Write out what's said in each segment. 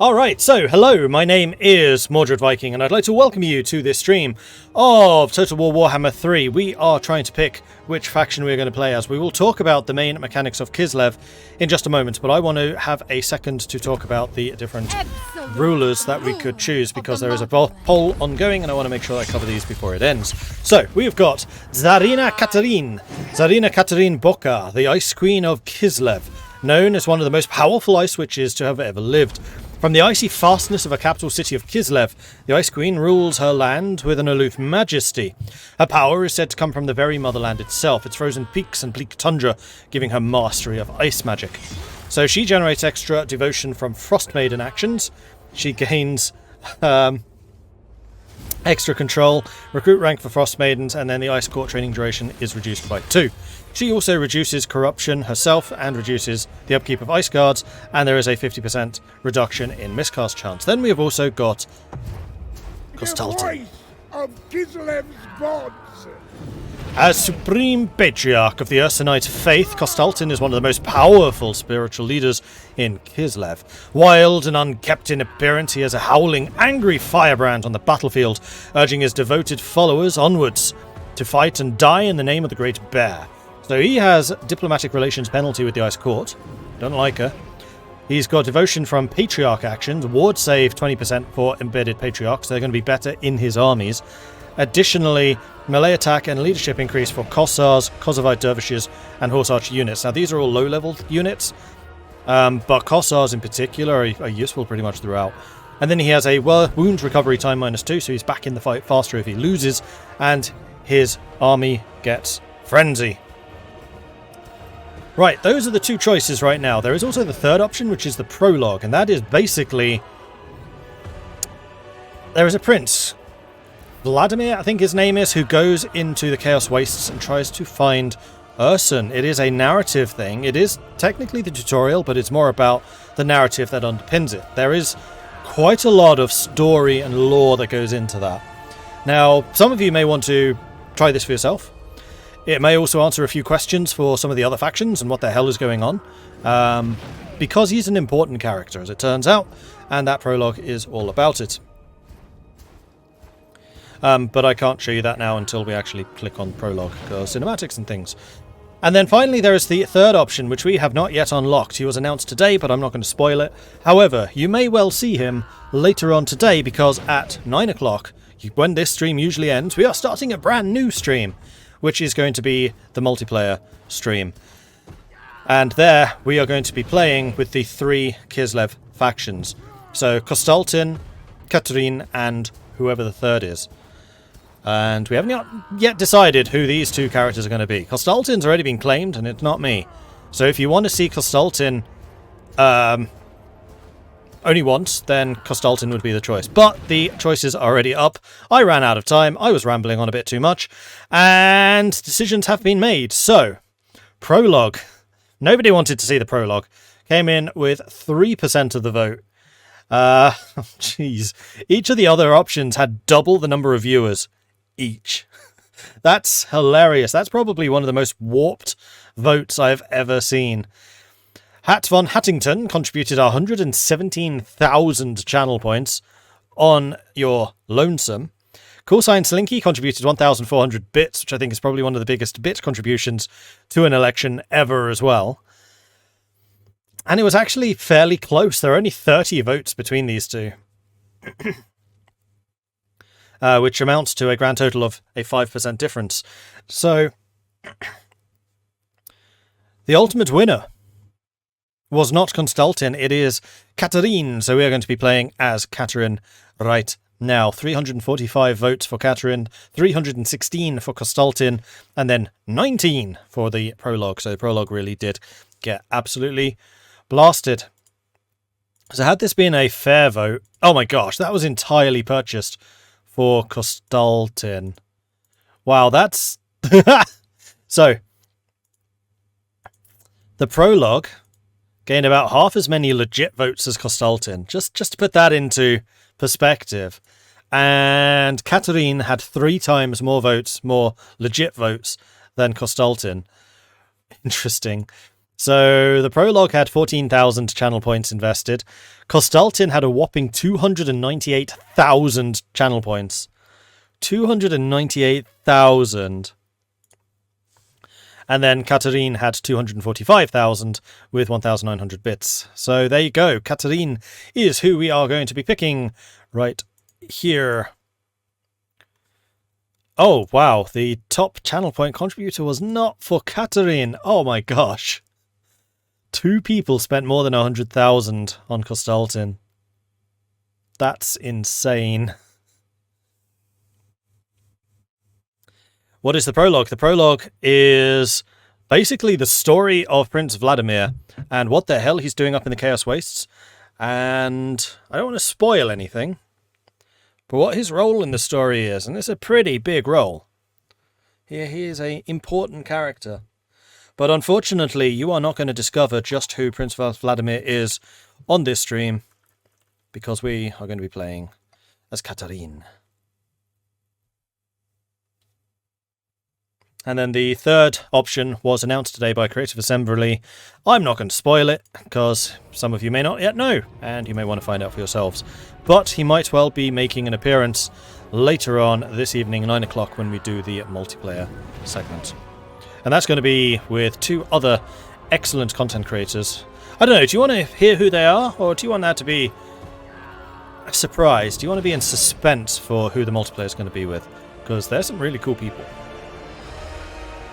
Alright, so hello, my name is Mordred Viking, and I'd like to welcome you to this stream of Total War Warhammer 3. We are trying to pick which faction we're going to play as. We will talk about the main mechanics of Kislev in just a moment, but I want to have a second to talk about the different rulers that we could choose, because there is a poll ongoing, and I want to make sure I cover these before it ends. So, we've got Tzarina Katarin Boka, the Ice Queen of Kislev, known as one of the most powerful ice witches to have ever lived. From the icy fastness of a capital city of Kislev, the Ice Queen rules her land with an aloof majesty. Her power is said to come from the very motherland itself, its frozen peaks and bleak tundra, giving her mastery of ice magic. So she generates extra devotion from Frost Maiden actions. She gains extra control, recruit rank for Frost Maidens, and then the Ice Court training duration is reduced by 2. She also reduces corruption herself and reduces the upkeep of Ice Guards, and there is a 50% reduction in miscast chance. Then we have also got Kostaltin. Of Kislev's gods. As Supreme Patriarch of the Ursunite faith, Kostaltin is one of the most powerful spiritual leaders in Kislev. Wild and unkept in appearance, he has a howling, angry firebrand on the battlefield, urging his devoted followers onwards to fight and die in the name of the Great Bear. So he has diplomatic relations penalty with the Ice Court. Don't like her. He's got devotion from Patriarch actions, ward save 20% for embedded Patriarchs. They're going to be better in his armies. Additionally, melee attack and leadership increase for Kossars, Kosovite dervishes, and horse archer units. Now these are all low-level units, but Kossars in particular are useful pretty much throughout. And then he has a wound recovery time -2, so he's back in the fight faster if he loses, and his army gets frenzy. Right, those are the two choices right now. There is also the third option, which is the prologue, and that is basically... There is a prince, Vladimir, I think his name is, who goes into the Chaos Wastes and tries to find Ursun. It is a narrative thing. It is technically the tutorial, but it's more about the narrative that underpins it. There is quite a lot of story and lore that goes into that. Now, some of you may want to try this for yourself. It may also answer a few questions for some of the other factions and what the hell is going on. Because he's an important character, as it turns out, and that prologue is all about it. But I can't show you that now until we actually click on prologue, because cinematics and things. And then finally there is the third option, which we have not yet unlocked. He was announced today, but I'm not going to spoil it. However, you may well see him later on today, because at 9 o'clock, when this stream usually ends, we are starting a brand new stream, which is going to be the multiplayer stream. And there we are going to be playing with the 3 Kislev factions. So Kostaltin, Katarin, and whoever the third is. And we haven't yet decided who these 2 characters are going to be. Kostaltin's already been claimed, and it's not me. So if you want to see Kostaltin only once, then Kostaltin would be the choice. But the choice is already up. I ran out of time. I was rambling on a bit too much. And decisions have been made. So, prologue. Nobody wanted to see the prologue. Came in with 3% of the vote. Jeez. Each of the other options had double the number of viewers. Each. That's hilarious. That's probably one of the most warped votes I've ever seen. Hat von Hattington contributed 117,000 channel points on your lonesome. Callsign Slinky contributed 1,400 bits, which I think is probably one of the biggest bit contributions to an election ever as well. And it was actually fairly close. There are only 30 votes between these two. Which amounts to a grand total of a 5% difference. So, the ultimate winner was not Kostaltin, it is Katarin. So we are going to be playing as Katarin right now. 345 votes for Katarin, 316 for Kostaltin, and then 19 for the prologue. So the prologue really did get absolutely blasted. So had this been a fair vote... Oh my gosh, that was entirely purchased for Kostaltin. Wow, that's... So, the prologue gained about half as many legit votes as Kostaltin. Just to put that into perspective. And Katarin had 3 times more votes, more legit votes, than Kostaltin. Interesting. So the prologue had 14,000 channel points invested. Kostaltin had a whopping 298,000 channel points. 298,000. And then Katarin had 245,000 with 1,900 bits. So there you go. Katarin is who we are going to be picking right here. Oh, wow. The top channel point contributor was not for Katarin. Oh my gosh. 2 people spent more than 100,000 on Kostaltin. That's insane. What is the prologue? The prologue is basically the story of Prince Vladimir and what the hell he's doing up in the Chaos Wastes. And I don't want to spoil anything, but what his role in the story is, and it's a pretty big role. He is an important character. But unfortunately, you are not going to discover just who Prince Vladimir is on this stream, because we are going to be playing as Katarin. And then the third option was announced today by Creative Assembly. I'm not going to spoil it, because some of you may not yet know, and you may want to find out for yourselves. But he might well be making an appearance later on this evening, 9 o'clock, when we do the multiplayer segment. And that's going to be with 2 other excellent content creators. I don't know, do you want to hear who they are, or do you want that to be a surprise? Do you want to be in suspense for who the multiplayer is going to be with? Because there's some really cool people.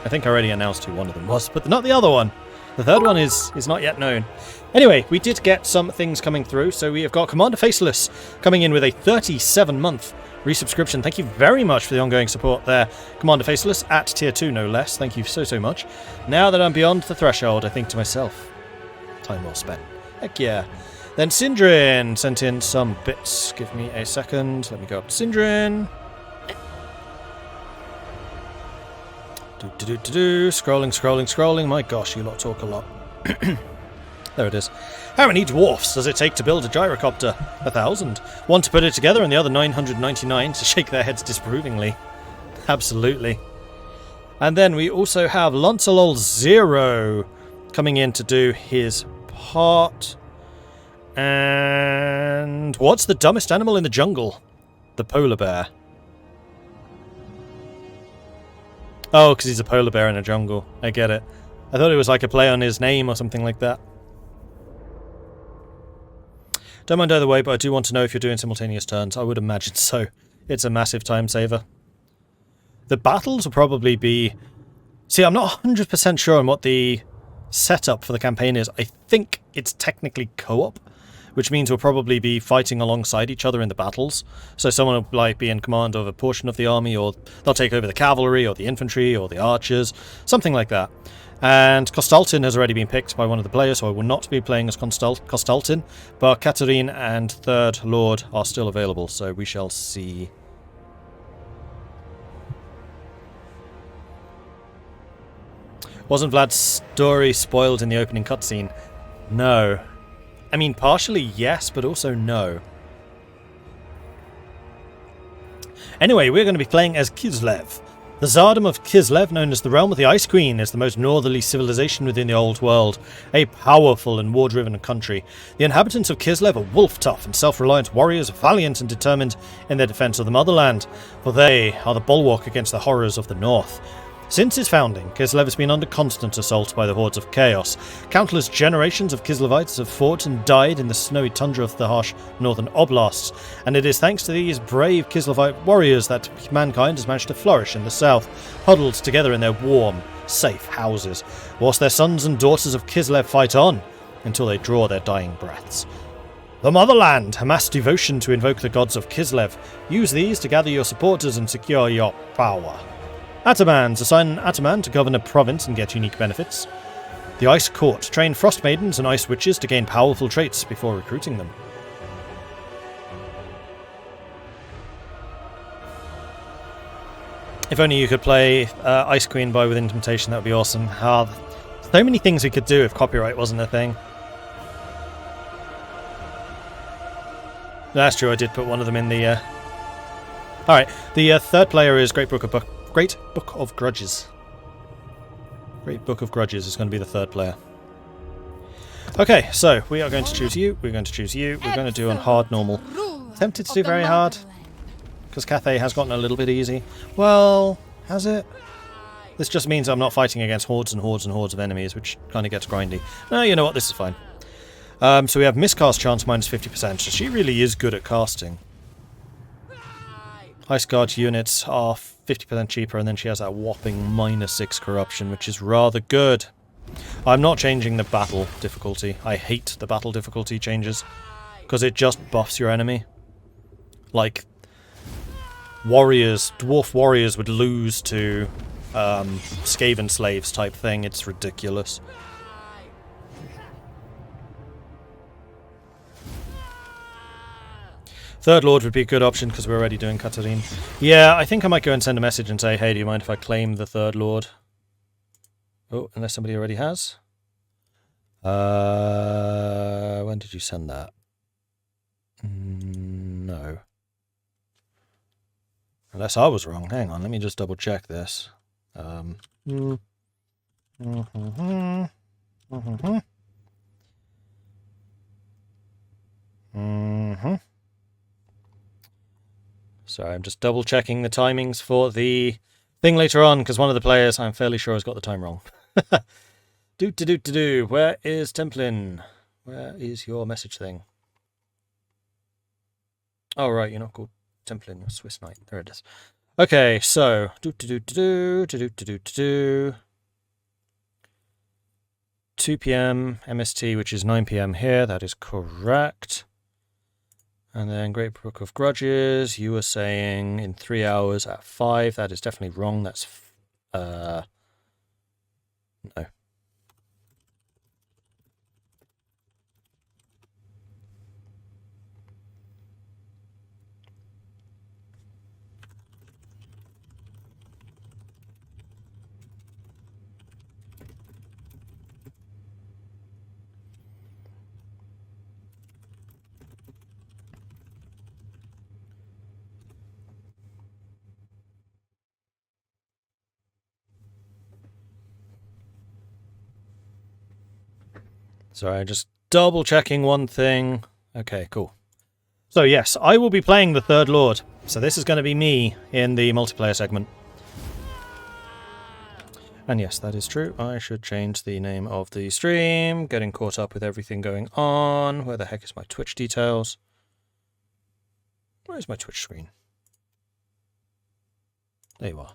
I think I already announced who one of them was, but not the other one. The third one is not yet known. Anyway, we did get some things coming through. So we have got Commander Faceless coming in with a 37-month resubscription. Thank you very much for the ongoing support there, Commander Faceless, at tier 2 no less. Thank you so much. Now that I'm beyond the threshold, I think to myself, time well spent. Heck yeah. Then Sindrin sent in some bits. Give me a second. Let me go up to Sindrin. Scrolling. My gosh, you lot talk a lot. There it is. How many dwarfs does it take to build a gyrocopter? 1,000. One to put it together and the other 999 to shake their heads disapprovingly. Absolutely. And then we also have Lancelot Zero coming in to do his part. And what's the dumbest animal in the jungle? The polar bear. Oh, because he's a polar bear in a jungle. I get it. I thought it was like a play on his name or something like that. Don't mind either way, but I do want to know if you're doing simultaneous turns. I would imagine so. It's a massive time saver. The battles will probably be... See, I'm not 100% sure on what the setup for the campaign is. I think it's technically co-op, which means we'll probably be fighting alongside each other in the battles. So someone will like be in command of a portion of the army, or they'll take over the cavalry, or the infantry, or the archers, something like that. And Kostaltin has already been picked by one of the players, so I will not be playing as Kostaltin, but Katarin and Third Lord are still available, so we shall see. Wasn't Vlad's story spoiled in the opening cutscene? No. I mean, partially yes, but also no. Anyway, we're going to be playing as Kislev. The Tsardom of Kislev, known as the Realm of the Ice Queen, is the most northerly civilization within the Old World, a powerful and war-driven country. The inhabitants of Kislev are wolf-tough and self-reliant warriors, valiant and determined in their defence of the motherland, for they are the bulwark against the horrors of the north. Since its founding, Kislev has been under constant assault by the hordes of chaos. Countless generations of Kislevites have fought and died in the snowy tundra of the harsh northern oblasts, and it is thanks to these brave Kislevite warriors that mankind has managed to flourish in the south, huddled together in their warm, safe houses, whilst their sons and daughters of Kislev fight on until they draw their dying breaths. The Motherland, a mass devotion to invoke the gods of Kislev. Use these to gather your supporters and secure your power. Atamans, assign an Ataman to govern a province and get unique benefits. The Ice Court, train Frost Maidens and Ice Witches to gain powerful traits before recruiting them. If only you could play Ice Queen by with Intimidation, that would be awesome. So many things we could do if copyright wasn't a thing. That's true, I did put one of them in the... Alright, the third player is Great Book of Grudges. Great Book of Grudges is going to be the third player. Okay, so we are going to choose you. We're going to choose you. We're going to do on hard normal. Tempted to do very hard, because Cathay has gotten a little bit easy. Well, has it? This just means I'm not fighting against hordes and hordes and hordes of enemies, which kind of gets grindy. No, you know what? This is fine. So we have miscast chance minus 50%. So she really is good at casting. Ice Guard units are 50% cheaper, and then she has that whopping -6 corruption, which is rather good. I'm not changing the battle difficulty. I hate the battle difficulty changes, because it just buffs your enemy. Like, warriors, dwarf warriors would lose to Skaven slaves type thing. It's ridiculous. Third Lord would be a good option because we're already doing Katarin. Yeah, I think I might go and send a message and say, hey, do you mind if I claim the Third Lord? Oh, unless somebody already has. When did you send that? No. Unless I was wrong. Hang on, let me just double check this. Sorry, I'm just double checking the timings for the thing later on, because one of the players, I'm fairly sure, has got the time wrong. Where is Templin? Where is your message thing? Oh, right, you're not called Templin, you're Swiss Knight. There it is. Okay, so 2 PM MST, which is 9 PM here. That is correct. And then Great Book of Grudges, you were saying in 3 hours at 5. That is definitely wrong. That's no. Sorry, just double checking one thing. Okay, cool. So yes, I will be playing the Third Lord. So this is going to be me in the multiplayer segment. And yes, that is true. I should change the name of the stream. Getting caught up with everything going on. Where the heck is my Twitch details? Where is my Twitch screen? There you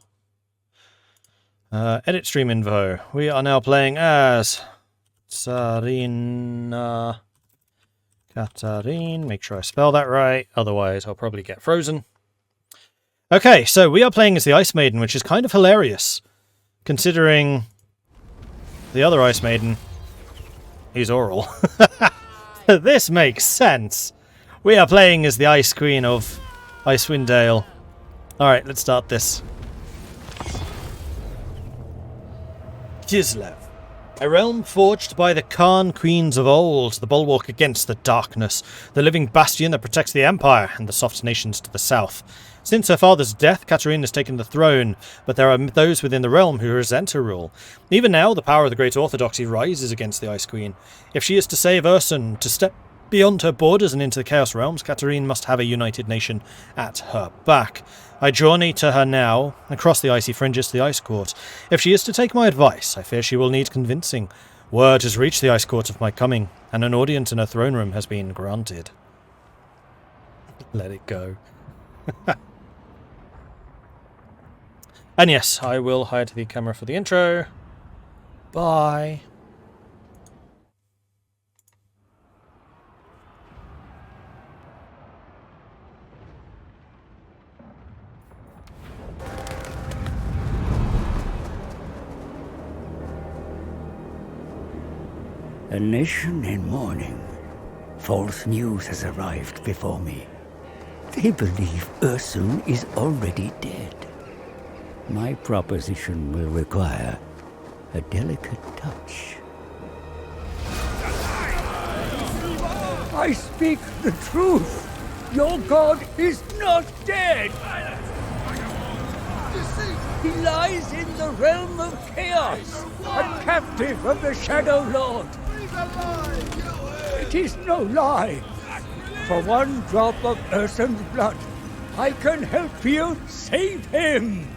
are. Edit stream info. We are now playing as Tzarina Katarin. Make sure I spell that right, otherwise I'll probably get frozen. Okay, so we are playing as the Ice Maiden, which is kind of hilarious, considering the other Ice Maiden is oral. This makes sense. We are playing as the Ice Queen of Kislev. Alright, let's start this. Kislev. A realm forged by the Khan Queens of old, the bulwark against the darkness, the living bastion that protects the Empire and the soft nations to the south. Since her father's death, Katarin has taken the throne, but there are those within the realm who resent her rule. Even now, the power of the Great Orthodoxy rises against the Ice Queen. If she is to save Ursun, to step beyond her borders and into the Chaos Realms, Katarin must have a united nation at her back. I journey to her now, across the icy fringes to the Ice Court. If she is to take my advice, I fear she will need convincing. Word has reached the Ice Court of my coming, and an audience in her throne room has been granted. Let it go. And yes, I will hide the camera for the intro. Bye. A nation in mourning. False news has arrived before me. They believe Ursun is already dead. My proposition will require a delicate touch. I speak the truth. Your god is not dead. He lies in the realm of chaos, a captive of the Shadow Lord. It is no lie. For one drop of Ursun's blood, I can help you save him.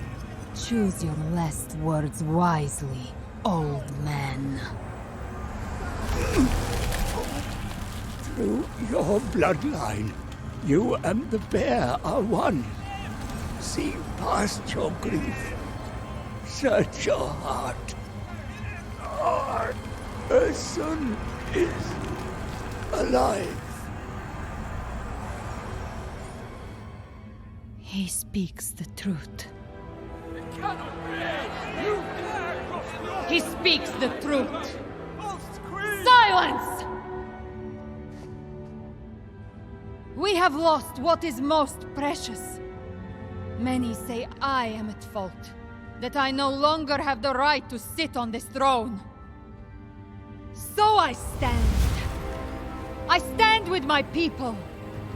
Choose your last words wisely, old man. Through your bloodline, you and the bear are one. See past your grief. Search your heart. Our Ursun is alive. He speaks the truth. He speaks the truth. Silence! We have lost what is most precious. Many say I am at fault, that I no longer have the right to sit on this throne. So I stand. I stand with my people,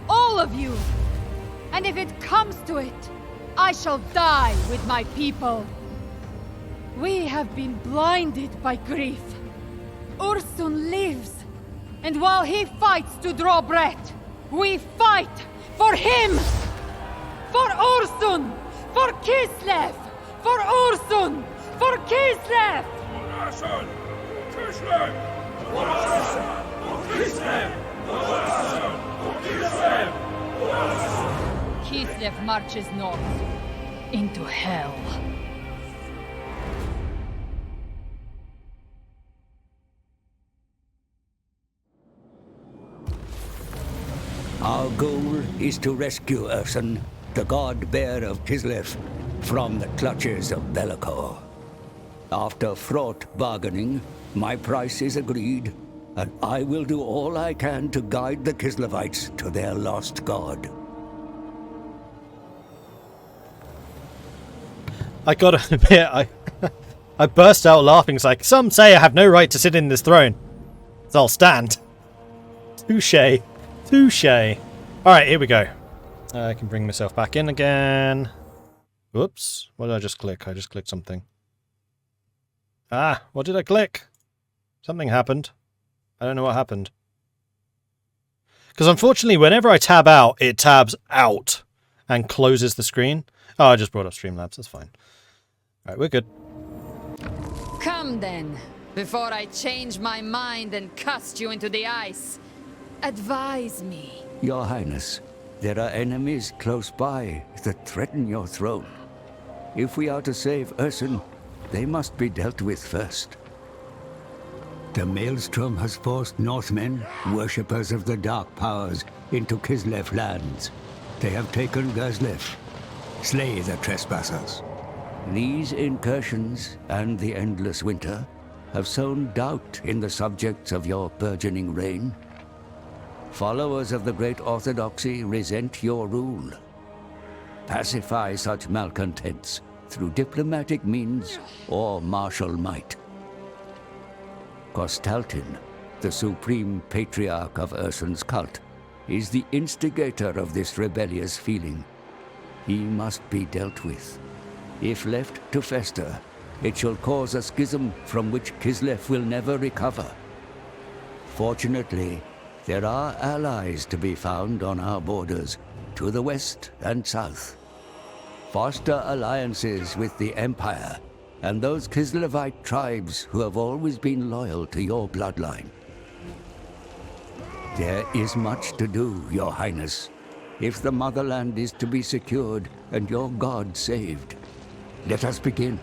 all of you. And if it comes to it, I shall die with my people. We have been blinded by grief. Ursun lives, and while he fights to draw breath, we fight for him! For Ursun! For Kislev! For Ursun! For Kislev! Ursun! Kislev! Ursun! Kislev! Ursun! Kislev! Kislev marches north, into hell. Our goal is to rescue Ursun, the god-bear of Kislev, from the clutches of Bellicor. After fraught bargaining, my price is agreed, and I will do all I can to guide the Kislevites to their lost god. I gotta admit, I burst out laughing. It's like, some say I have no right to sit in this throne, so I'll stand. Touché. Touché. Alright, here we go. I can bring myself back in again. Whoops. What did I just click? I just clicked something. Ah, what did I click? Something happened. I don't know what happened. Because unfortunately, whenever I tab out, it tabs out and closes the screen. Oh, I just brought up Streamlabs. That's fine. Alright, we're good. Come then, before I change my mind and cast you into the ice. Advise me. Your Highness, there are enemies close by that threaten your throne. If we are to save Ursun, they must be dealt with first. The Maelstrom has forced Northmen, worshippers of the Dark Powers, into Kislev lands. They have taken Kislev. Slay the trespassers. These incursions and the endless winter have sown doubt in the subjects of your burgeoning reign. Followers of the Great Orthodoxy resent your rule. Pacify such malcontents through diplomatic means or martial might. Kostaltin, the supreme patriarch of Ursun's cult, is the instigator of this rebellious feeling. He must be dealt with. If left to fester, it shall cause a schism from which Kislev will never recover. Fortunately, there are allies to be found on our borders, to the west and south. Foster alliances with the Empire and those Kislevite tribes who have always been loyal to your bloodline. There is much to do, Your Highness, if the motherland is to be secured and your god saved. Let us begin.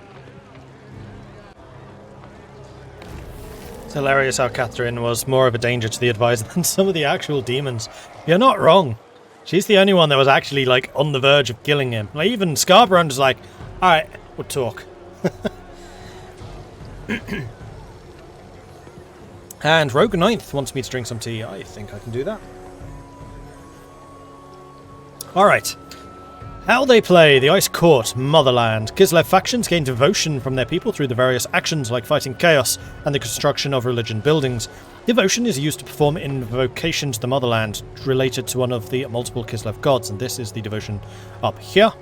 It's hilarious how Katarin was more of a danger to the advisor than some of the actual demons. You're not wrong. She's the only one that was actually, like, on the verge of killing him. Like, even Scarbrand was like, alright, we'll talk. And Rogue Ninth wants me to drink some tea. I think I can do that. Alright. How they play the Ice Court, Motherland. Kislev factions gain devotion from their people through the various actions like fighting chaos and the construction of religion buildings. Devotion is used to perform invocations to the Motherland related to one of the multiple Kislev gods, and this is the devotion up here.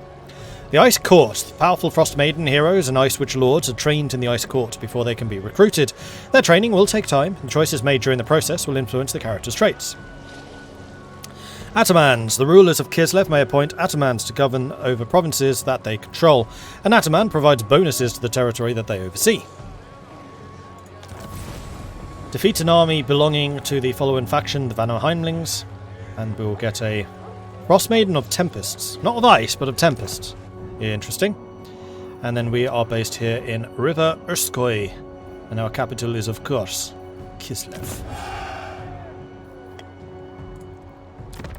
The Ice Court. The powerful Frost Maiden heroes and Ice Witch Lords are trained in the Ice Court before they can be recruited. Their training will take time, and choices made during the process will influence the character's traits. Atamans. The rulers of Kislev may appoint Atamans to govern over provinces that they control. An Ataman provides bonuses to the territory that they oversee. Defeat an army belonging to the following faction, the Vanoheimlings, and we will get a Frost Maiden of Tempests. Not of Ice, but of Tempests. Interesting. And then we are based here in River Urskoy, and our capital is, of course, Kislev.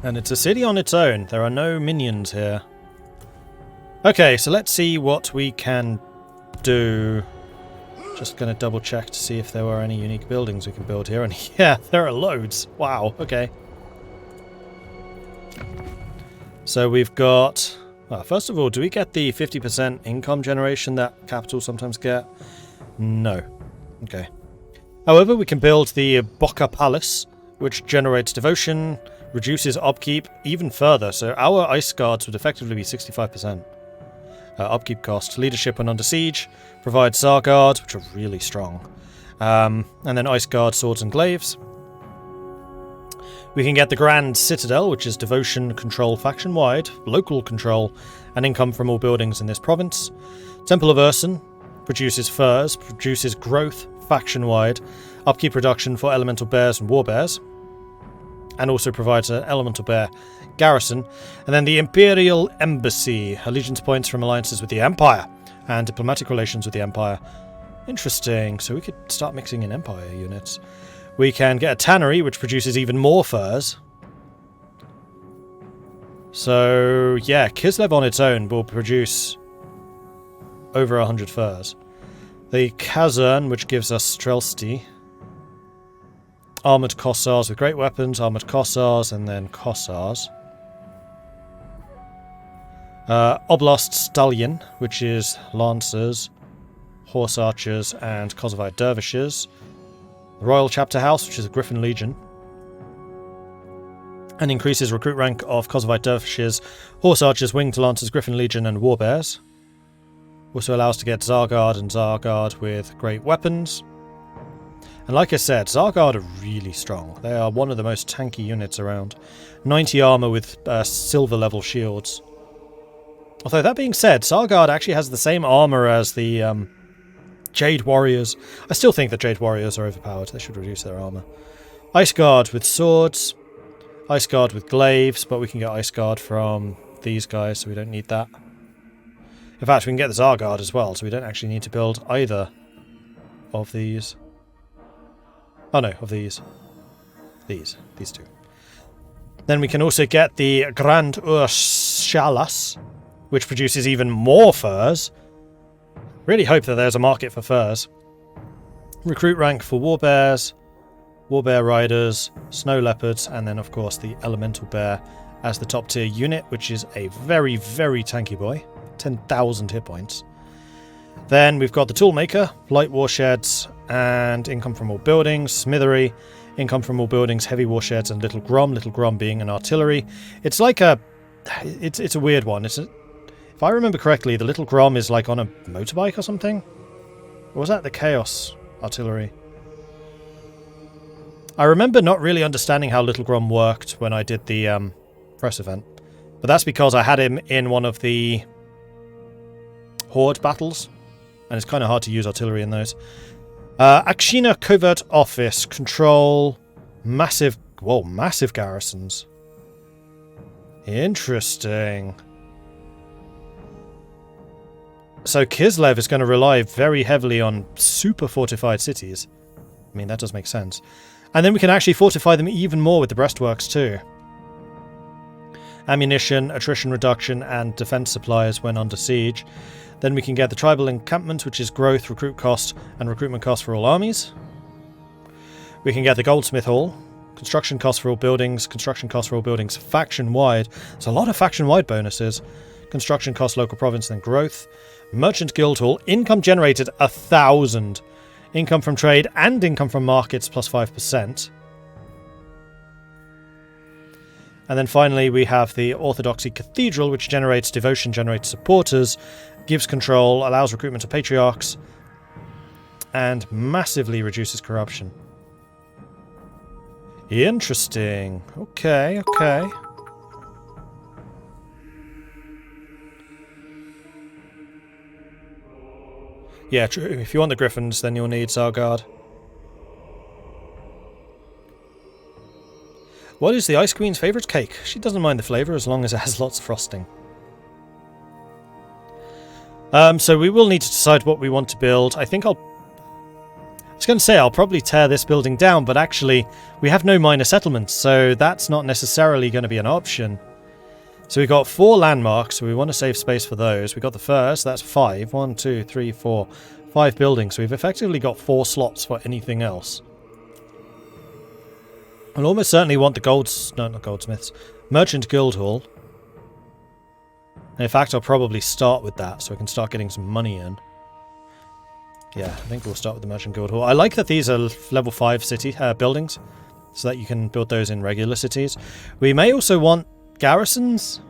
And it's a city on its own. There are no minions here. Okay, so let's see what we can do. Just going to double check to see if there were any unique buildings we can build here. And yeah, there are loads. Wow, okay. So we've got... Well, first of all, do we get the 50% income generation that capitals sometimes get? No. Okay. However, we can build the Boca Palace, which generates devotion, reduces upkeep even further. So our ice guards would effectively be 65%. Upkeep cost. Leadership when under siege. Provides Tsar guards, which are really strong. And then ice guard, swords and glaives. We can get the Grand Citadel, which is devotion, control faction-wide, local control, and income from all buildings in this province. Temple of Ursun produces furs, produces growth faction-wide, upkeep reduction for elemental bears and war bears, and also provides an elemental bear garrison. And then the Imperial Embassy, allegiance points from alliances with the Empire, and diplomatic relations with the Empire. Interesting, so we could start mixing in Empire units. We can get a tannery, which produces even more furs. So, yeah, Kislev on its own will produce over 100 furs. The Kazern, which gives us Strelsti. Armoured Kossars with great weapons, Armoured Kossars, and then Kossars. Oblast Stallion, which is Lancers, Horse Archers, and Kosovite Dervishes. The Royal Chapter House, which is a Griffin Legion, and increases recruit rank of Kosovite Dervishes, Horse Archers, Winged Lancers, Griffin Legion, and Warbears. Also allows to get Zargard and Zargard with great weapons. And like I said, Zargard are really strong. They are one of the most tanky units around. 90 armor with silver level shields. Although that being said, Zargard actually has the same armor as the Jade Warriors. I still think the Jade Warriors are overpowered. They should reduce their armor. Ice Guard with swords. Ice Guard with glaives, but we can get Ice Guard from these guys, so we don't need that. In fact, we can get the Zargard as well, so we don't actually need to build either of these. Oh no, of these. These two. Then we can also get the Grand Urshalas, which produces even more furs. Really hope that there's a market for furs. Recruit rank for Warbears, Warbear Riders, Snow Leopards, and then of course the Elemental Bear as the top tier unit, which is a very, very tanky boy. 10,000 hit points. Then we've got the Toolmaker, Light Warsheds, and income from all buildings, Smithery, income from all buildings, heavy warsheds, and Little Grom being an artillery. It's like a... It's a weird one. If I remember correctly, the Little Grom is like on a motorbike or something? Or was that the Chaos Artillery? I remember not really understanding how Little Grom worked when I did the press event. But that's because I had him in one of the Horde battles. And it's kind of hard to use artillery in those. Akshina Covert Office. Control massive garrisons. Interesting. So Kislev is going to rely very heavily on super fortified cities. I mean, that does make sense. And then we can actually fortify them even more with the breastworks too. Ammunition, attrition reduction, and defense supplies when under siege. Then we can get the tribal encampment, which is growth, recruit cost, and recruitment cost for all armies. We can get the Goldsmith Hall, construction cost for all buildings, faction-wide. There's a lot of faction-wide bonuses. Construction cost, local province, then growth. Merchant Guild Hall, income generated 1,000. Income from trade and income from markets plus 5%. And then finally we have the Orthodoxy Cathedral, which generates devotion, generates supporters, gives control, allows recruitment of patriarchs, and massively reduces corruption. Interesting. Okay, okay. Yeah, true. If you want the Griffins, then you'll need Zargard. What is the Ice Queen's favourite cake? She doesn't mind the flavour as long as it has lots of frosting. So we will need to decide what we want to build. I was going to say I'll probably tear this building down, but actually we have no minor settlements, so that's not necessarily going to be an option. So we've got 4 landmarks, so we want to save space for those. We've got the first, that's 5. 1, 2, 3, 4, 5 buildings. So we've effectively got 4 slots for anything else. I'll almost certainly want the not goldsmiths, Merchant Guild Hall. And in fact, I'll probably start with that, so we can start getting some money in. Yeah, I think we'll start with the Merchant Guild Hall. I like that these are level 5 city buildings, so that you can build those in regular cities. We may also want garrisons?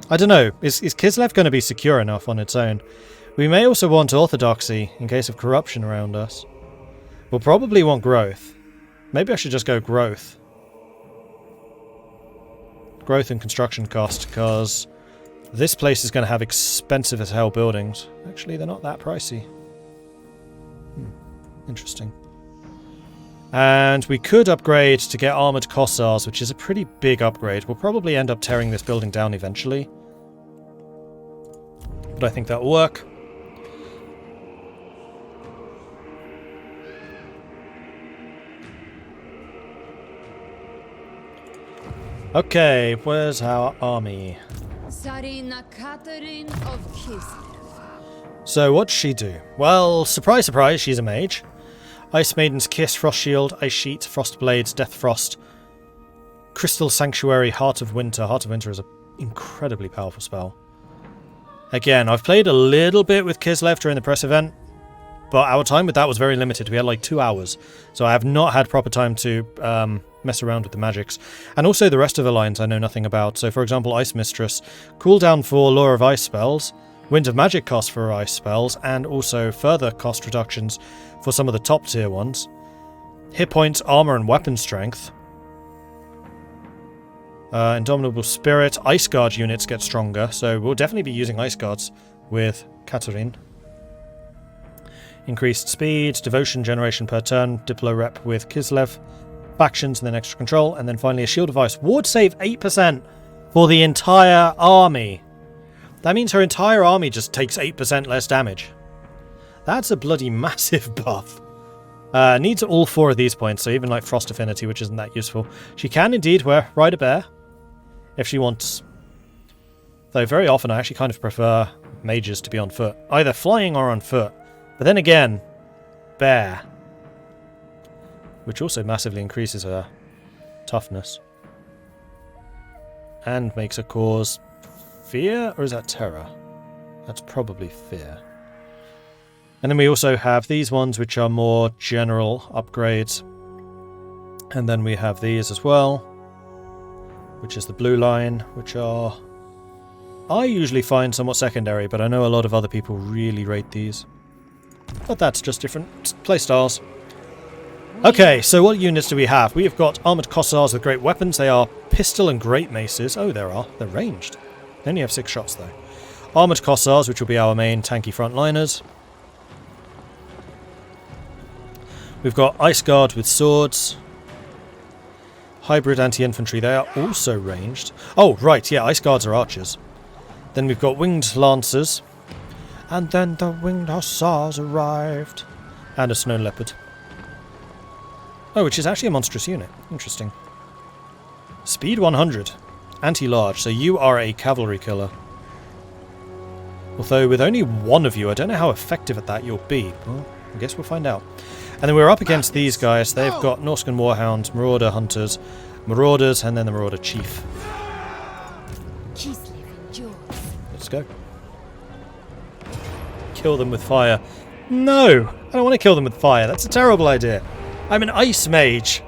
I don't know. Is Kislev going to be secure enough on its own? We may also want orthodoxy in case of corruption around us. We'll probably want growth. Maybe I should just go growth. Growth and construction cost, because this place is going to have expensive as hell buildings. Actually, they're not that pricey. Interesting. And we could upgrade to get armoured Kossars, which is a pretty big upgrade. We'll probably end up tearing this building down eventually. But I think that'll work. Okay, where's our army? Tzarina Katarin of Kislev. So what'd she do? Well, surprise, surprise, she's a mage. Ice Maiden's Kiss, Frost Shield, Ice Sheet, Frost Blades, Death Frost, Crystal Sanctuary, Heart of Winter. Heart of Winter is an incredibly powerful spell. Again, I've played a little bit with Kislev during the press event, but our time with that was very limited. We had like 2 hours, so I have not had proper time to mess around with the magics. And also the rest of the lines I know nothing about. So for example, Ice Mistress, cooldown for Lure of Ice spells, Wind of Magic cost for ice spells, and also further cost reductions for some of the top tier ones. Hit points, armor, and weapon strength. Indomitable Spirit, Ice Guard units get stronger, so we'll definitely be using Ice Guards with Katarin. Increased speed, devotion generation per turn, Diplo rep with Kislev, factions, and then extra control, and then finally a Shield of Ice. Ward save 8% for the entire army. That means her entire army just takes 8% less damage. That's a bloody massive buff. Needs all 4 of these points, so even like Frost Affinity, which isn't that useful. She can indeed ride a bear, if she wants. Though very often I actually kind of prefer mages to be on foot. Either flying or on foot. But then again, bear. Which also massively increases her toughness. And makes her cause fear? Or is that terror? That's probably fear. And then we also have these ones, which are more general upgrades. And then we have these as well, which is the blue line, which are... I usually find somewhat secondary, but I know a lot of other people really rate these. But that's just different playstyles. Okay, so what units do we have? We have got armoured Kossars with great weapons. They are pistol and great maces. Oh, there are. They're ranged. They only have 6 shots, though. Armoured Kossars, which will be our main tanky frontliners. We've got Ice Guard with swords. Hybrid anti-infantry. They are also ranged. Oh, right, yeah, Ice Guards are archers. Then we've got winged lancers. And then the winged hussars arrived. And a snow leopard. Oh, which is actually a monstrous unit. Interesting. Speed 100. Anti-large, so you are a cavalry killer. Although with only one of you, I don't know how effective at that you'll be. Well, I guess we'll find out. And then we're up against these guys. They've got Norscan Warhounds, Marauder Hunters, Marauders, and then the Marauder Chief. Let's go. Kill them with fire. No! I don't want to kill them with fire. That's a terrible idea. I'm an ice mage.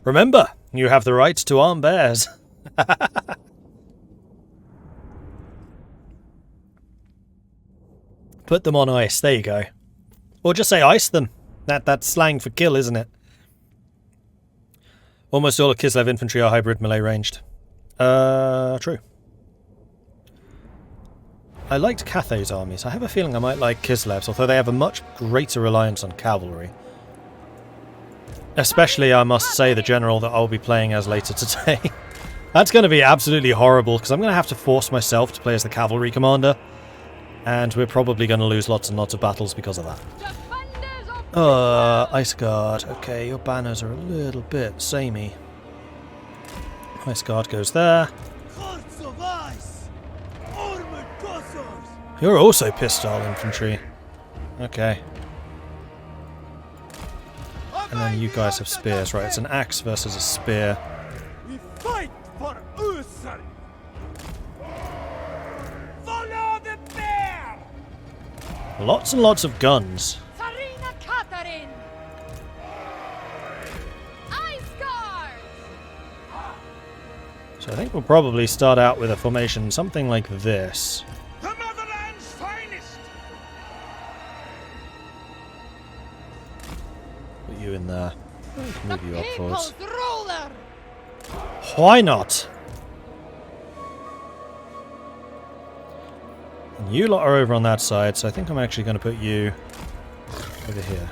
Remember, you have the right to arm bears. Put them on ice, there you go. Or just say ice them. That's slang for kill, isn't it? Almost all of Kislev infantry are hybrid melee ranged. True. I liked Cathay's armies. I have a feeling I might like Kislev's, although they have a much greater reliance on cavalry. Especially, I must say, the general that I'll be playing as later today. That's going to be absolutely horrible, because I'm going to have to force myself to play as the cavalry commander. And we're probably going to lose lots and lots of battles because of that. Ice Guard. Okay, your banners are a little bit samey. Ice Guard goes there. You're also pistol infantry. Okay. And then you guys have spears, right? It's an axe versus a spear. We fight for Ursun. Follow the bear. Lots and lots of guns. Tzarina Katarin! Ice Guard! So I think we'll probably start out with a formation something like this. The motherland's finest. Put you in there. I can move you up People's forwards. ruler! Why not? And you lot are over on that side, so I think I'm actually going to put you over here.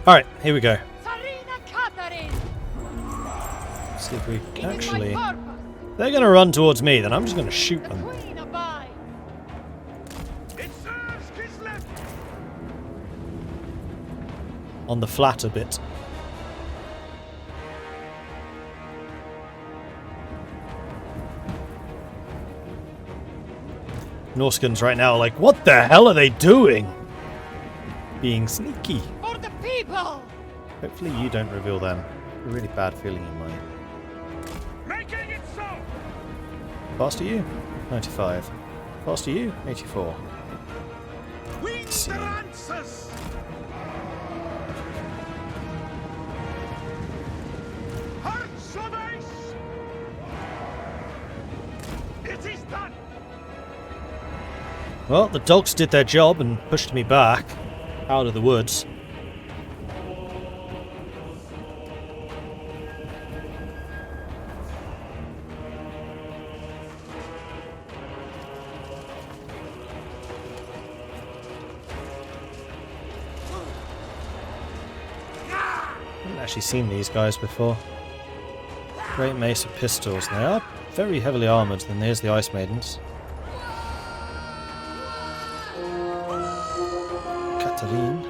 Alright, here we go. Tzarina Katarin! Let's see if we It is actually... my purpose. They're going to run towards me, then I'm just going to shoot The them. Queen abides. It serves Kislev. On the flat a bit. Norskans right now are like, what the hell are they doing? Being sneaky. For the people! Hopefully you don't reveal them. A really bad feeling in mine. Making it so. Fast are you? 95. Fast are you? 84. Wing See. the lances. Hearts of ice. It is done. Well, the dogs did their job and pushed me back out of the woods. I haven't actually seen these guys before. Great Mace of Pistols. They are very heavily armoured, then there's the Ice Maidens. Katarin.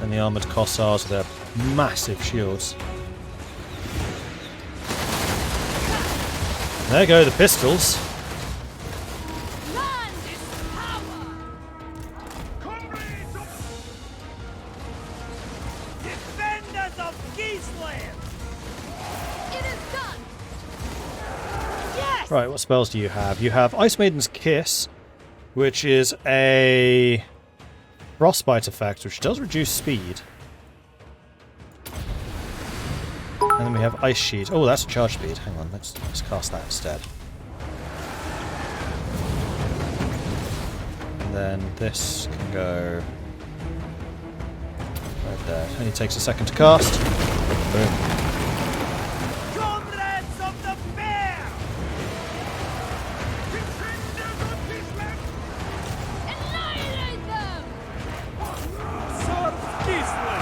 And the armoured Cossars with their massive shields. There go the pistols. Land is power! Comrades of defenders of Kislev. It is done! Yes! Right, what spells do you have? You have Ice Maiden's Kiss, which is a frostbite effect, which does reduce speed. And then we have Ice Sheet. Oh, that's a charge speed. Hang on, let's cast that instead. And then this can go right there. Only takes a second to cast. Boom. Comrades of the bear. Defenders of Kislev. Annihilate them! Serve Kislev.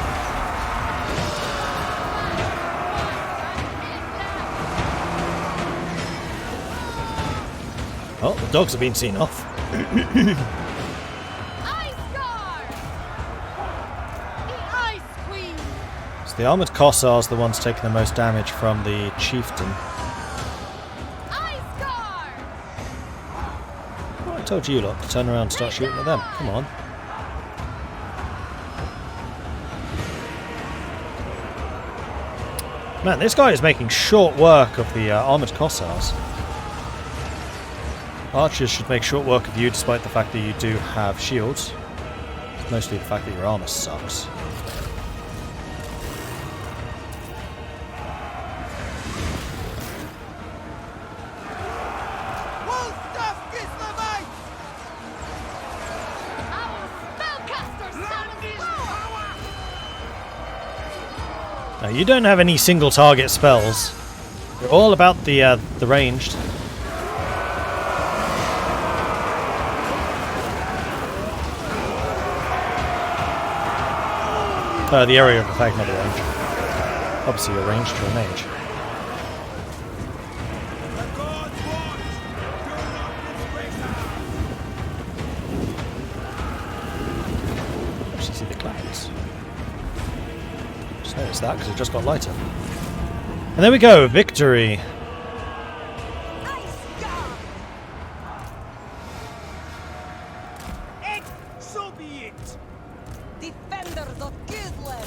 Well, the dogs have been seen off. Ice Guard! The Ice Queen! So the armoured Kossars the ones taking the most damage from the chieftain. Ice Guard! Well, I told you lot to turn around and start shooting at them. Come on. Man, this guy is making short work of the armoured Kossars. Archers should make short work of you despite the fact that you do have shields. It's mostly the fact that your armour sucks. Our spellcaster summons power! Now, you don't have any single target spells. You're all about the ranged. The area of effect, not the range. Obviously, you're ranged to a mage. Actually, see the clouds. Just noticed that because it just got lighter. And there we go, victory. And so be it. Defenders of Kislev!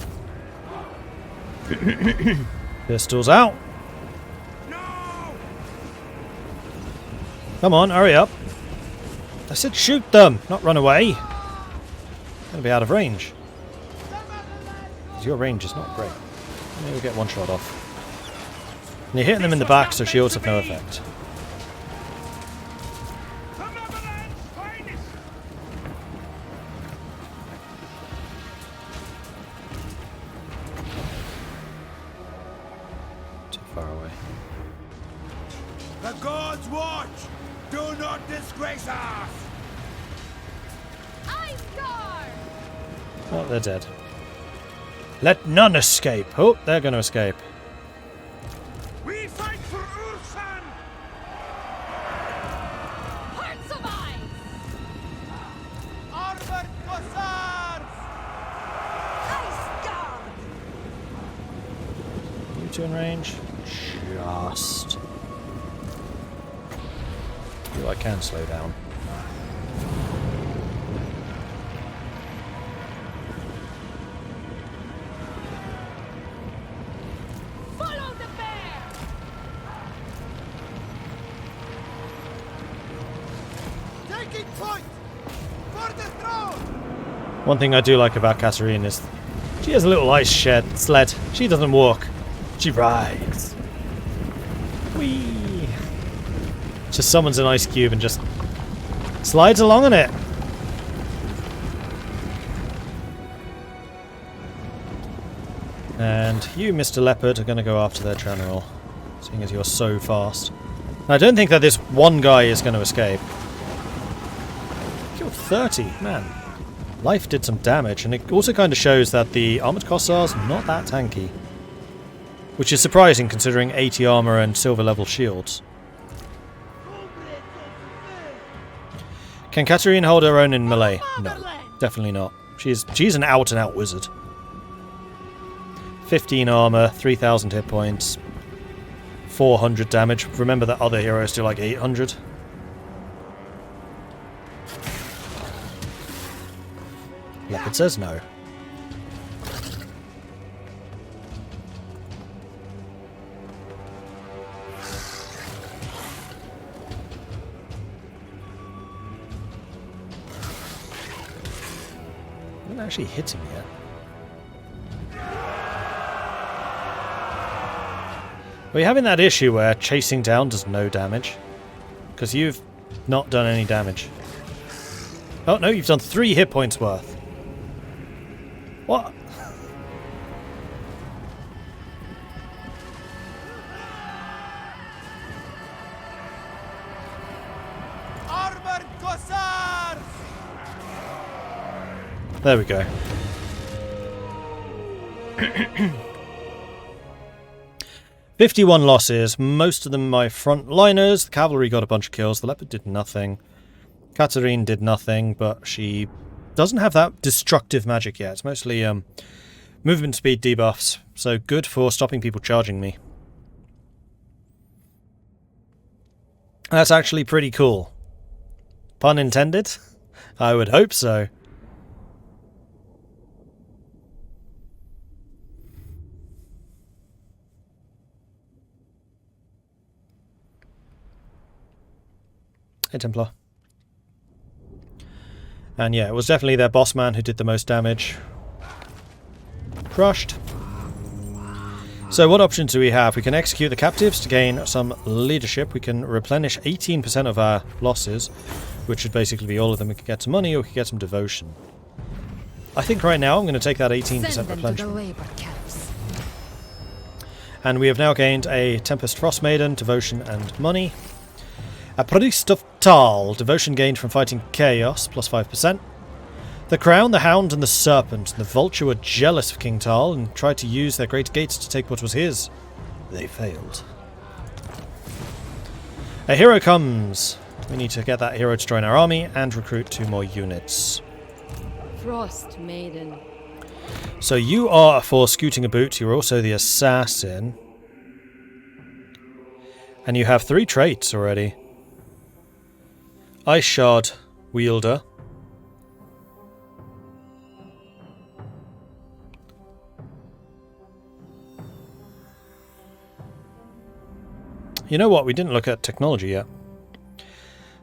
Pistols out. No! Come on, hurry up. I said shoot them, not run away. Gonna be out of range. 'Cause your range is not great. Maybe we'll get one shot off. And you're hitting them in the back, so shields have no effect. Cumberland's finest. Too far away. The gods watch! Do not disgrace us! Ice Guard! Oh, they're dead. Let none escape. Oh, they're going to escape. We fight for Ursun! Hearts of Ice! Armored Kossars! Ice Guard! You two in range? Just. Feel I can slow down. Follow the bear! Taking point! For the throne! One thing I do like about Katarin is she has a little ice sled. She doesn't walk. She rides. Whee! Just summons an ice cube and just slides along on it. And you, Mr. Leopard, are going to go after their general, seeing as you're so fast. I don't think that this one guy is going to escape. Killed 30, man. Life did some damage, and it also kind of shows that the armored Kossars not that tanky. Which is surprising considering 80 armor and silver level shields. Can Katarin hold her own in melee? No, definitely not. She's an out and out wizard. 15 armor, 3,000 hit points, 400 damage. Remember that other heroes do like 800. Leopard says no. I'm not actually hitting yet. We're having that issue where chasing down does no damage. Because you've not done any damage. Oh no, you've done 3 hit points worth. What? Armored Kossars! There we go. 51 losses, most of them my frontliners. The cavalry got a bunch of kills, the leopard did nothing. Katarin did nothing, but she doesn't have that destructive magic yet. It's mostly movement speed debuffs, so good for stopping people charging me. That's actually pretty cool. Pun intended? I would hope so. Hey, Templar. And yeah, it was definitely their boss man who did the most damage. Crushed. So what options do we have? We can execute the captives to gain some leadership. We can replenish 18% of our losses, which should basically be all of them. We could get some money or we could get some devotion. I think right now I'm going to take that 18% replenishment. And we have now gained a Tempest Frost Maiden, devotion and money. A Priest of Tal, devotion gained from fighting Chaos, plus 5%. The Crown, the Hound, and the Serpent. The Vulture were jealous of King Tal and tried to use their great gates to take what was his. They failed. A hero comes. We need to get that hero to join our army and recruit 2 more units. Frost Maiden. So you are for Scooting a Boot. You're also the Assassin. And you have 3 traits already. Ice Shard Wielder. You know what? We didn't look at technology yet.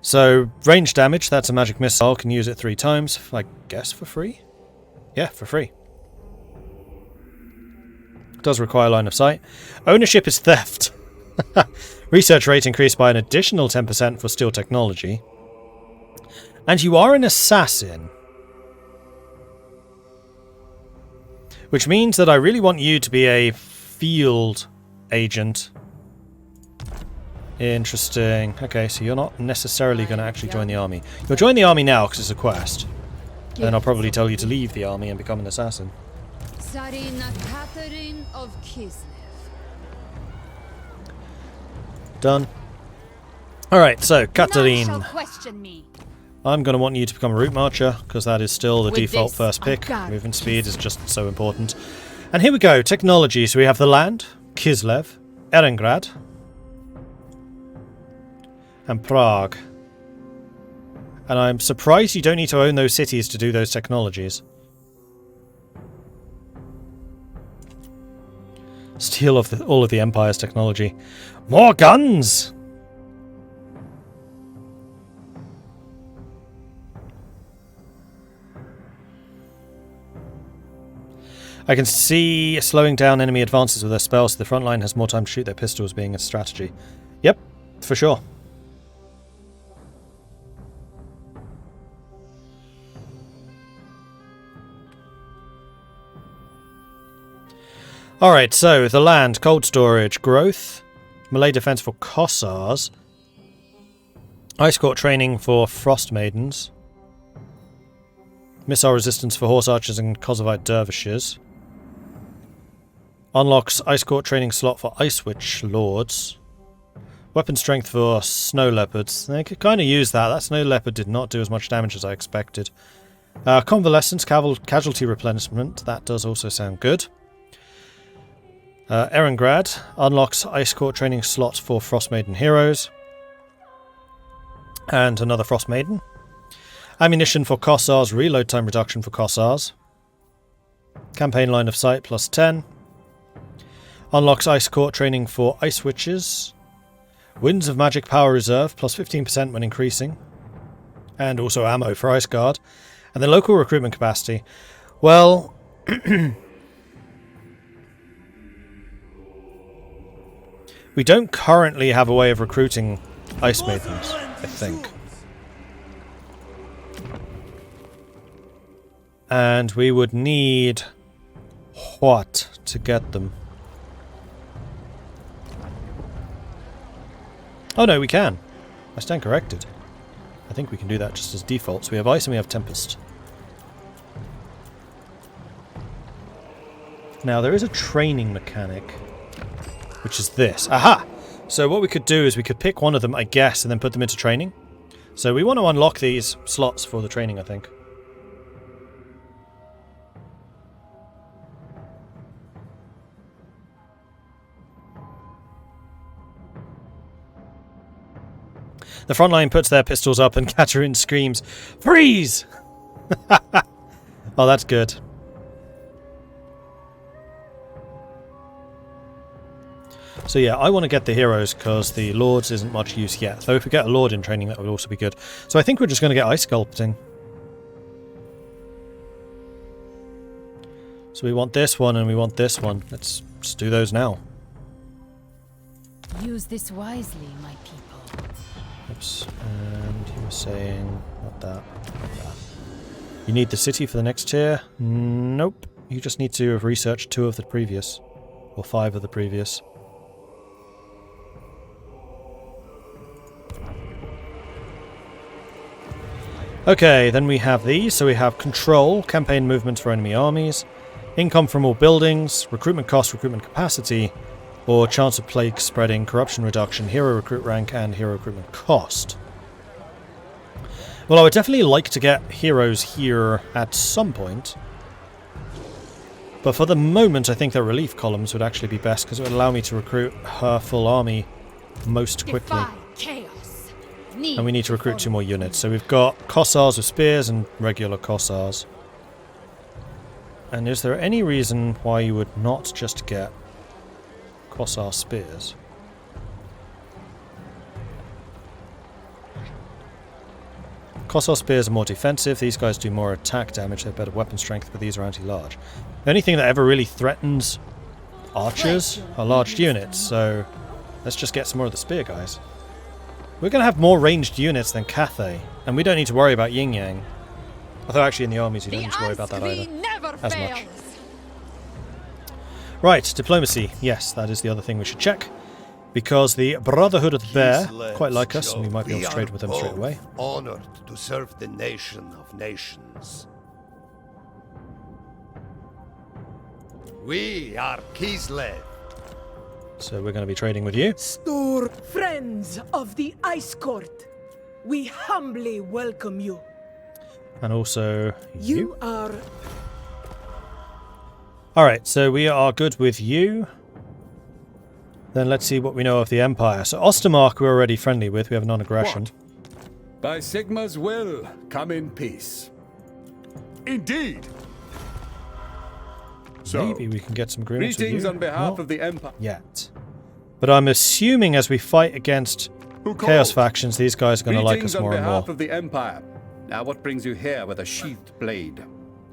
So, range damage, that's a magic missile. Can use it 3 times, I guess for free? Yeah, for free. Does require line of sight. Ownership is theft. Research rate increased by an additional 10% for steel technology. And you are an assassin. Which means that I really want you to be a field agent. Interesting. Okay, so you're not necessarily going to actually join the army. You'll join the army now because it's a quest. Then I'll probably tell you to leave the army and become an assassin. Tzarina Katarin of Kislev. Done. Alright, so, None Katarin. shall question me. I'm going to want you to become a route marcher, because that is still the With default this, first pick. I got Movement speed is just so important. And here we go, technology. So we have the land, Kislev, Erengrad, and Prague. And I'm surprised you don't need to own those cities to do those technologies. Steal all of the Empire's technology. More guns! I can see slowing down enemy advances with their spells so the front line has more time to shoot their pistols being a strategy. Yep, for sure. Alright, so the land, cold storage, growth, melee defense for Kossars, Ice Court training for Frost Maidens, missile resistance for Horse Archers and Kosovite Dervishes, unlocks Ice Court training slot for Ice Witch Lords, weapon strength for Snow Leopards. They could kind of use that. That Snow Leopard did not do as much damage as I expected. Convalescence, casualty replenishment, that does also sound good. Erengrad unlocks Ice Court training slot for Frost Maiden heroes. And another Frost Maiden. Ammunition for Kossars, reload time reduction for Kossars. Campaign line of sight plus 10. Unlocks Ice Court training for Ice Witches. Winds of Magic Power Reserve plus 15% when increasing. And also ammo for Ice Guard. And then local recruitment capacity. Well... we don't currently have a way of recruiting Ice Maidens, I think. And we would need... what to get them? Oh no, we can. I stand corrected. I think we can do that just as default. So we have Ice and we have Tempest. Now there is a training mechanic. which is this. Aha! So what we could do is we could pick one of them, I guess, and then put them into training. So we want to unlock these slots for the training, I think. The front line puts their pistols up and Katarin screams, "Freeze!" Oh, that's good. So yeah, I want to get the heroes because the lords isn't much use yet. So if we get a lord in training, that would also be good. So I think we're just going to get ice sculpting. So we want this one and we want this one. Let's just do those now. Use this wisely, my people. Oops. And you were saying... not that. That. You need the city for the next tier? Nope. You just need to have researched 2 of the previous. Or 5 of the previous. Okay, then we have these. So we have control, campaign movements for enemy armies, income from all buildings, recruitment cost, recruitment capacity, or chance of plague spreading, corruption reduction, hero recruit rank, and hero recruitment cost. Well, I would definitely like to get heroes here at some point. But for the moment, I think the relief columns would actually be best, because it would allow me to recruit her full army most quickly. Defy chaos. And we need to recruit 2 more units. So we've got Kossars with spears and regular Kossars. And is there any reason why you would not just get Kossar spears? Kossar spears are more defensive. These guys do more attack damage. They have better weapon strength, but these are anti-large. The only thing that ever really threatens archers are large units, so let's just get some more of the spear guys. We're going to have more ranged units than Cathay, and we don't need to worry about Yin Yang. Although actually in the armies you don't need to worry about that either as much. Right, diplomacy. Yes, that is the other thing we should check. Because the Brotherhood of the Bear quite like us, and we might be able to trade with them straight away. Honored to serve the nation of nations. We are Kislev. So we're going to be trading with you. Stur friends of the Ice Court, we humbly welcome you. And also you. are... Alright, so we are good with you. Then let's see what we know of the Empire. So Ostermark we're already friendly with. We have non-aggression. By Sigma's will, come in peace. Indeed. So, maybe we can get some agreements with you. greetings on behalf Not of the Empire. yet. But I'm assuming as we fight against Chaos factions, these guys are going to like us more and more. Greetings on behalf of the Empire. Now what brings you here with a sheathed blade?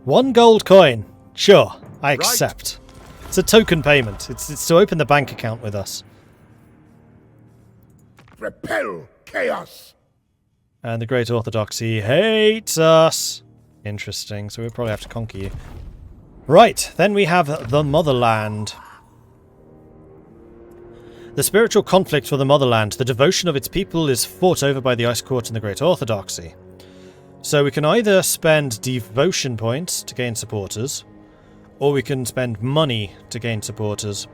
1 gold coin. Sure, I accept. It's a token payment. It's to open the bank account with us. Repel chaos. And the Great Orthodoxy hates us. Interesting, so we'll probably have to conquer you. Right, then we have the Motherland. The spiritual conflict for the Motherland. The devotion of its people is fought over by the Ice Court and the Great Orthodoxy. So we can either spend devotion points to gain supporters, or we can spend money to gain supporters.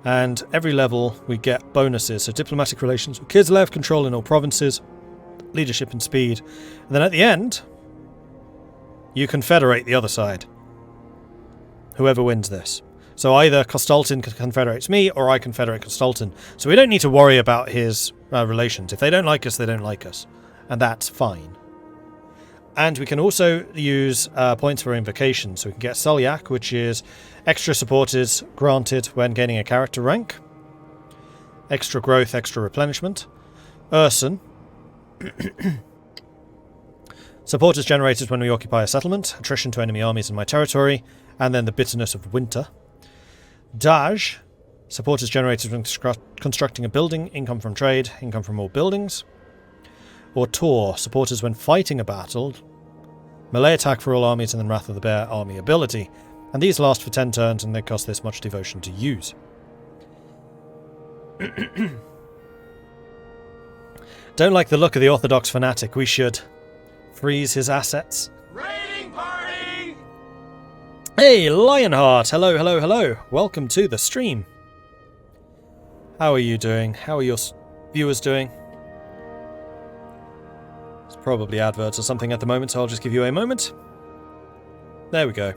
And every level we get bonuses. So diplomatic relations with Kislev, control in all provinces, leadership and speed. And then at the end, you confederate the other side. Whoever wins this. So either Kostaltin confederates me, or I confederate Kostaltin. So we don't need to worry about his relations. If they don't like us, they don't like us. And that's fine. And we can also use points for invocations. So we can get Salyak, which is extra supporters granted when gaining a character rank. Extra growth, extra replenishment. Ursun. Supporters generated when we occupy a settlement. Attrition to enemy armies in my territory. And then the bitterness of winter. Daj. Supporters generated when constructing a building. Income from trade. Income from all buildings. Or Tor, supporters when fighting a battle, melee attack for all armies, and then Wrath of the Bear army ability. And these last for 10 turns, and they cost this much devotion to use. Don't like the look of the Orthodox fanatic. We should freeze his assets. Raiding party. Hey, Lionheart! Hello, hello, hello. Welcome to the stream. How are you doing? How are your viewers doing? It's probably adverts or something at the moment, so I'll just give you a moment. There we go.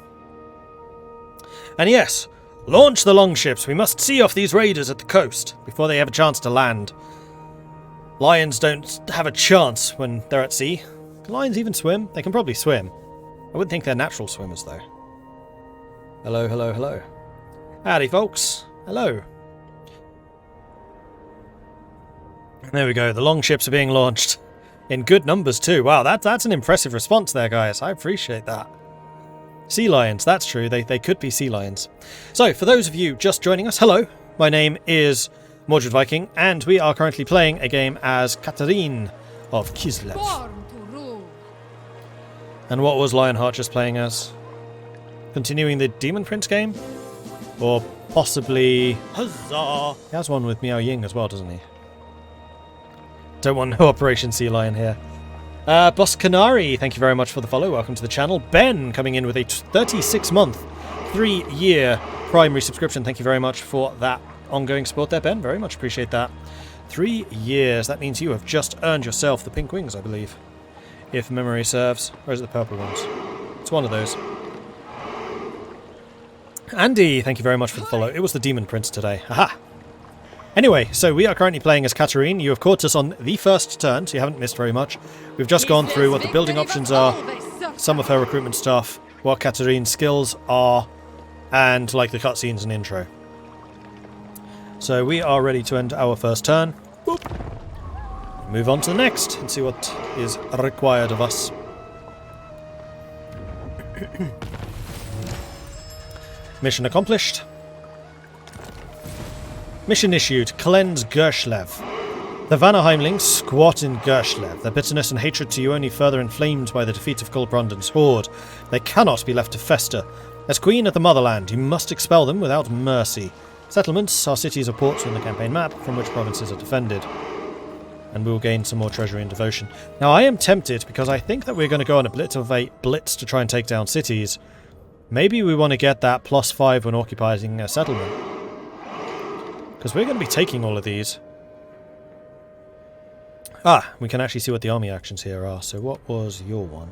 And yes, launch the longships. We must see off these raiders at the coast before they have a chance to land. Lions don't have a chance when they're at sea. Can lions even swim? They can probably swim. I wouldn't think they're natural swimmers, though. Hello, hello, hello. Howdy, folks. Hello. There we go. The longships are being launched. In good numbers, too. Wow, that's an impressive response there, guys. I appreciate that. Sea lions, that's true. They could be sea lions. So, for those of you just joining us, hello. My name is Mordred Viking, and we are currently playing a game as Katarin of Kislev. Born to rule. And what was Lionheart just playing as? Continuing the Demon Prince game? Or possibly... Huzzah! He has one with Miao Ying as well, doesn't he? Don't want no Operation Sea Lion here. Boss Canary, thank you very much for the follow. Welcome to the channel. Ben coming in with a 36-month, 3-year primary subscription. Thank you very much for that ongoing support there, Ben. Very much appreciate that. 3 years. That means you have just earned yourself the pink wings, I believe. If memory serves. Or is it the purple ones? It's one of those. Andy, thank you very much for the follow. It was the Demon Prince today. Haha! Anyway, so we are currently playing as Katarin. You have caught us on the first turn, so you haven't missed very much. We've just gone through what the building options are, some of her recruitment stuff, what Katarin's skills are, and like the cutscenes and intro. So we are ready to end our first turn. Boop. Move on to the next and see what is required of us. Mission accomplished. Mission issued. Cleanse Kislev. The Vanaheimlings squat in Kislev, their bitterness and hatred to you only further inflamed by the defeat of Kolbrunden's horde. They cannot be left to fester. As Queen of the Motherland, you must expel them without mercy. Settlements are cities or ports on the campaign map from which provinces are defended. And we will gain some more treasury and devotion. Now I am tempted, because I think that we're going to go on a bit of a blitz to try and take down cities. Maybe we want to get that +5 when occupying a settlement. Because we're going to be taking all of these. Ah, we can actually see what the army actions here are. So what was your one?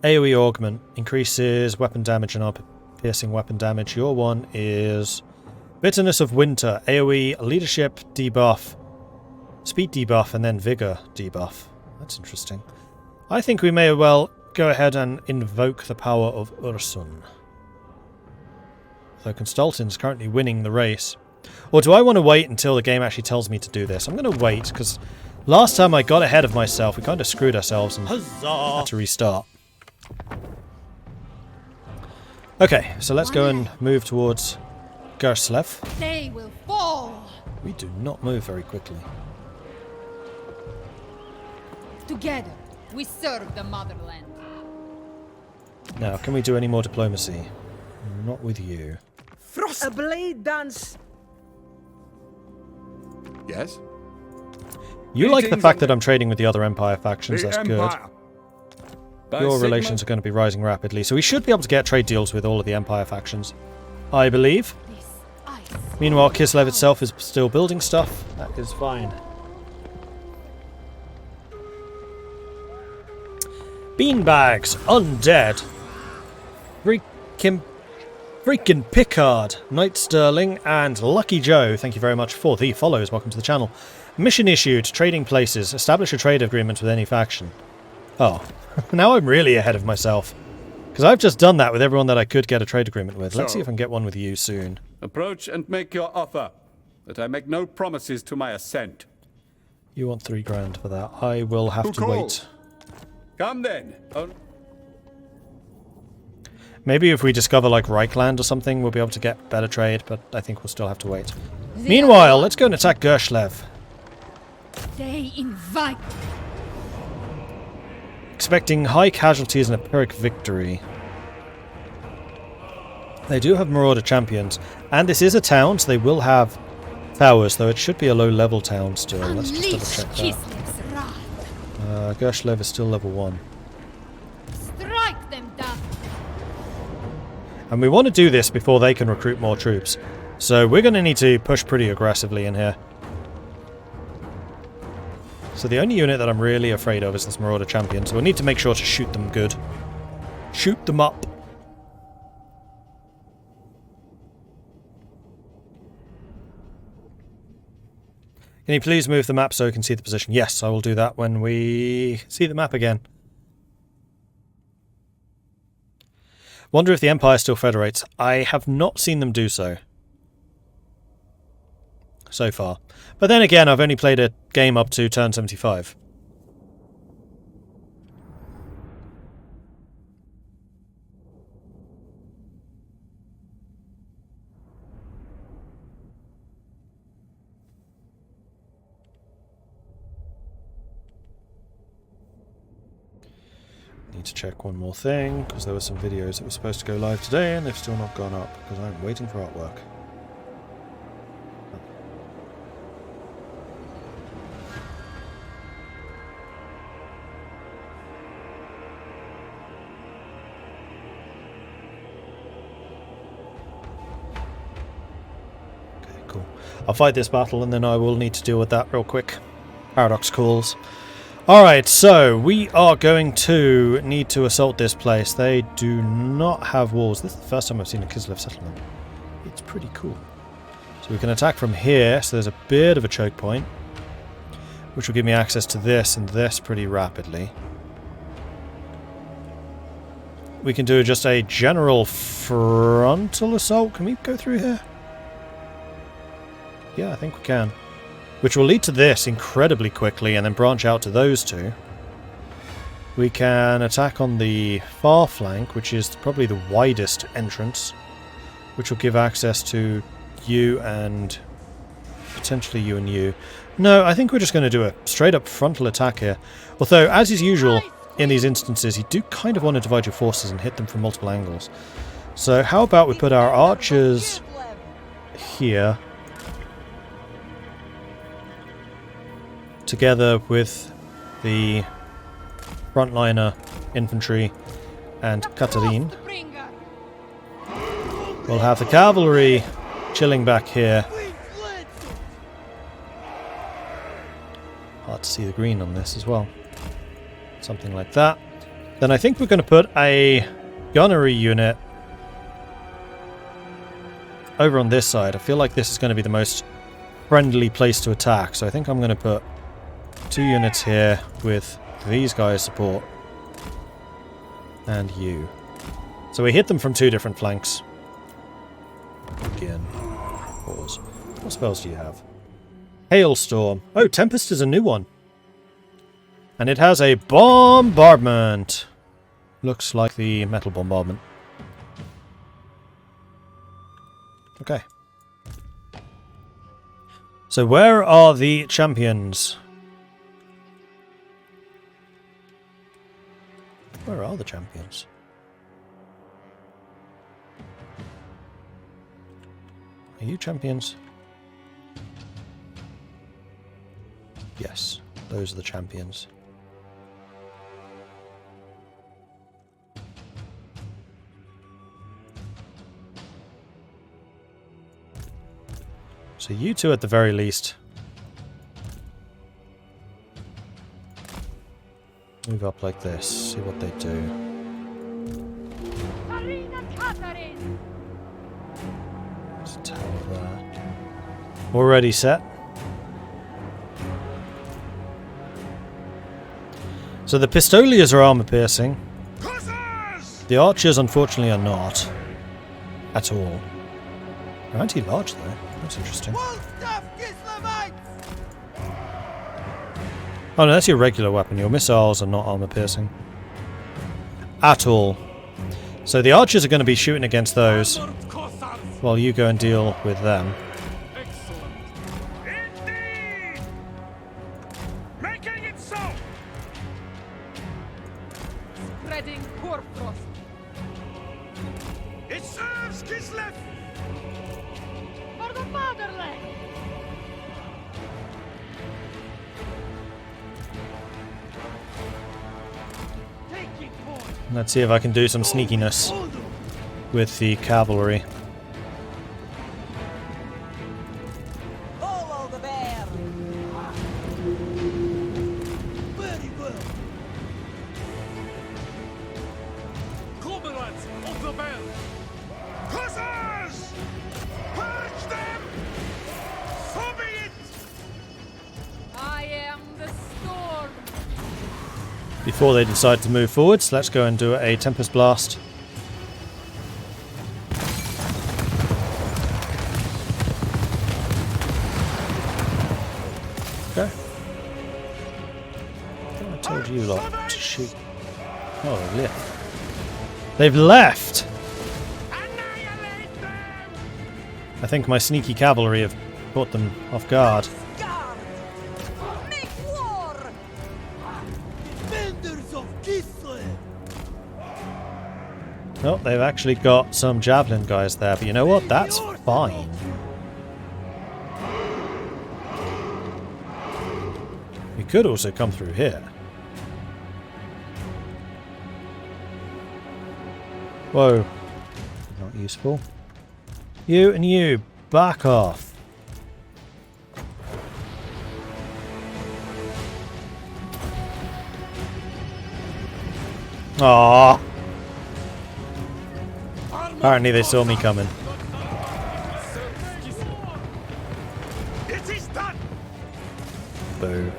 AoE augment increases weapon damage and piercing weapon damage. Your one is Bitterness of Winter, AoE leadership debuff, speed debuff, and then vigor debuff. That's interesting. I think we may well go ahead and invoke the power of Ursun. So Constantin's currently winning the race. Or do I want to wait until the game actually tells me to do this? I'm going to wait, because last time I got ahead of myself, we kind of screwed ourselves and had to restart. Okay, so let's go and move towards Kislev. They will fall. We do not move very quickly. Together, we serve the motherland. Now, can we do any more diplomacy? Not with you. Frost! A blade dance! Yes? You like the fact that I'm trading with the other Empire factions, that's good. Your relations are going to be rising rapidly, so we should be able to get trade deals with all of the Empire factions, I believe. Meanwhile, Kislev itself is still building stuff. That is fine. Beanbags, undead. Freaking Picard, Knight Sterling, and Lucky Joe. Thank you very much for the follows. Welcome to the channel. Mission issued. Trading places. Establish a trade agreement with any faction. Oh, now I'm really ahead of myself. Because I've just done that with everyone that I could get a trade agreement with. Let's see if I can get one with you soon. Approach and make your offer, but I make no promises to my assent. You want 3 grand for that. I will have to wait. Come then. Maybe if we discover like Reichland or something, we'll be able to get better trade, but I think we'll still have to wait. Meanwhile, let's go and attack Kislev. They invite. Expecting high casualties and a Pyrrhic victory. They do have Marauder champions, and this is a town, so they will have towers, though it should be a low-level town still. Let's just double check that. Kislev is still level 1. Strike them down. And we want to do this before they can recruit more troops. So we're going to need to push pretty aggressively in here. So the only unit that I'm really afraid of is this Marauder Champion, so we'll need to make sure to shoot them good. Shoot them up. Can you please move the map so we can see the position? Yes, I will do that when we see the map again. Wonder if the Empire still federates. I have not seen them do so far. But then again, I've only played a game up to turn 75. Need to check one more thing, because there were some videos that were supposed to go live today and they've still not gone up, because I'm waiting for artwork. Okay, cool. I'll fight this battle and then I will need to deal with that real quick. Paradox calls. Alright, so we are going to need to assault this place. They do not have walls. This is the first time I've seen a Kislev settlement. It's pretty cool. So we can attack from here, so there's a bit of a choke point, which will give me access to this and this pretty rapidly. We can do just a general frontal assault. Can we go through here? Yeah, I think we can. Which will lead to this incredibly quickly and then branch out to those two. We can attack on the far flank, which is probably the widest entrance, which will give access to you and potentially you and you. No, I think we're just going to do a straight up frontal attack here. Although, as is usual in these instances, you do kind of want to divide your forces and hit them from multiple angles. So how about we put our archers here, together with the frontliner infantry and Katarin. We'll have the cavalry chilling back here. Hard to see the green on this as well. Something like that. Then I think we're going to put a gunnery unit over on this side. I feel like this is going to be the most friendly place to attack, so I think I'm going to put 2 units here with these guys support and you. So we hit them from 2 different flanks. Again. Pause. What spells do you have? Hailstorm. Oh, Tempest is a new one. And it has a bombardment. Looks like the metal bombardment. Okay. So where are the champions? Where are the champions? Are you champions? Yes, those are the champions. So you two at the very least. Move up like this, see what they do. Tzarina Katarin! There's a tower there. Already set. So the Pistoliers are armor piercing. The archers unfortunately are not. At all. They're anti-large though. That's interesting. Oh no, that's your regular weapon. Your missiles are not armor piercing. At all. So the archers are going to be shooting against those while you go and deal with them. Making it so! Spreading hoarfrost. It serves Kislev! For the fatherland! Let's see if I can do some sneakiness with the cavalry. Very well. Comrades of the bell! Hussars! Purge them! So be it! I am the storm. Before they decide to move forwards, let's go and do a Tempest Blast. Okay. I told you lot to shoot. Oh, they left. They've left! Annihilate them! I think my sneaky cavalry have caught them off guard. Make war! Defenders of Kislev! Oh, they've actually got some javelin guys there, but you know what? That's fine. We could also come through here. Whoa. Not useful. You and you, back off. Aww. Apparently they saw me coming. It is done! Boo.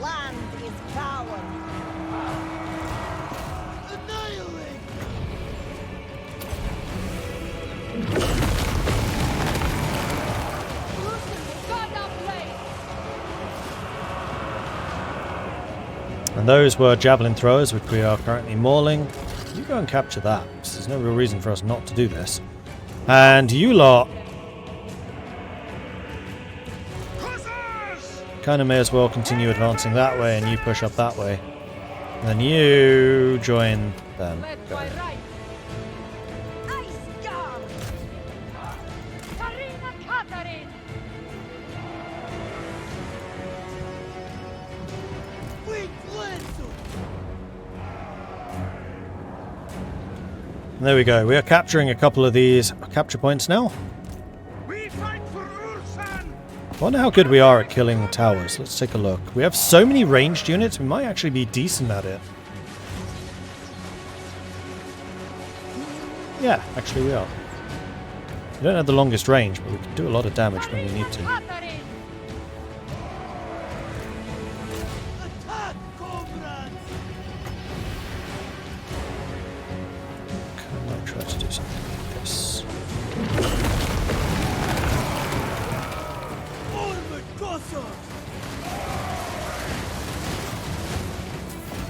Land is power. Annihilate! Ursun, God of blade. And those were javelin throwers, which we are currently mauling. You go and capture that, because there's no real reason for us not to do this. And you lot kind of may as well continue advancing that way, and you push up that way. And then you join them. Led Go by ahead. right. Ice Guard. Tzarina Katarin. We cleanse you! And there we go. We are capturing a couple of these capture points now. We fight for Ursun! I wonder how good we are at killing towers. Let's take a look. We have so many ranged units, we might actually be decent at it. Yeah, actually we are. We don't have the longest range, but we can do a lot of damage when we need to. Katarin. Attack, comrades! I might try to do something like this. Armored Cossacks!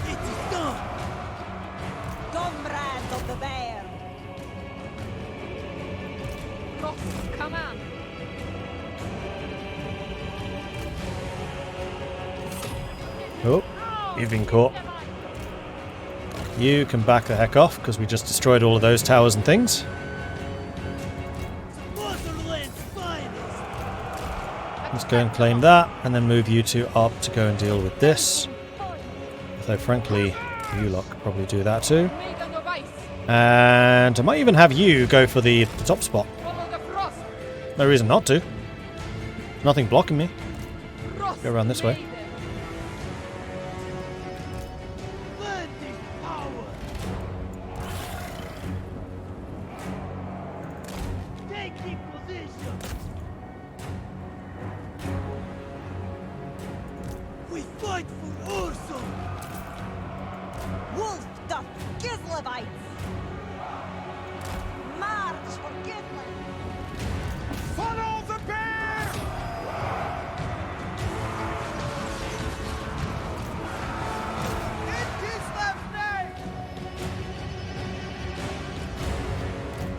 It is done! Comrades of the bear. Cross command. Oh, you've been caught. You can back the heck off, because we just destroyed all of those towers and things. Motherland's finest! Let's go and claim that, and then move you two up to go and deal with this. Although, frankly, you lot could probably do that too. Maiden of ice. And I might even have you go for the top spot. Follow the frost. No reason not to. Nothing blocking me. Frost Go around this way. maiden. Land is power! Taking position! We fight for Ursun! Wolf the Kislevites. March for Kislev. Follow the bear! In Kislev's name!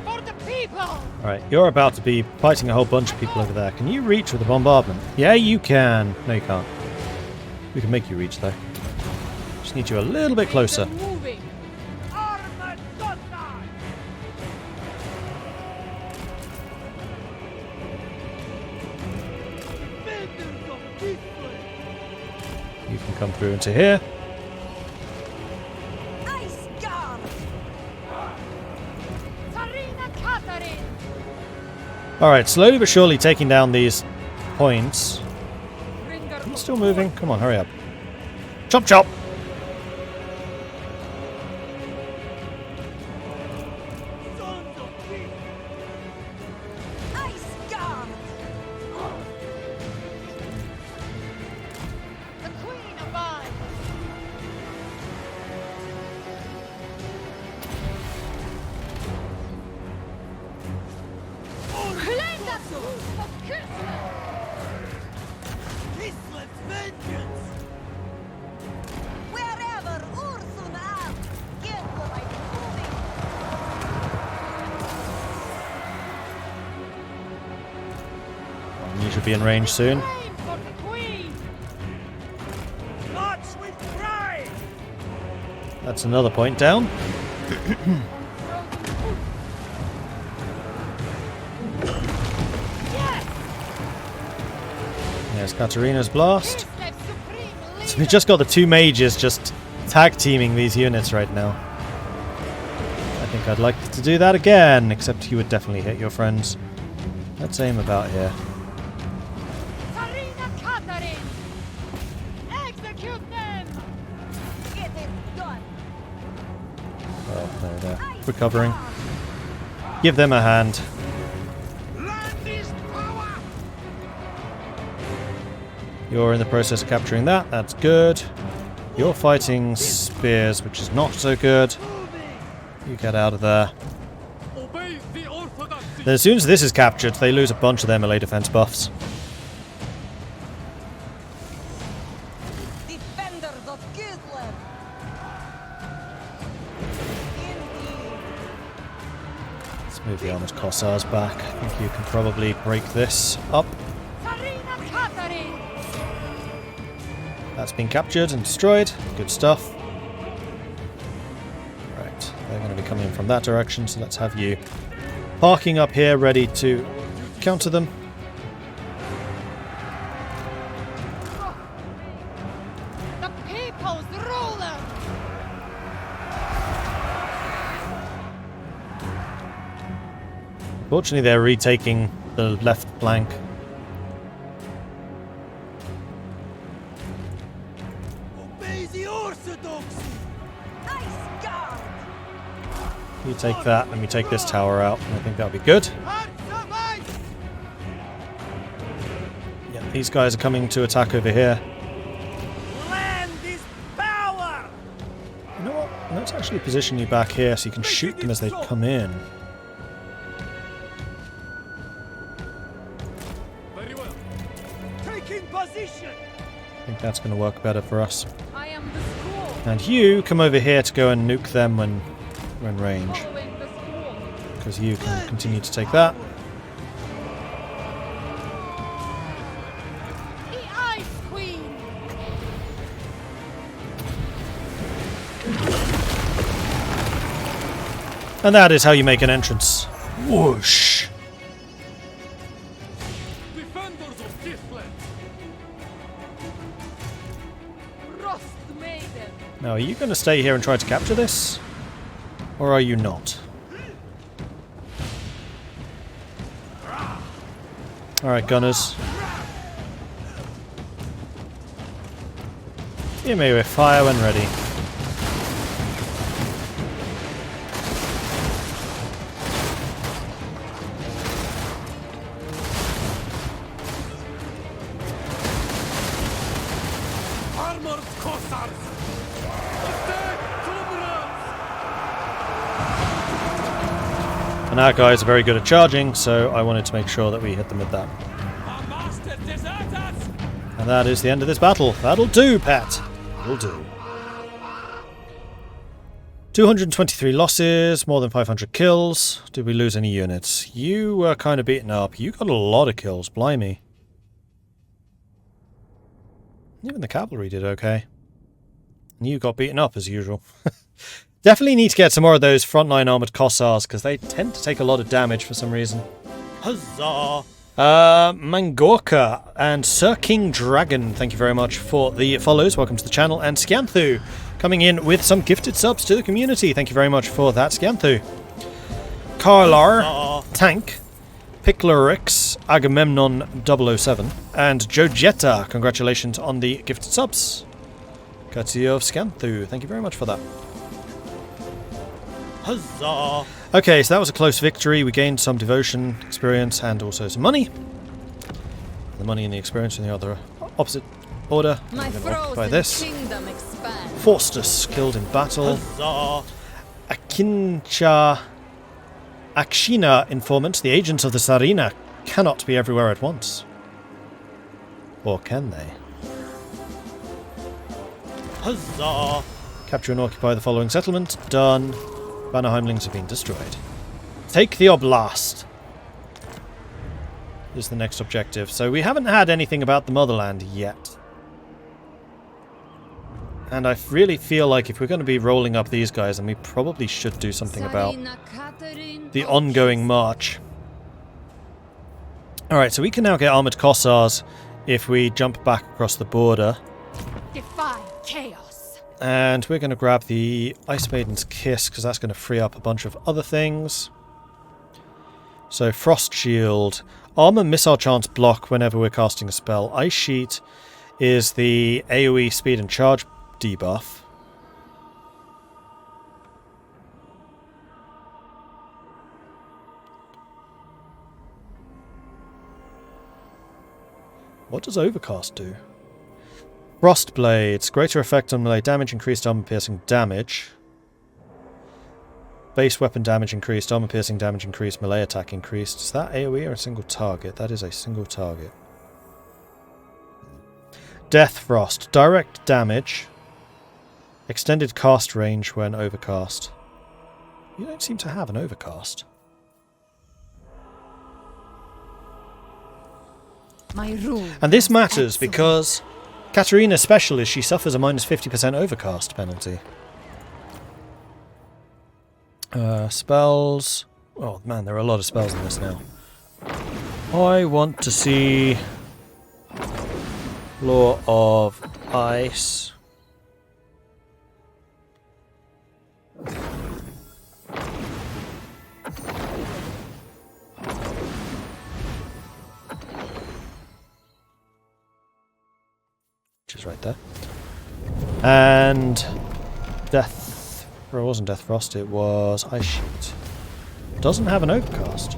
For the people. Alright, you're about to be fighting a whole bunch of people over there. Can you reach with a bombardment? Yeah, you can. No, you can't. We can make you reach, though. Just need you a little bit closer. Maiden moving. Armored Cossacks! Defenders of Kislev! You can come through into here. Ice Guard. Tzarina Katarin. Alright, slowly but surely taking down these points. Are you still moving? Come on, hurry up. Chop chop! Ice Guard! The Queen of Ice! Claim that Queen of Kislev! Kislev's vengeance! Wherever Ursun are, get what I'm moving! You should be in range soon. Claim for the Queen! March with pride! That's another point down. There's Katarina's blast. Kislev's supreme leader! So we just got the two mages just tag teaming these units right now. I think I'd like to do that again, except you would definitely hit your friends. Let's aim about here. Tzarina Katarin! Execute them! Get it done! Oh, they're recovering. Give them a hand. Land is power! You're in the process of capturing that. That's good. You're fighting spears, which is not so good. You get out of there. Obey the orthodoxy! Then as soon as this is captured, they lose a bunch of their melee defense buffs. Defenders of Kislev! Indeed! Let's move the armored Cossars back. I think you can probably break this up. Tzarina Katarin! That's been captured and destroyed. Good stuff. Right, they're going to be coming in from that direction, so let's have you parking up here ready to counter them. The people's ruler! Fortunately, they're retaking the left flank. Obey the orthodoxy! Ice Guard! You take that, let me take this tower out, and I think that'll be good. Hearts of ice! Yeah, these guys are coming to attack over here. Land is power! You know what? Let's actually position you back here so you can shoot them as they come in. Very well. Taking position! I think that's going to work better for us. I am the school, And you come over here to go and nuke them when range, following the school. because you can continue to take that. The Ice Queen! And that is how you make an entrance. Whoosh! Defenders of Kislev! Frost Maiden! Now, are you going to stay here and try to capture this? Or are you not? Alright, gunners. Hit me with fire when ready. Armored Cossars! Attack, comrades! And our guys are very good at charging, so I wanted to make sure that we hit them with that. Our master desert us! And that is the end of this battle. That'll do, Pat. That'll do. 223 losses, more than 500 kills. Did we lose any units? You were kind of beaten up. You got a lot of kills, blimey. Even the cavalry did okay. And you got beaten up as usual. Definitely need to get some more of those frontline armored Cossars, because they tend to take a lot of damage for some reason. Huzzah! Mangorka and Sir King Dragon, thank you very much for the follows. Welcome to the channel. And Scianthu coming in with some gifted subs to the community. Thank you very much for that, Scianthu. Karlar, Tank, Piclarix, Agamemnon 007, and Jojetta. Congratulations on the gifted subs. Courtesy of Scanthu. Thank you very much for that. Huzzah! Okay, so that was a close victory. We gained some devotion, experience, and also some money. The money and the experience in the other opposite order. My We're gonna occupy frozen this. kingdom expands. Faustus, killed in battle. Huzzah! Akshina informant, the agents of the Tzarina cannot be everywhere at once. Or can they? Huzzah! Capture and occupy the following settlement. Done. Bannerheimlings have been destroyed. Take the oblast is the next objective. So we haven't had anything about the motherland yet. And I really feel like if we're going to be rolling up these guys, then we probably should do something about Tzarina Katarin the of ongoing march. Alright, so we can now get armoured Kossars if we jump back across the border. Defy chaos. And we're going to grab the Ice Maiden's Kiss, because that's going to free up a bunch of other things. So, Frost Shield. Armor Missile Chance block whenever we're casting a spell. Ice Sheet is the AoE speed and charge debuff. What does Overcast do? Frost Blades. Greater effect on melee damage, increased armor piercing damage. Base weapon damage increased, armor piercing damage increased, melee attack increased. Is that AoE or a single target? That is a single target. Death Frost. Direct damage. Extended cast range when overcast. You don't seem to have an overcast. My rule. And this is matters excellent. because Katarina's special is she suffers a minus 50% overcast penalty. Spells. Oh man, there are a lot of spells in this now. I want to see Law of Ice. Which is right there. And Death. Or it wasn't Death Frost, it was Ice Sheet. Doesn't have an overcast.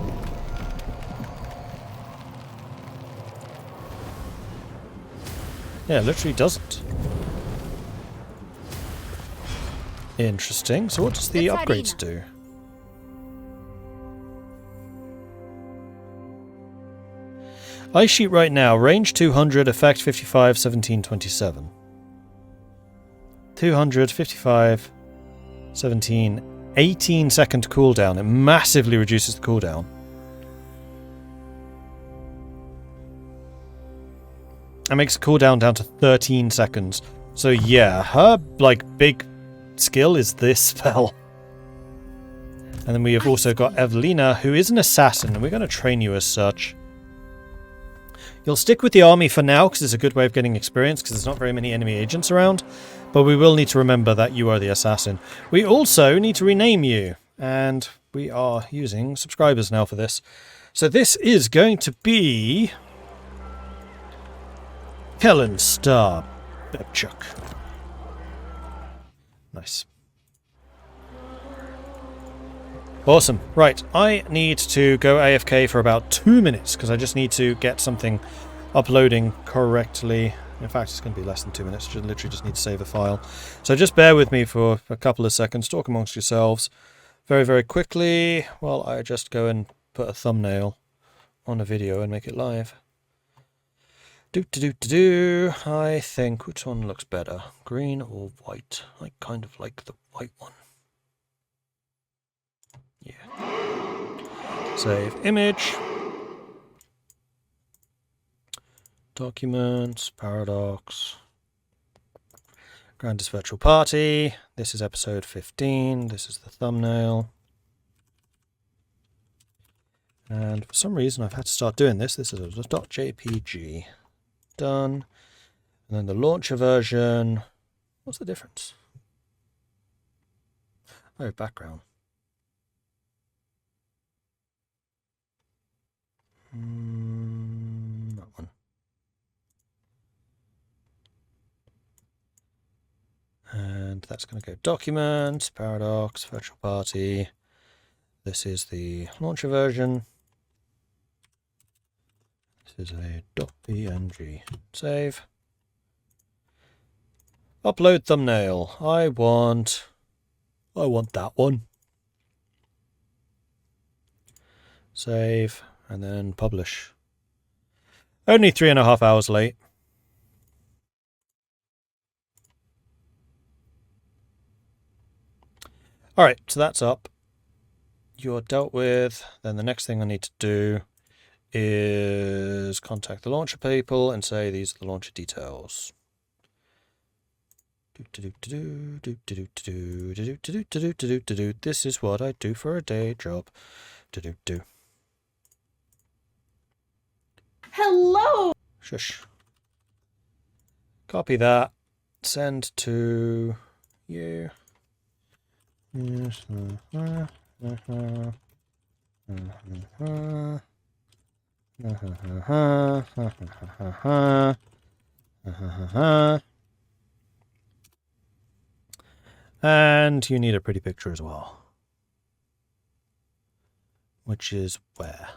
Yeah, literally doesn't. Interesting. So what does the upgrades do? Ice Sheet right now, range 200, effect 55, 17, 27. 200, 55, 17, 18 second cooldown. It massively reduces the cooldown. It makes the cooldown down to 13 seconds. So yeah, her big skill is this spell. And then we have also got Evelina, who is an assassin, and we're going to train you as such. You'll stick with the army for now, because it's a good way of getting experience, because there's not very many enemy agents around. But we will need to remember that you are the assassin. We also need to rename you, and we are using subscribers now for this. So this is going to be Helen Star Bebchuk. Nice. Awesome. Right, I need to go AFK for about 2 minutes, because I just need to get something uploading correctly. In fact, it's going to be less than 2 minutes. You literally just need to save a file. So just bear with me for a couple of seconds. Talk amongst yourselves very, very quickly while I just go and put a thumbnail on a video and make it live. I think, which one looks better? Green or white? I kind of like the white one. Yeah. Save image. Documents, Paradox. Grandest Virtual Party. This is episode 15. This is the thumbnail. And for some reason I've had to start doing this. This is a .jpg. Done. And then the launcher version. What's the difference? Oh, background. that's going to go Documents, Paradox, Virtual Party. This is the launcher version. This is a .png. Save. Upload thumbnail. I want that one. Save, and then publish. Only 3.5 hours late. Alright, so that's up. You're dealt with. Then the next thing I need to do is contact the launcher people and say these are the launcher details. This is what I do for a day job. Hello! Shush. Copy that. Send to you. And you need a pretty picture as well. Which is where?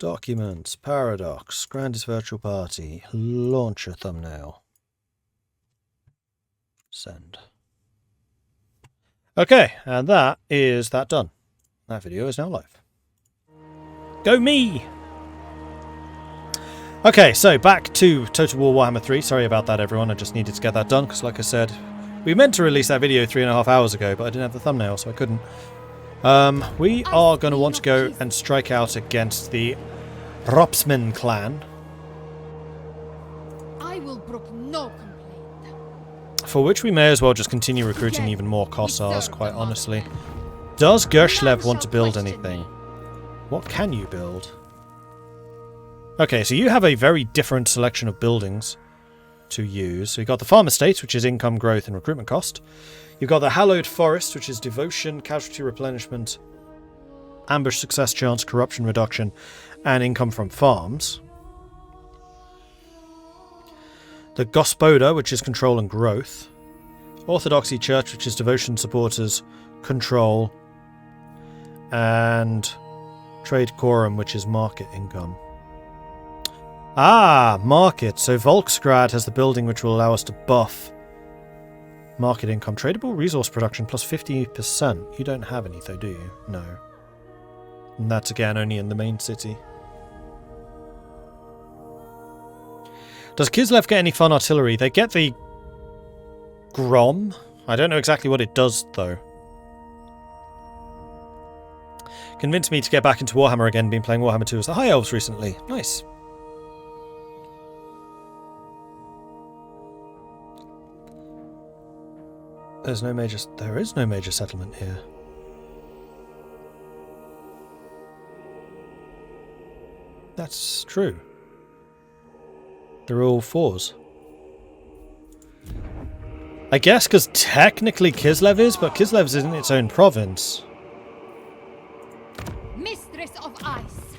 Documents, Paradox, Grandest Virtual Party, Launcher Thumbnail. Send. Okay, and that is that done. That video is now live. Go me! Okay, so back to Total War Warhammer 3. Sorry about that, everyone. I just needed to get that done, because like I said, we meant to release that video 3.5 hours ago, but I didn't have the thumbnail, so I couldn't. We are going to want to go and strike out against the Ropsman clan. I will brook no complaint. For which we may as well just continue recruiting even more Kossars, quite honestly. Does Gershlev want to build anything? What can you build? Okay, so you have a very different selection of buildings to use. So you've got the Farm Estates, which is income growth and recruitment cost. You've got the Hallowed Forest, which is devotion, casualty replenishment, ambush success chance, corruption reduction, and income from farms. The Gospoda, which is control and growth. Orthodoxy Church, which is devotion, supporters, control, and Trade Quorum, which is market income. Ah, market. So Volksgrad has the building which will allow us to buff market income. Tradable resource production plus 50%. You don't have any though, do you? No. And that's again only in the main city. Does Kislev get any fun artillery? They get the Grom. I don't know exactly what it does though. Convinced me to get back into Warhammer again. Been playing Warhammer 2 as the High Elves recently. Nice. There is no major settlement here. That's true. They're all 4s. I guess because technically Kislev is, but Kislev's in its own province. Mistress of Ice.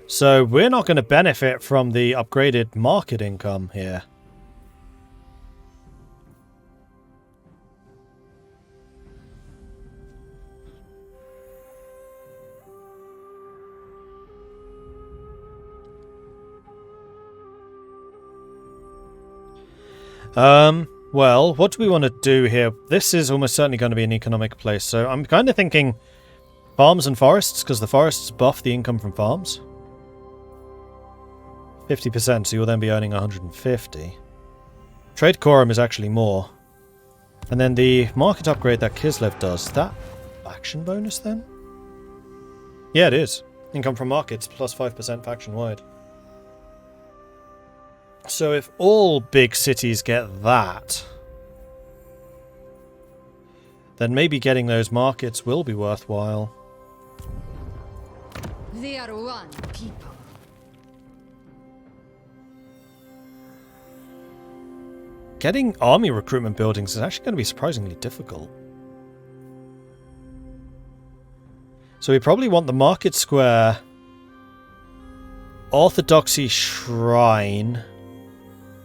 So we're not going to benefit from the upgraded market income here. Well, what do we want to do here? This is almost certainly going to be an economic place, so I'm kind of thinking farms and forests, because the forests buff the income from farms. 50%, so you'll then be earning 150. Trade Quorum is actually more. And then the market upgrade that Kislev does, that faction bonus then? Yeah, it is. Income from markets plus 5% faction-wide. So if all big cities get that, then maybe getting those markets will be worthwhile. They are one people. Getting army recruitment buildings is actually going to be surprisingly difficult. So we probably want the Market Square, Orthodoxy Shrine.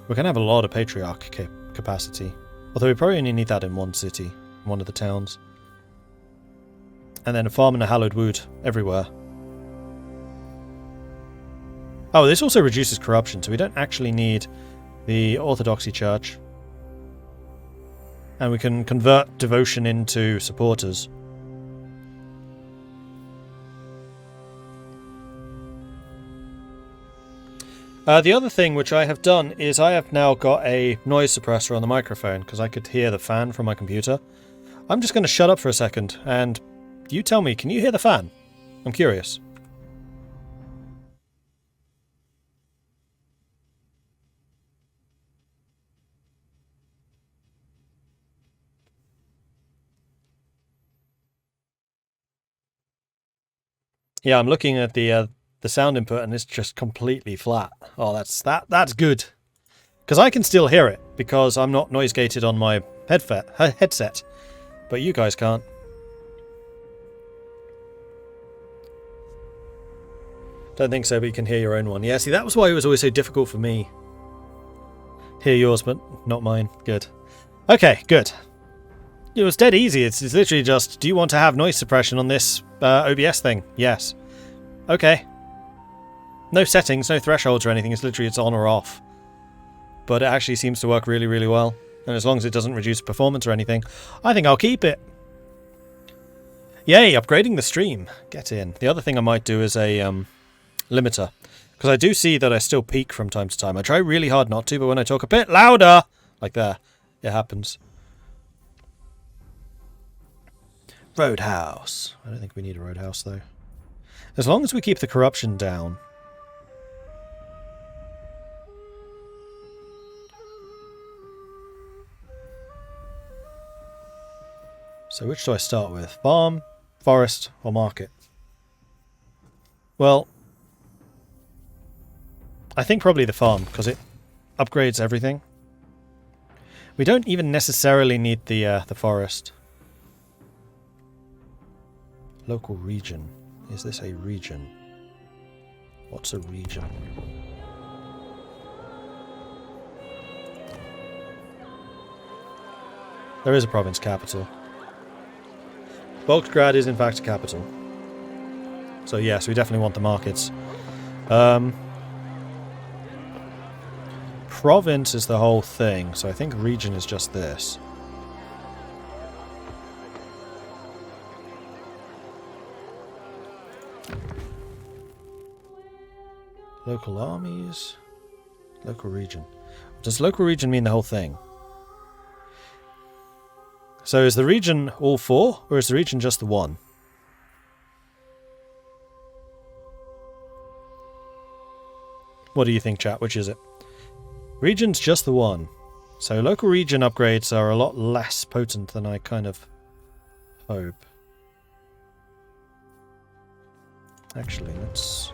We're going to have a lot of Patriarch capacity. Although we probably only need that in one city, one of the towns. And then a farm and a hallowed wood everywhere. Oh, this also reduces corruption, so we don't actually need the Orthodoxy Church. And we can convert devotion into supporters. The other thing which I have done is I have now got a noise suppressor on the microphone because I could hear the fan from my computer. I'm just going to shut up for a second and you tell me, can you hear the fan? I'm curious. Yeah, I'm looking at the sound input and it's just completely flat. Oh, that's good. Because I can still hear it because I'm not noise gated on my headset, but you guys can't. Don't think so, but you can hear your own one. Yeah, see, that was why it was always so difficult for me. Hear yours, but not mine. Good. Okay, good. It was dead easy. It's literally just, do you want to have noise suppression on this OBS thing? Yes. Okay. No settings, no thresholds or anything. It's literally it's on or off. But it actually seems to work really, really well. And as long as it doesn't reduce performance or anything, I think I'll keep it. Yay, upgrading the stream. Get in. The other thing I might do is a limiter. Because I do see that I still peak from time to time. I try really hard not to, but when I talk a bit louder, like there, it happens. Roadhouse. I don't think we need a roadhouse, though. As long as we keep the corruption down. So which do I start with? Farm, forest, or market? Well, I think probably the farm, because it upgrades everything. We don't even necessarily need the forest. Local region. Is this a region? What's a region? There is a province capital. Volgograd is in fact a capital. So yes, we definitely want the markets. Province is the whole thing, so I think region is just this. Local armies. Local region. Does local region mean the whole thing? So is the region all four, or is the region just the one? What do you think, chat? Which is it? Region's just the one. So local region upgrades are a lot less potent than I kind of hope. Actually, let's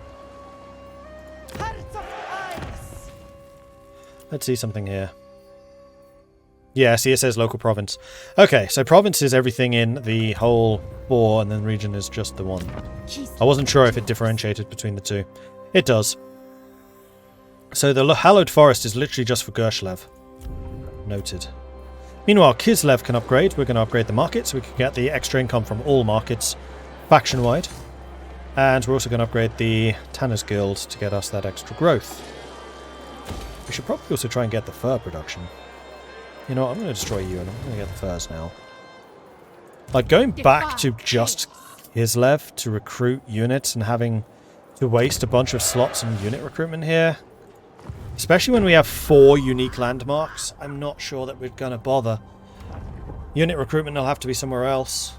see something here. Yeah, see, it says local province. Okay, so province is everything in the whole four, and then region is just the one. I wasn't sure if it differentiated between the two. It does. So the hallowed forest is literally just for Kislev. Noted. Meanwhile, Kislev can upgrade. We're going to upgrade the market, so we can get the extra income from all markets, faction-wide. And we're also going to upgrade the Tanner's Guild to get us that extra growth. We should probably also try and get the fur production. You know what, I'm going to destroy you and I'm going to get the furs now. Like, going back to just Kislev to recruit units and having to waste a bunch of slots in unit recruitment here, especially when we have 4 unique landmarks, I'm not sure that we're going to bother. Unit recruitment will have to be somewhere else.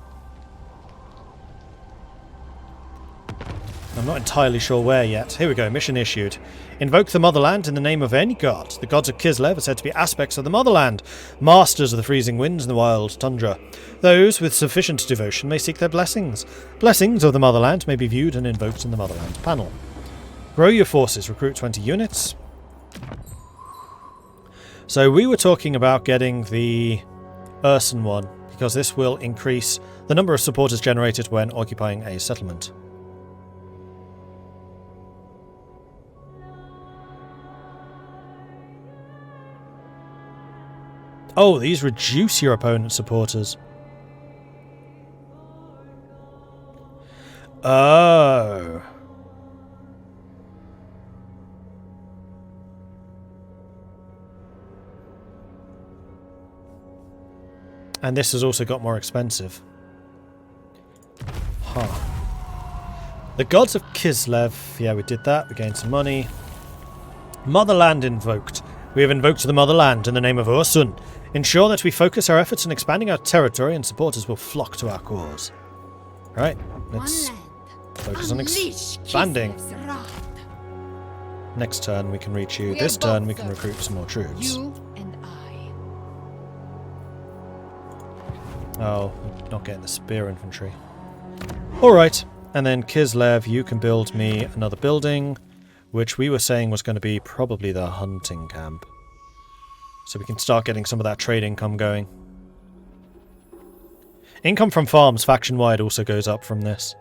I'm not entirely sure where yet. Here we go, mission issued. Invoke the motherland in the name of any god. The gods of Kislev are said to be aspects of the motherland, masters of the freezing winds and the wild tundra. Those with sufficient devotion may seek their blessings. Blessings of the motherland may be viewed and invoked in the motherland panel. Grow your forces, recruit 20 units. So we were talking about getting the Ursun one, because this will increase the number of supporters generated when occupying a settlement. Oh, these reduce your opponent's supporters. Oh. And this has also got more expensive. Huh. The Gods of Kislev. Yeah, we did that. We gained some money. Motherland invoked. We have invoked the Motherland in the name of Ursun. Ensure that we focus our efforts on expanding our territory and supporters will flock to our cause. Right, let's focus on expanding. Next turn we can reach you. This turn we can recruit some more troops. You and I. Oh, not getting the spear infantry. Alright, and then Kislev, you can build me another building, which we were saying was going to be probably the hunting camp. So we can start getting some of that trade income going. Income from farms faction-wide also goes up from this.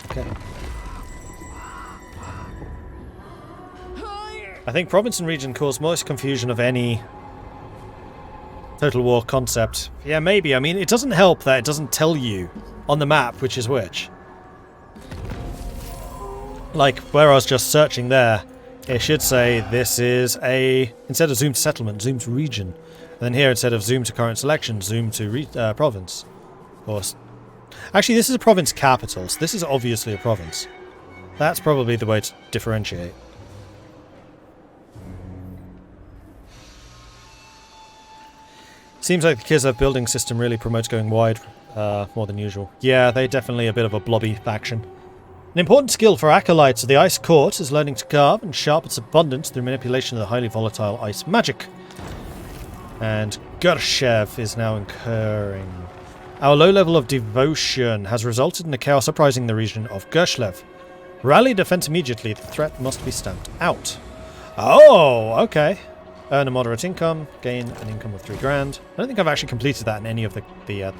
Okay. I think province and region cause most confusion of any Total War concept. Yeah, maybe. I mean, it doesn't help that it doesn't tell you on the map which is which. Like, where I was just searching there, it should say this is a... Instead of zoom to settlement, zoom to region. And then here, instead of zoom to current selection, zoom to province. Or... Actually, this is a province capital, so this is obviously a province. That's probably the way to differentiate. Seems like the Kislev building system really promotes going wide more than usual. Yeah, they're definitely a bit of a blobby faction. An important skill for acolytes of the Ice Court is learning to carve and sharpen its abundance through manipulation of the highly volatile ice magic. And Gershev is now incurring. Our low level of devotion has resulted in the chaos uprising in the region of Gershlev. Rally defense immediately, the threat must be stamped out. Oh, okay. Earn a moderate income, gain an income of 3 grand. I don't think I've actually completed that in any of the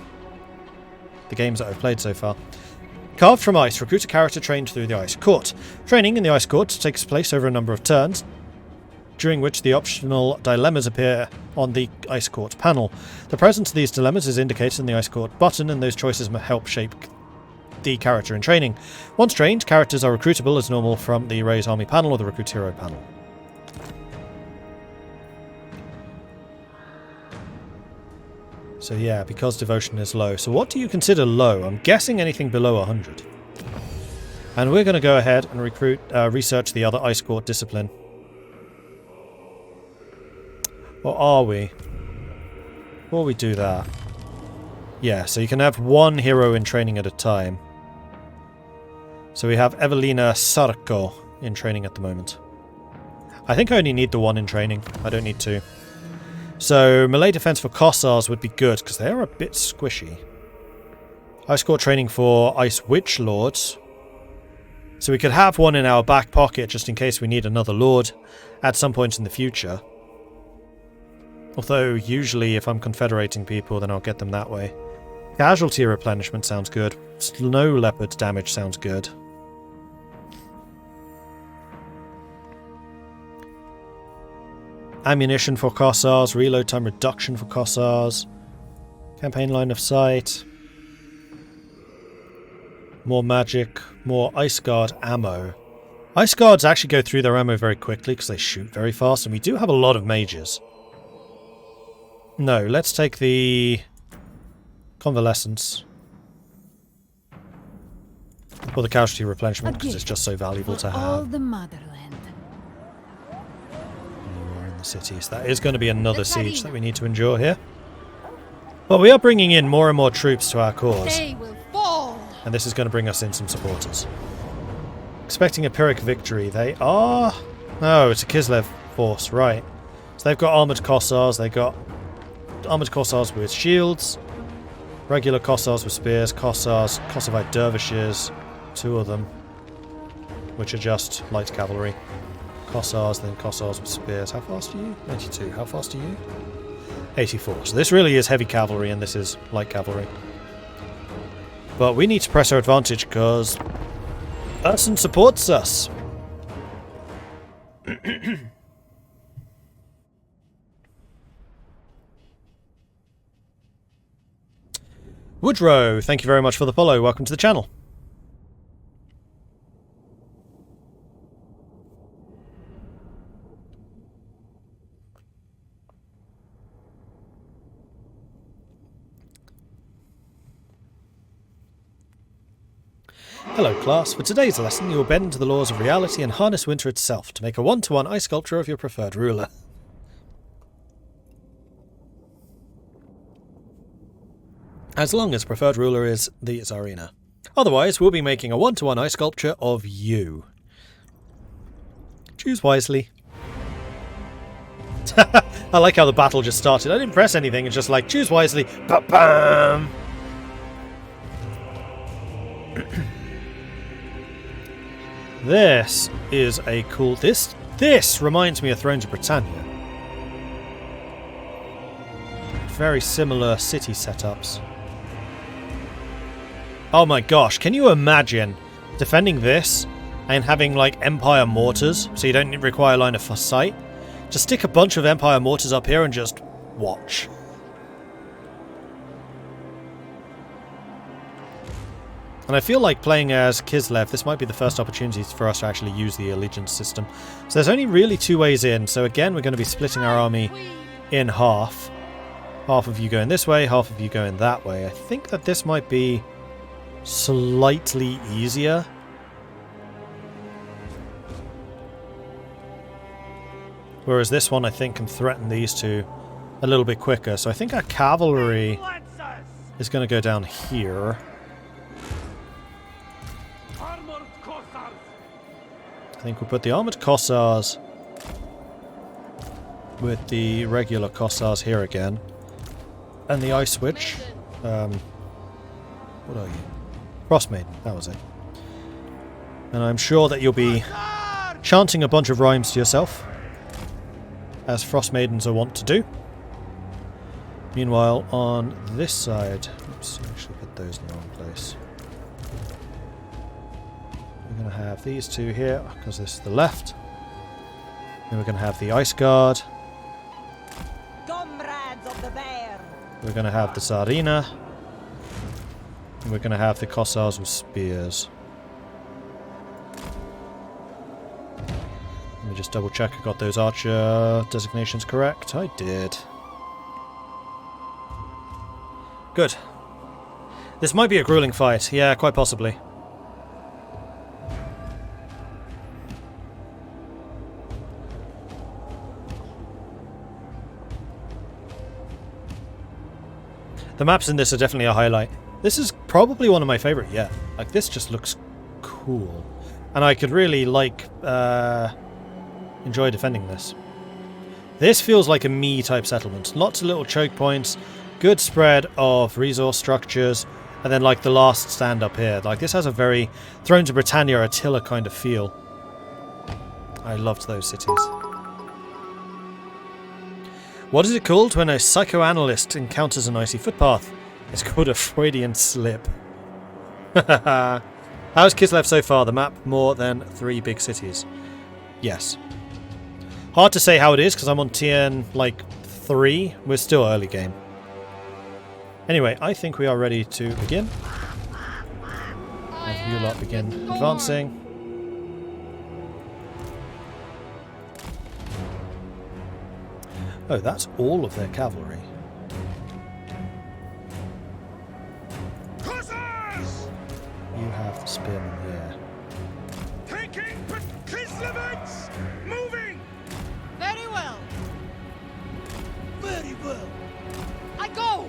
games that I've played so far. Carved from ice, recruit a character trained through the Ice Court. Training in the Ice Court takes place over a number of turns, during which the optional dilemmas appear on the Ice Court panel. The presence of these dilemmas is indicated in the Ice Court button, and those choices may help shape the character in training. Once trained, characters are recruitable as normal from the Raise Army panel or the Recruit Hero panel. So yeah, because devotion is low. So what do you consider low? I'm guessing anything below 100. And we're going to go ahead and research the other Ice Court discipline. Or are we? Before we do that. Yeah, so you can have one hero in training at a time. So we have Evelina Sarko in training at the moment. I think I only need the one in training. I don't need two. So, melee defense for Kossars would be good, because they are a bit squishy. Ice Court training for Ice Witch Lords. So we could have one in our back pocket, just in case we need another Lord at some point in the future. Although, usually, if I'm confederating people, then I'll get them that way. Casualty replenishment sounds good. Snow Leopard damage sounds good. Ammunition for Kossars, reload time reduction for Kossars, campaign line of sight, more magic, more Ice Guard ammo. Ice Guards actually go through their ammo very quickly because they shoot very fast, and we do have a lot of mages. No, let's take the Convalescence. Or the Casualty replenishment because it's just so valuable to have. All the motherland. Cities. That is going to be another siege that we need to endure here. But we are bringing in more and more troops to our cause. They will fall. And this is going to bring us in some supporters. Expecting a Pyrrhic victory. They are... Oh, it's a Kislev force, right. So they've got armoured Kossars. They've got armoured Kossars with shields. Regular Kossars with spears. Kossars, Kossovite dervishes. 2 of them. Which are just light cavalry. Kossars, then Kossars with spears. How fast are you? 92. How fast are you? 84. So this really is heavy cavalry and this is light cavalry. But we need to press our advantage because Ursun supports us. Woodrow, thank you very much for the follow. Welcome to the channel. Hello class, for today's lesson you will bend to the laws of reality and harness winter itself to make a one-to-one ice sculpture of your preferred ruler. As long as preferred ruler is the Tzarina. Otherwise we'll be making a one-to-one ice sculpture of you. Choose wisely. I like how the battle just started. I didn't press anything, it's just like, choose wisely. Ba-bam! This is a cool... This reminds me of Thrones of Britannia. Very similar city setups. Oh my gosh, can you imagine defending this and having like Empire mortars, so you don't require line of sight? Just stick a bunch of Empire mortars up here and just watch. And I feel like playing as Kislev, this might be the first opportunity for us to actually use the allegiance system. So there's only really two ways in. So again, we're going to be splitting our army in half. Half of you going this way, half of you going that way. I think that this might be slightly easier. Whereas this one, I think, can threaten these two a little bit quicker. So I think our cavalry is going to go down here. I think we'll put the armoured Kossars with the regular Kossars here again. And the Ice Witch. What are you? Frost Maiden, that was it. And I'm sure that you'll be chanting a bunch of rhymes to yourself, as Frost Maidens are wont to do. Meanwhile, on this side... Oops, I actually put those in the wrong place. We're going to have these two here, because this is the left. Then we're going to have the Ice Guard. Comrades of the bear. We're going to have the Tzarina. And we're going to have the Kossars with spears. Let me just double check I got those archer designations correct. I did. Good. This might be a grueling fight. Yeah, quite possibly. The maps in this are definitely a highlight. This is probably one of my favourite yet. Like, this just looks cool. And I could really, like, enjoy defending this. This feels like a me-type settlement. Lots of little choke points, good spread of resource structures, and then, like, the last stand up here. Like, this has a very Thrones of Britannia Attila kind of feel. I loved those cities. What is it called when a psychoanalyst encounters an icy footpath? It's called a Freudian slip. How's Kislev so far? The map more than 3 big cities. Yes. Hard to say how it is because I'm on TN like 3. We're still early game. Anyway, I think we are ready to begin. Have you lot begin advancing. Oh, that's all of their cavalry. You have the spearmen here. Taking Kislevets! Moving! Very well. Very well. I go!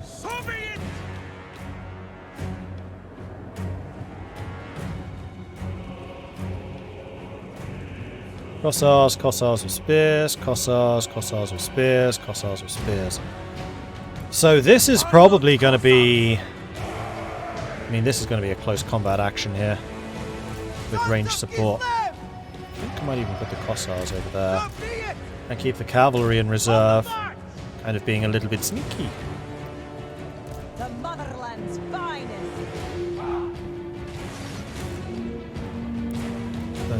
So be it! Kossars, Kossars with spears, Kossars, Kossars with spears, Kossars with spears. So this is probably going to be... I mean, this is going to be a close combat action here. With ranged support. I think I might even put the Kossars over there. And keep the cavalry in reserve. Kind of being a little bit sneaky. The motherland's finest.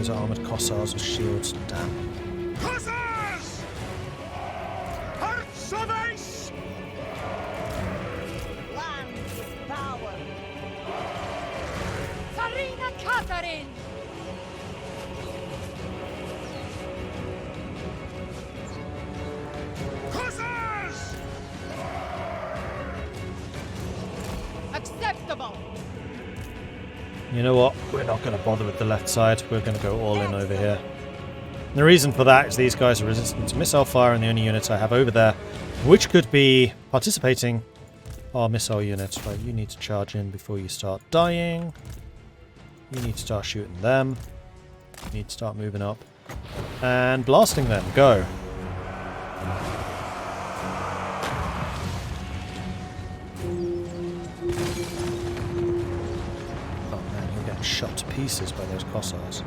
those are armored Kossars with shields. Damn. Hussars! Hearts of ice! Land is power. Tzarina Katarin! Hussars! Acceptable! You know what? We're not going to bother with the left side. We're going to go all in over here. And the reason for that is these guys are resistant to missile fire, and the only units I have over there, which could be participating, are missile units. Right, you need to charge in before you start dying. You need to start shooting them. You need to start moving up. And blasting them. Go. Shot to pieces by those Kossars.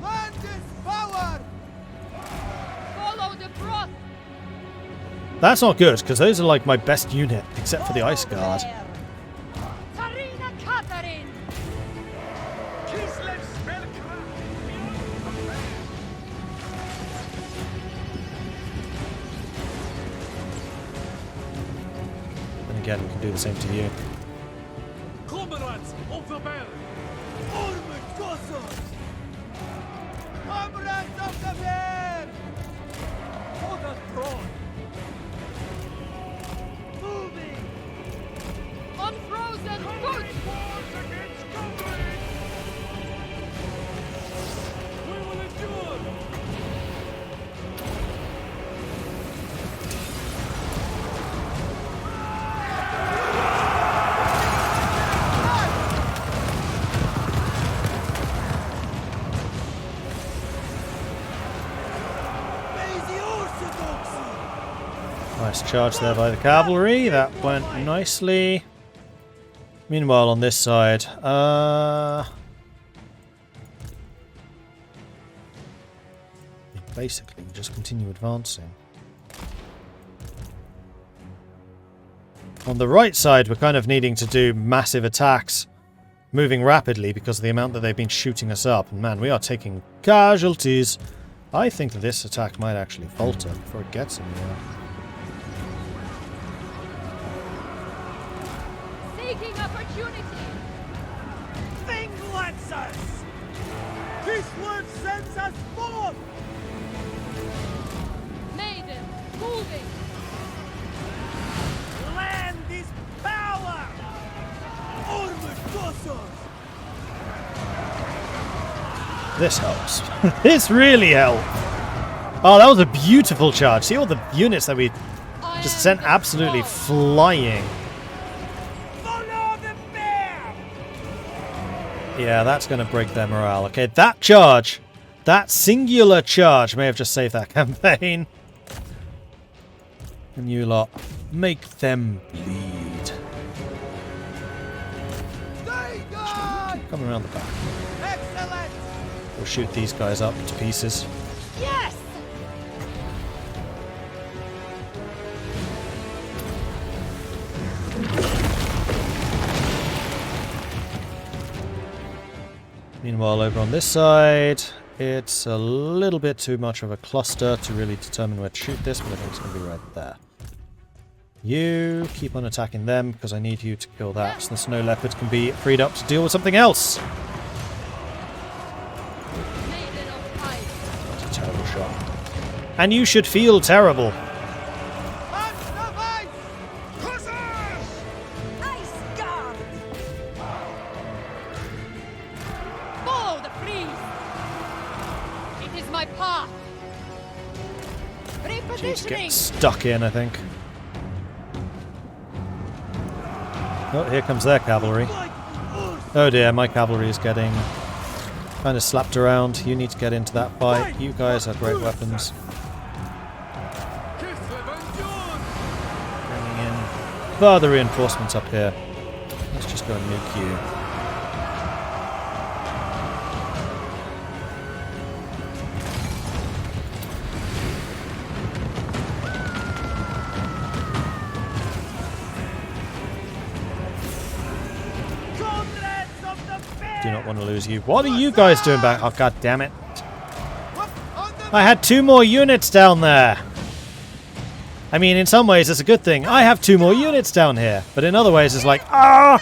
Land is power! Follow the frost! That's not good, because those are like my best unit, except for the Ice Guard. Tzarina Katarin! Kislev And again, we can do the same to you. Comrades of the bell! Armored Kossars! Comrades of the bell! For the throne! Moving! Unfrozen foot! Wars against goblins! We will endure! Nice charge there by the cavalry. That went nicely. Meanwhile, on this side, basically just continue advancing. On the right side, we're kind of needing to do massive attacks, moving rapidly because of the amount that they've been shooting us up. And man, we are taking casualties. I think that this attack might actually falter before it gets anywhere. Seeking opportunity! Thing lets us! This word sends us forth! Maiden, moving! Land is power! Armored Kossars! This helps. This really helped. Oh, that was a beautiful charge. See all the units that we just sent absolutely flying. Follow the bear! Yeah, that's going to break their morale. Okay, that charge, that singular charge may have just saved that campaign. And you lot, make them bleed. Stay gone! Come around the back. Excellent! We'll shoot these guys up to pieces. Yes! Meanwhile, over on this side, it's a little bit too much of a cluster to really determine where to shoot this, but I think it's going to be right there. You keep on attacking them, because I need you to kill that, so the Snow Leopard can be freed up to deal with something else. Maiden of ice! That's a terrible shot. And you should feel terrible. Hearts of ice! Hussars! Ice Guard! Follow the priest! It is my path! She's Repositioning! getting stuck in, I think. Oh, here comes their cavalry. Oh dear, my cavalry is getting kind of slapped around. You need to get into that fight. You guys have great weapons. Bringing in further reinforcements up here. Let's just go and nuke you. do not want to lose you. What are you guys doing back? Oh, god damn it. I had 2 more units down there. I mean, in some ways, it's a good thing. I have 2 more units down here. But in other ways, it's like, ah!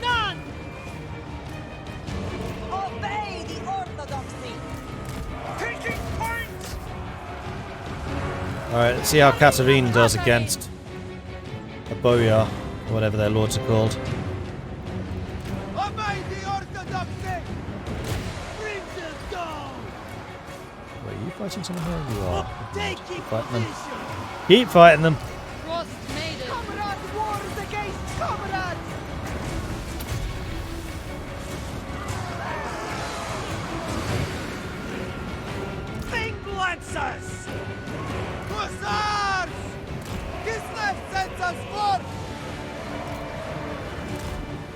None! Obey the orthodoxy! Taking point! Alright, let's see how Katarin does against a Boyar, or whatever their lords are called. Obey the orthodoxy! Bring them down! Wait, are you fighting someone here? You are. Taking Keep fighting them. position! Keep fighting them. Frost Maiden. Comrade wars against comrades! Thing lancers! Hussars! Kislev sends us forth!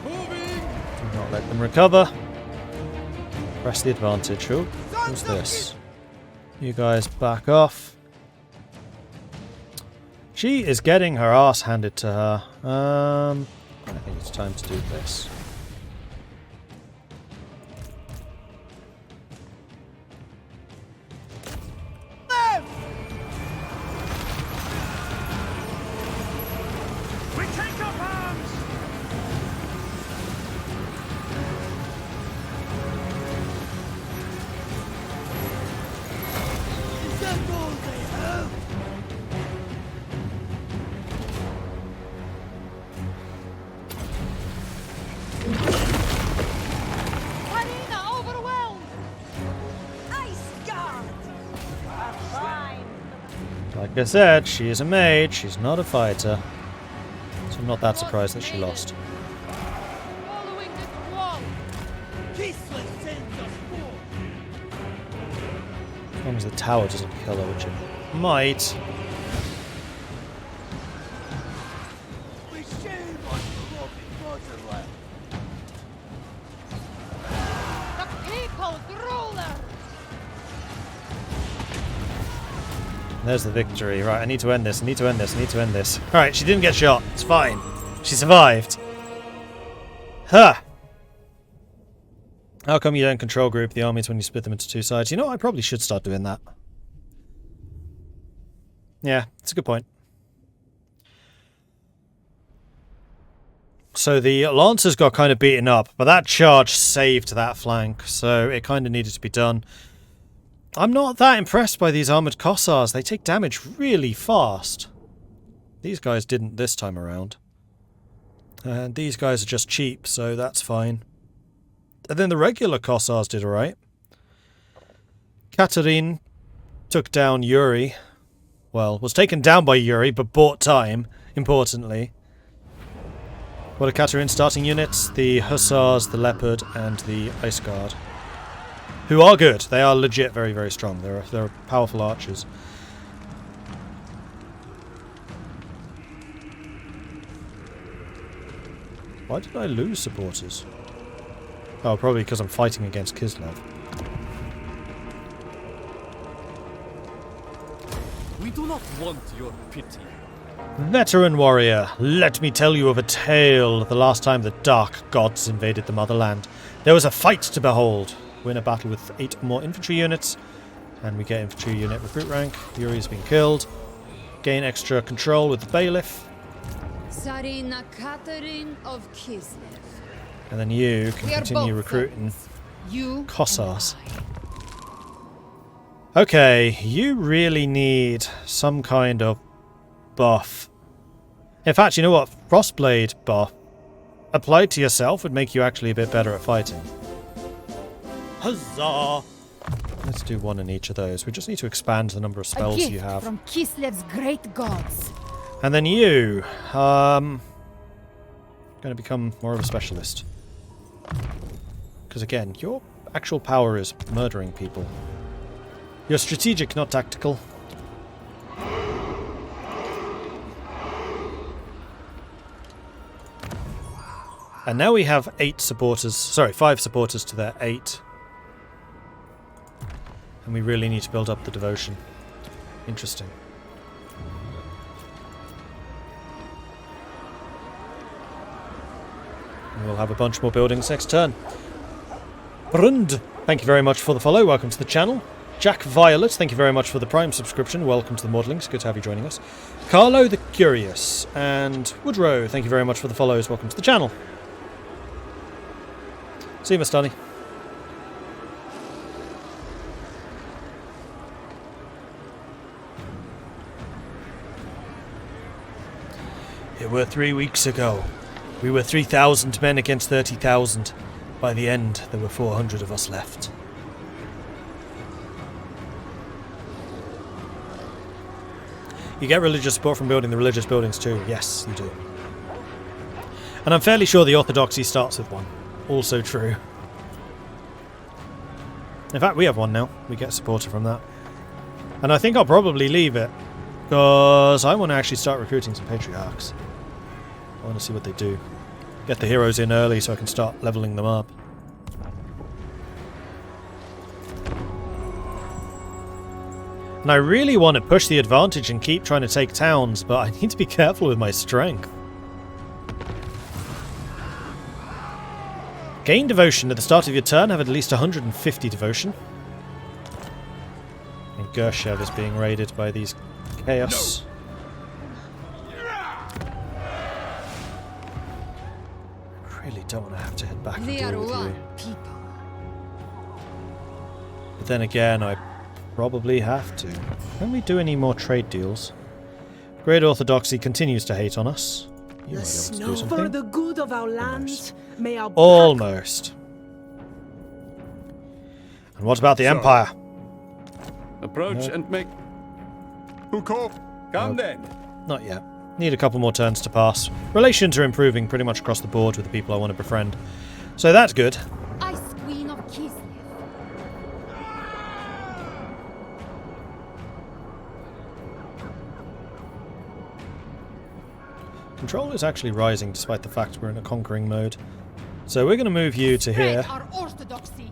Moving! Do not let them recover. Press the advantage. Oh, who's this? You guys back off. She is getting her ass handed to her. I think it's time to do this. We take up arms! Is that all they have? Tzarina overwhelmed. Ice Guard! A fine! Like I said, she is a mage, she's not a fighter. So I'm not that surprised that she lost. Following the squall. Kislev sends us forth! As long as the tower doesn't kill her, which it might. We shame on corrupted Mordred! The people's ruler. There's the victory. Right, I need to end this, I need to end this, I need to end this. Alright, she didn't get shot. It's fine. She survived. Huh. How come you don't control group the armies when you split them into 2 sides? You know, I probably should start doing that. Yeah, it's a good point. So the Lancers got kind of beaten up, but that charge saved that flank, so it kind of needed to be done. I'm not that impressed by these armoured Kossars. They take damage really fast. These guys didn't this time around. And these guys are just cheap, so that's fine. And then the regular Kossars did alright. Katarin took down Yuri. Well, was taken down by Yuri, but bought time, importantly. What are Katarin's starting units? The Hussars, the Leopard, and the Ice Guard. Who are good. They are legit very, very strong. They're powerful archers. Why did I lose supporters? Oh, probably because I'm fighting against Kislev. We do not want your pity. Veteran warrior, let me tell you of a tale of the last time the dark gods invaded the motherland. There was a fight to behold. Win a battle with 8 or more infantry units, and we get infantry unit recruit rank. Yuri's been killed. Gain extra control with the bailiff. Tzarina Katarin of Kislev. And then you can We are continue both recruiting servants. You Kossars. and Okay, you really need some kind of buff. In fact, you know what? Frostblade buff applied to yourself would make you actually a bit better at fighting. Huzzah! Let's do one in each of those. We just need to expand the number of A spells gift you have. from Kislev's great gods. And then you, going to become more of a specialist. Because again, your actual power is murdering people. You're strategic, not tactical. And now we have 8 supporters, sorry, 5 supporters to their 8. And we really need to build up the devotion. Interesting. And we'll have a bunch more buildings next turn. Brund, thank you very much for the follow. Welcome to the channel. Jack Violet, thank you very much for the Prime subscription. Welcome to the Modelings. Good to have you joining us. Carlo the Curious and Woodrow, thank you very much for the follows. Welcome to the channel. See you, Miss Dunny. It were 3 weeks ago. We were 3,000 men against 30,000. By the end, there were 400 of us left. You get religious support from building the religious buildings too. Yes, you do. And I'm fairly sure the orthodoxy starts with one. Also true. In fact, we have one now. We get support from that. And I think I'll probably leave it. Because I want to actually start recruiting some patriarchs. I want to see what they do. Get the heroes in early so I can start leveling them up. And I really want to push the advantage and keep trying to take towns, but I need to be careful with my strength. Gain devotion at the start of your turn. Have at least 150 devotion. And Gershev is being raided by these chaos. I really don't want to have to head back and deal with you. But then again, I probably have to. Can we do any more trade deals? Great Orthodoxy continues to hate on us. You might be able to do something. For the good of our lands, may our almost. And what about the Empire? Approach and make... Who called? Come then. Not yet. Need a couple more turns to pass. Relations are improving pretty much across the board with the people I want to befriend. So that's good. Ice Queen of Kislev. Control is actually rising despite the fact we're in a conquering mode. So we're going to move you to here. Our orthodoxy.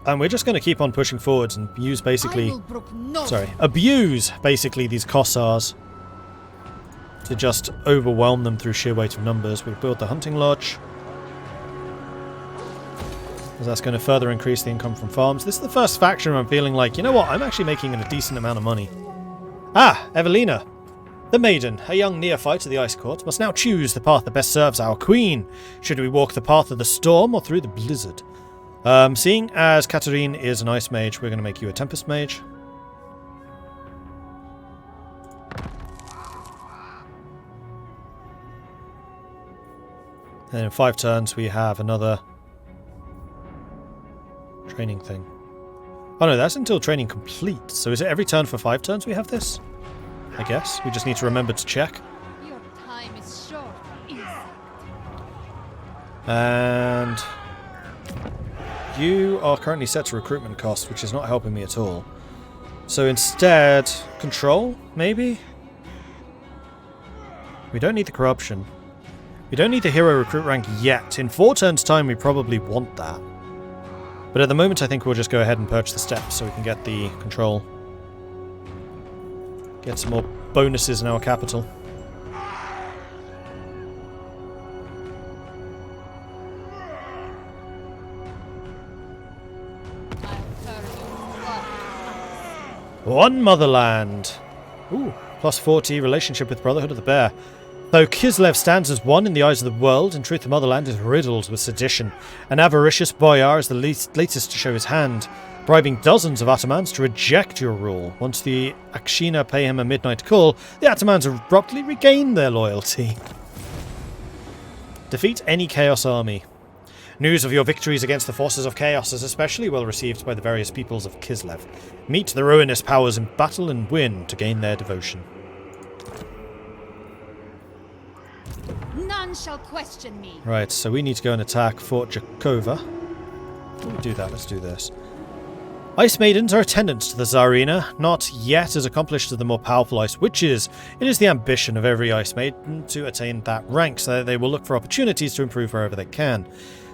And we're just going to keep on pushing forwards and use basically... abuse basically these Kossars to just overwhelm them through sheer weight of numbers. We've built the hunting lodge. That's going to further increase the income from farms. This is the first faction where I'm feeling like, you know what, I'm actually making a decent amount of money. Ah, Evelina. The maiden, a young neophyte of the Ice Court, must now choose the path that best serves our queen. Should we walk the path of the storm or through the blizzard? Seeing as Katarin is an ice mage, we're going to make you a tempest mage. And in 5 turns we have another training thing. Oh no, that's until training complete. So is it every turn for 5 turns we have this? I guess. We just need to remember to check. Your time is short. And you are currently set to recruitment cost, which is not helping me at all. So instead, control, maybe? We don't need the corruption. We don't need the hero recruit rank yet. In 4 turns' time, we probably want that. But at the moment, I think we'll just go ahead and purge the steps so we can get the control. Get some more bonuses in our capital. One motherland. Ooh, plus 40 relationship with Brotherhood of the Bear. Though Kislev stands as one in the eyes of the world, in truth the motherland is riddled with sedition. An avaricious boyar is the latest to show his hand, bribing dozens of atamans to reject your rule. Once the Akshina pay him a midnight call, the atamans abruptly regain their loyalty. Defeat any Chaos army. News of your victories against the forces of Chaos is especially well received by the various peoples of Kislev. Meet the ruinous powers in battle and win to gain their devotion. None shall question me. Right, so we need to go and attack Fort Jacova. Before we do that, let's do this. Ice Maidens are attendants to the Tzarina, not yet as accomplished as the more powerful Ice Witches. It is the ambition of every Ice Maiden to attain that rank, so that they will look for opportunities to improve wherever they can.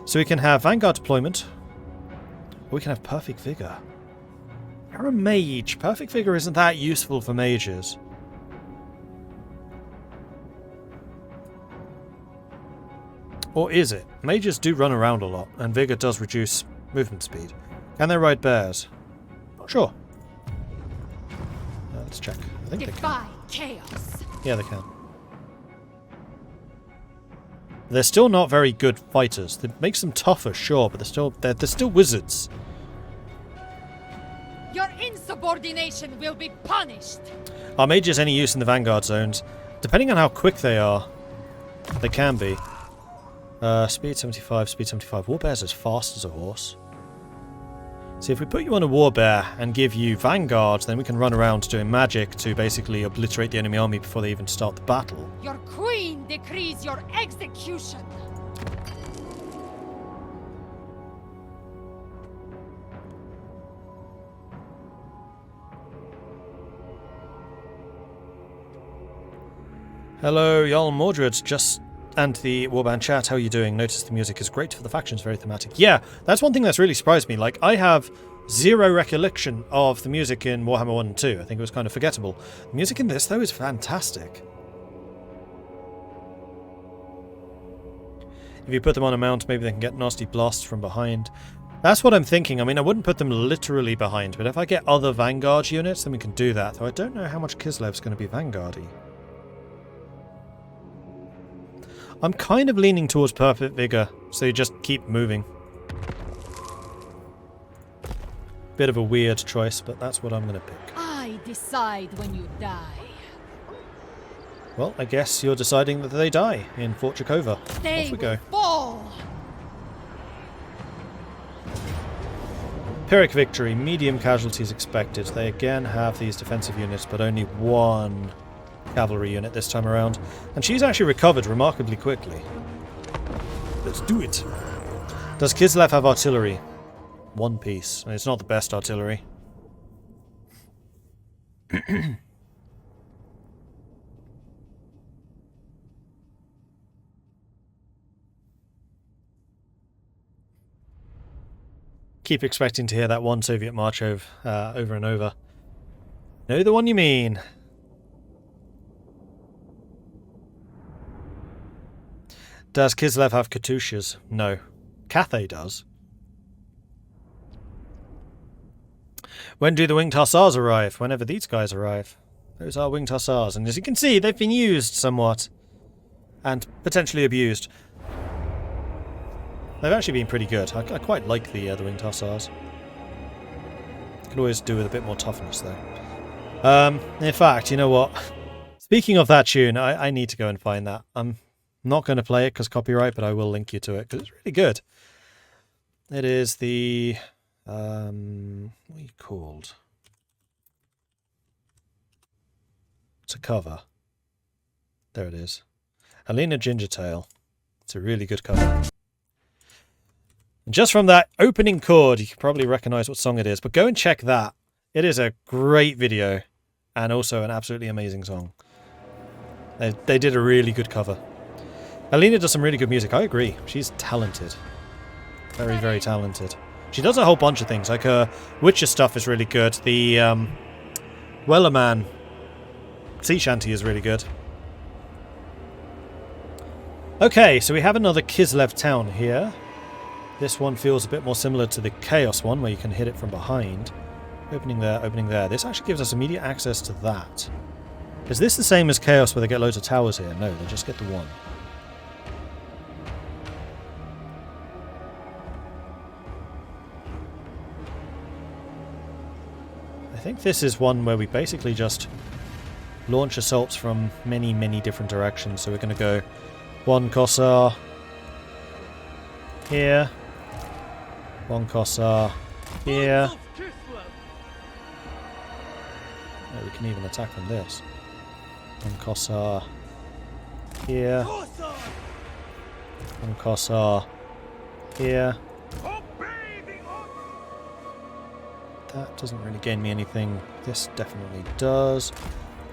So we can have Vanguard deployment, We can have perfect vigor. You're a mage. Perfect vigor isn't that useful for mages. Or is it? Mages do run around a lot, and vigor does reduce movement speed. Can they ride bears? Not sure. Let's check. I think they can. Chaos. Yeah, they can. They're still not very good fighters. It makes them tougher, sure, but they're still wizards. Your insubordination will be punished. Are mages any use in the vanguard zones? Depending on how quick they are, they can be. Speed 75, speed 75. Warbear's as fast as a horse. See, if we put you on a warbear and give you vanguard, then we can run around doing magic to basically obliterate the enemy army before they even start the battle. Your queen decrees your execution. Hello, Jarl Mordred, just and the Warband chat, how are you doing? Notice the music is great for the factions, very thematic. Yeah, that's one thing that's really surprised me. Like, I have zero recollection of the music in Warhammer 1 and 2. I think it was kind of forgettable. The music in this, though, is fantastic. If you put them on a mount, maybe they can get nasty blasts from behind. That's what I'm thinking. I mean, I wouldn't put them literally behind, but if I get other Vanguard units, then we can do that. Though I don't know how much Kislev's going to be Vanguard-y. I'm kind of leaning towards perfect vigor, so you just keep moving. Bit of a weird choice, but that's what I'm going to pick. I decide when you die. Well, I guess you're deciding that they die in Fort Jacova. Off we go. Fall. Pyrrhic victory, medium casualties expected. They again have these defensive units, but only one cavalry unit this time around. And she's actually recovered remarkably quickly. Let's do it. Does Kislev have artillery? One piece. And it's not the best artillery. Keep expecting to hear that one Soviet march over and over. Know the one you mean. Does Kislev have Katyushas? No. Cathay does. When do the Winged Hussars arrive? Whenever these guys arrive. Those are Winged Hussars, and as you can see, they've been used somewhat. And potentially abused. They've actually been pretty good. I quite like the Winged Hussars. Could always do with a bit more toughness, though. In fact, you know what? Speaking of that tune, I need to go and find that. I'm not going to play it because copyright, but I will link you to it because it's really good. It is the... what are you called? It's a cover. There it is. Alina Gingertail. It's a really good cover. And just from that opening chord, you can probably recognise what song it is, but go and check that. It is a great video and also an absolutely amazing song. They did a really good cover. Alina does some really good music. I agree. She's talented. Very, very talented. She does a whole bunch of things. Like her Witcher stuff is really good. The Wellerman sea shanty is really good. Okay, so we have another Kislev town here. This one feels a bit more similar to the Chaos one, where you can hit it from behind. Opening there, opening there. This actually gives us immediate access to that. Is this the same as Chaos, where they get loads of towers here? No, they just get the one. I think this is one where we basically just launch assaults from many, many different directions. So we're going to go one Kossar here, one Kossar here. Oh, we can even attack from this. One Kossar here, one Kossar here. That doesn't really gain me anything. This definitely does.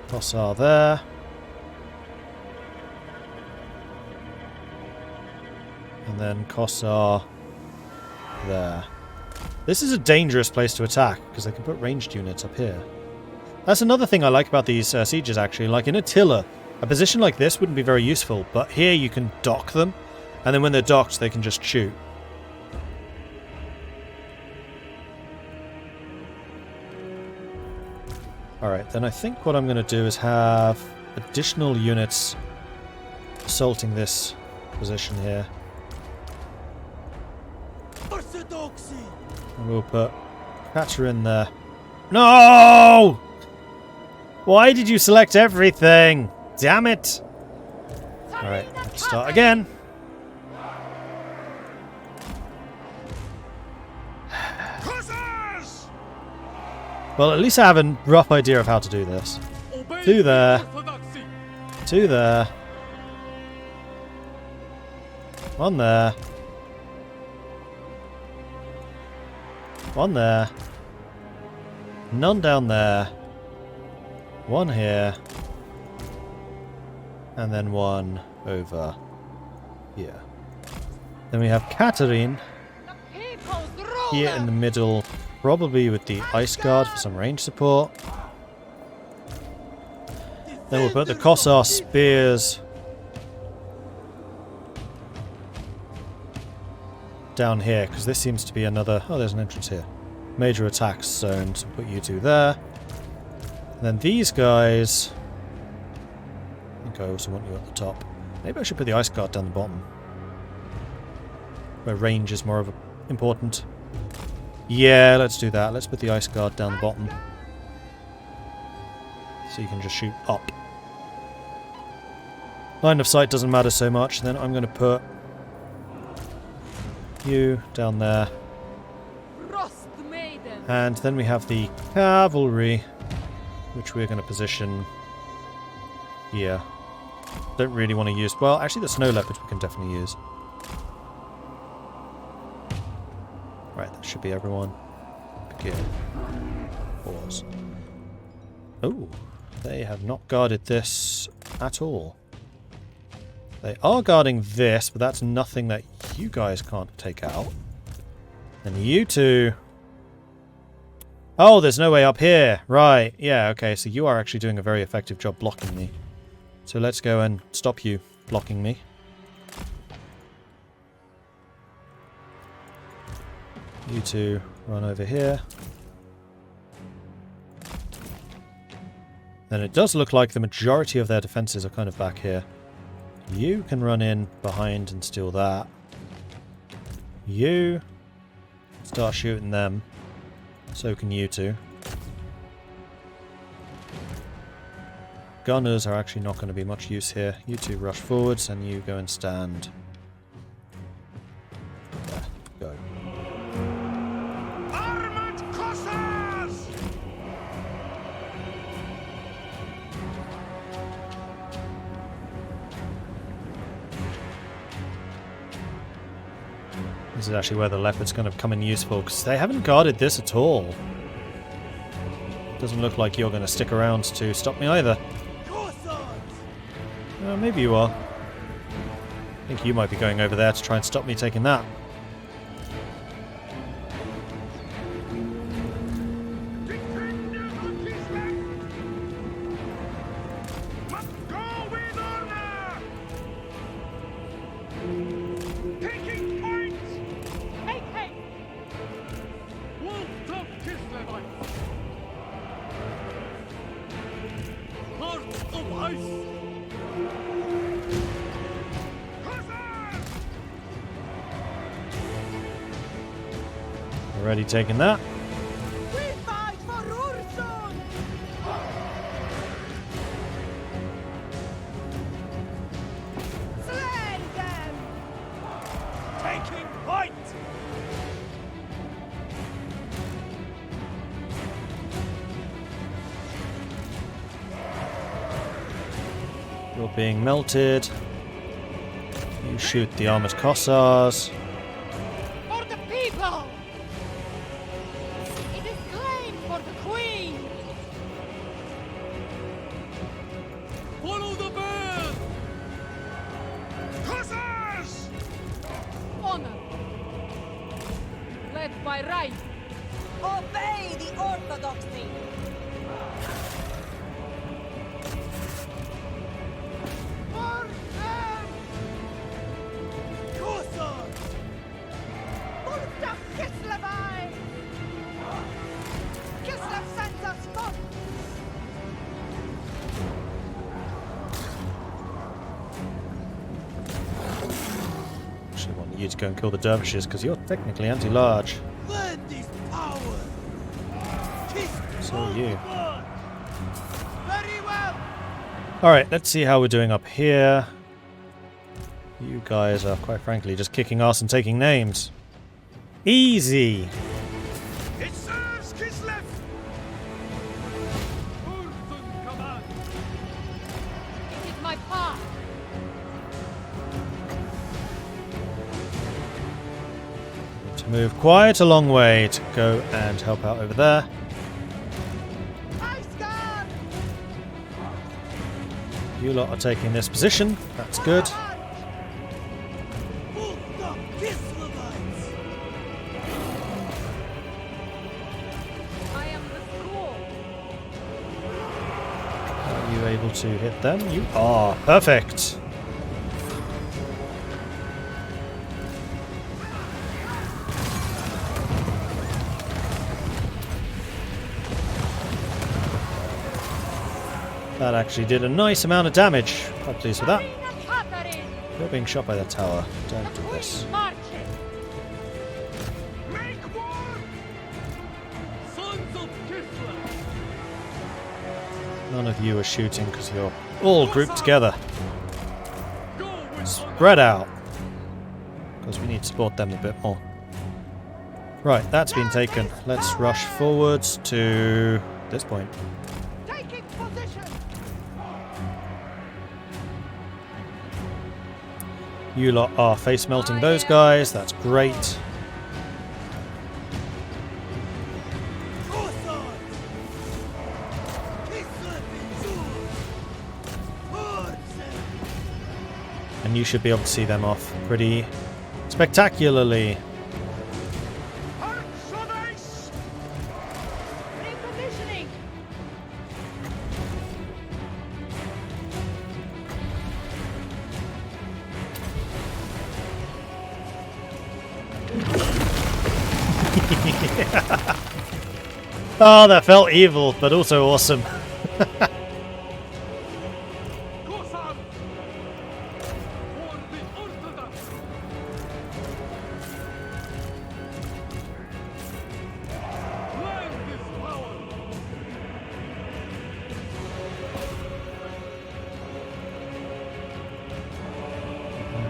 Kossar there. And then Kossar there. This is a dangerous place to attack, because they can put ranged units up here. That's another thing I like about these sieges, actually. Like in Attila, a position like this wouldn't be very useful, but here you can dock them, and then when they're docked, they can just shoot. Alright, then I think what I'm going to do is have additional units assaulting this position here. And we'll put Katarin there. No! Why did you select everything? Damn it! Alright, let's start again. Well, at least I have a rough idea of how to do this. 2 there. 2 there. 1 there. 1 there. None down there. 1 here. And then 1 over here. Then we have Katarin here in the middle, probably with the Ice Guard for some range support. Then we'll put the Kossar Spears down here, because this seems to be another... Oh, there's an entrance here. Major attacks zone, so put you 2 there. And then these guys... I think I also want you at the top. Maybe I should put the Ice Guard down the bottom, where range is more of a important. Yeah, let's do that. Let's put the Ice Guard down the bottom, so you can just shoot up. Line of sight doesn't matter so much. Then I'm going to put you down there. And then we have the cavalry, which we're going to position here. Don't really want to use... Well, actually the snow leopards we can definitely use. Right, that should be everyone. Begin. Pause. Oh, they have not guarded this at all. They are guarding this, but that's nothing that you guys can't take out. And you 2... Oh, there's no way up here. Right, yeah, okay, so you are actually doing a very effective job blocking me. So let's go and stop you blocking me. You 2 run over here. Then it does look like the majority of their defenses are kind of back here. You can run in behind and steal that. You start shooting them. So can you 2. Gunners are actually not going to be much use here. You 2 rush forwards and you go and stand. There, go. Armored Kossars! This is actually where the leopard's going to come in useful, because they haven't guarded this at all. Doesn't look like you're going to stick around to stop me either. Maybe you are. I think you might be going over there to try and stop me taking that. Already taking that. We fight for Ursun! Slay them! Taking point! You're being melted. You shoot the armored Kossars. For the people! It is claimed for the Queen! Follow the band! Kossars! Honor! Led by right! Obey the orthodoxy! For them! Ursun! Ulta Kislevai! Kislev sends us forth! Actually, I want you to go and kill the dervishes because you're technically anti-large. Lend is power. So are you. Very well. Alright, let's see how we're doing up here. You guys are, quite frankly, just kicking ass and taking names. Easy! It serves Kislev. Ursun command. It is my path. To move quite a long way to go and help out over there. Ice Guard! You lot are taking this position. That's good. Ulta Kislevites. I am the school. Are you able to hit them? You are. Perfect. That actually did a nice amount of damage. Quite pleased with that. Tzarina Katarin. You're being shot by the tower. Don't do this. Marches. Make war. Sons of Kislev. None of you are shooting because you're all grouped together. Go with Spread out. Because we need to support them a bit more. Right, that's been taken. Let's rush forwards to this point. Taking position! You lot are face melting those guys. That's great. Ursun. Kislev endures. Hordes. And you should be able to see them off pretty spectacularly. Hearts of ice. Repositioning. Oh, that felt evil, but also awesome. Kosan. For the Orthodox. Land is power.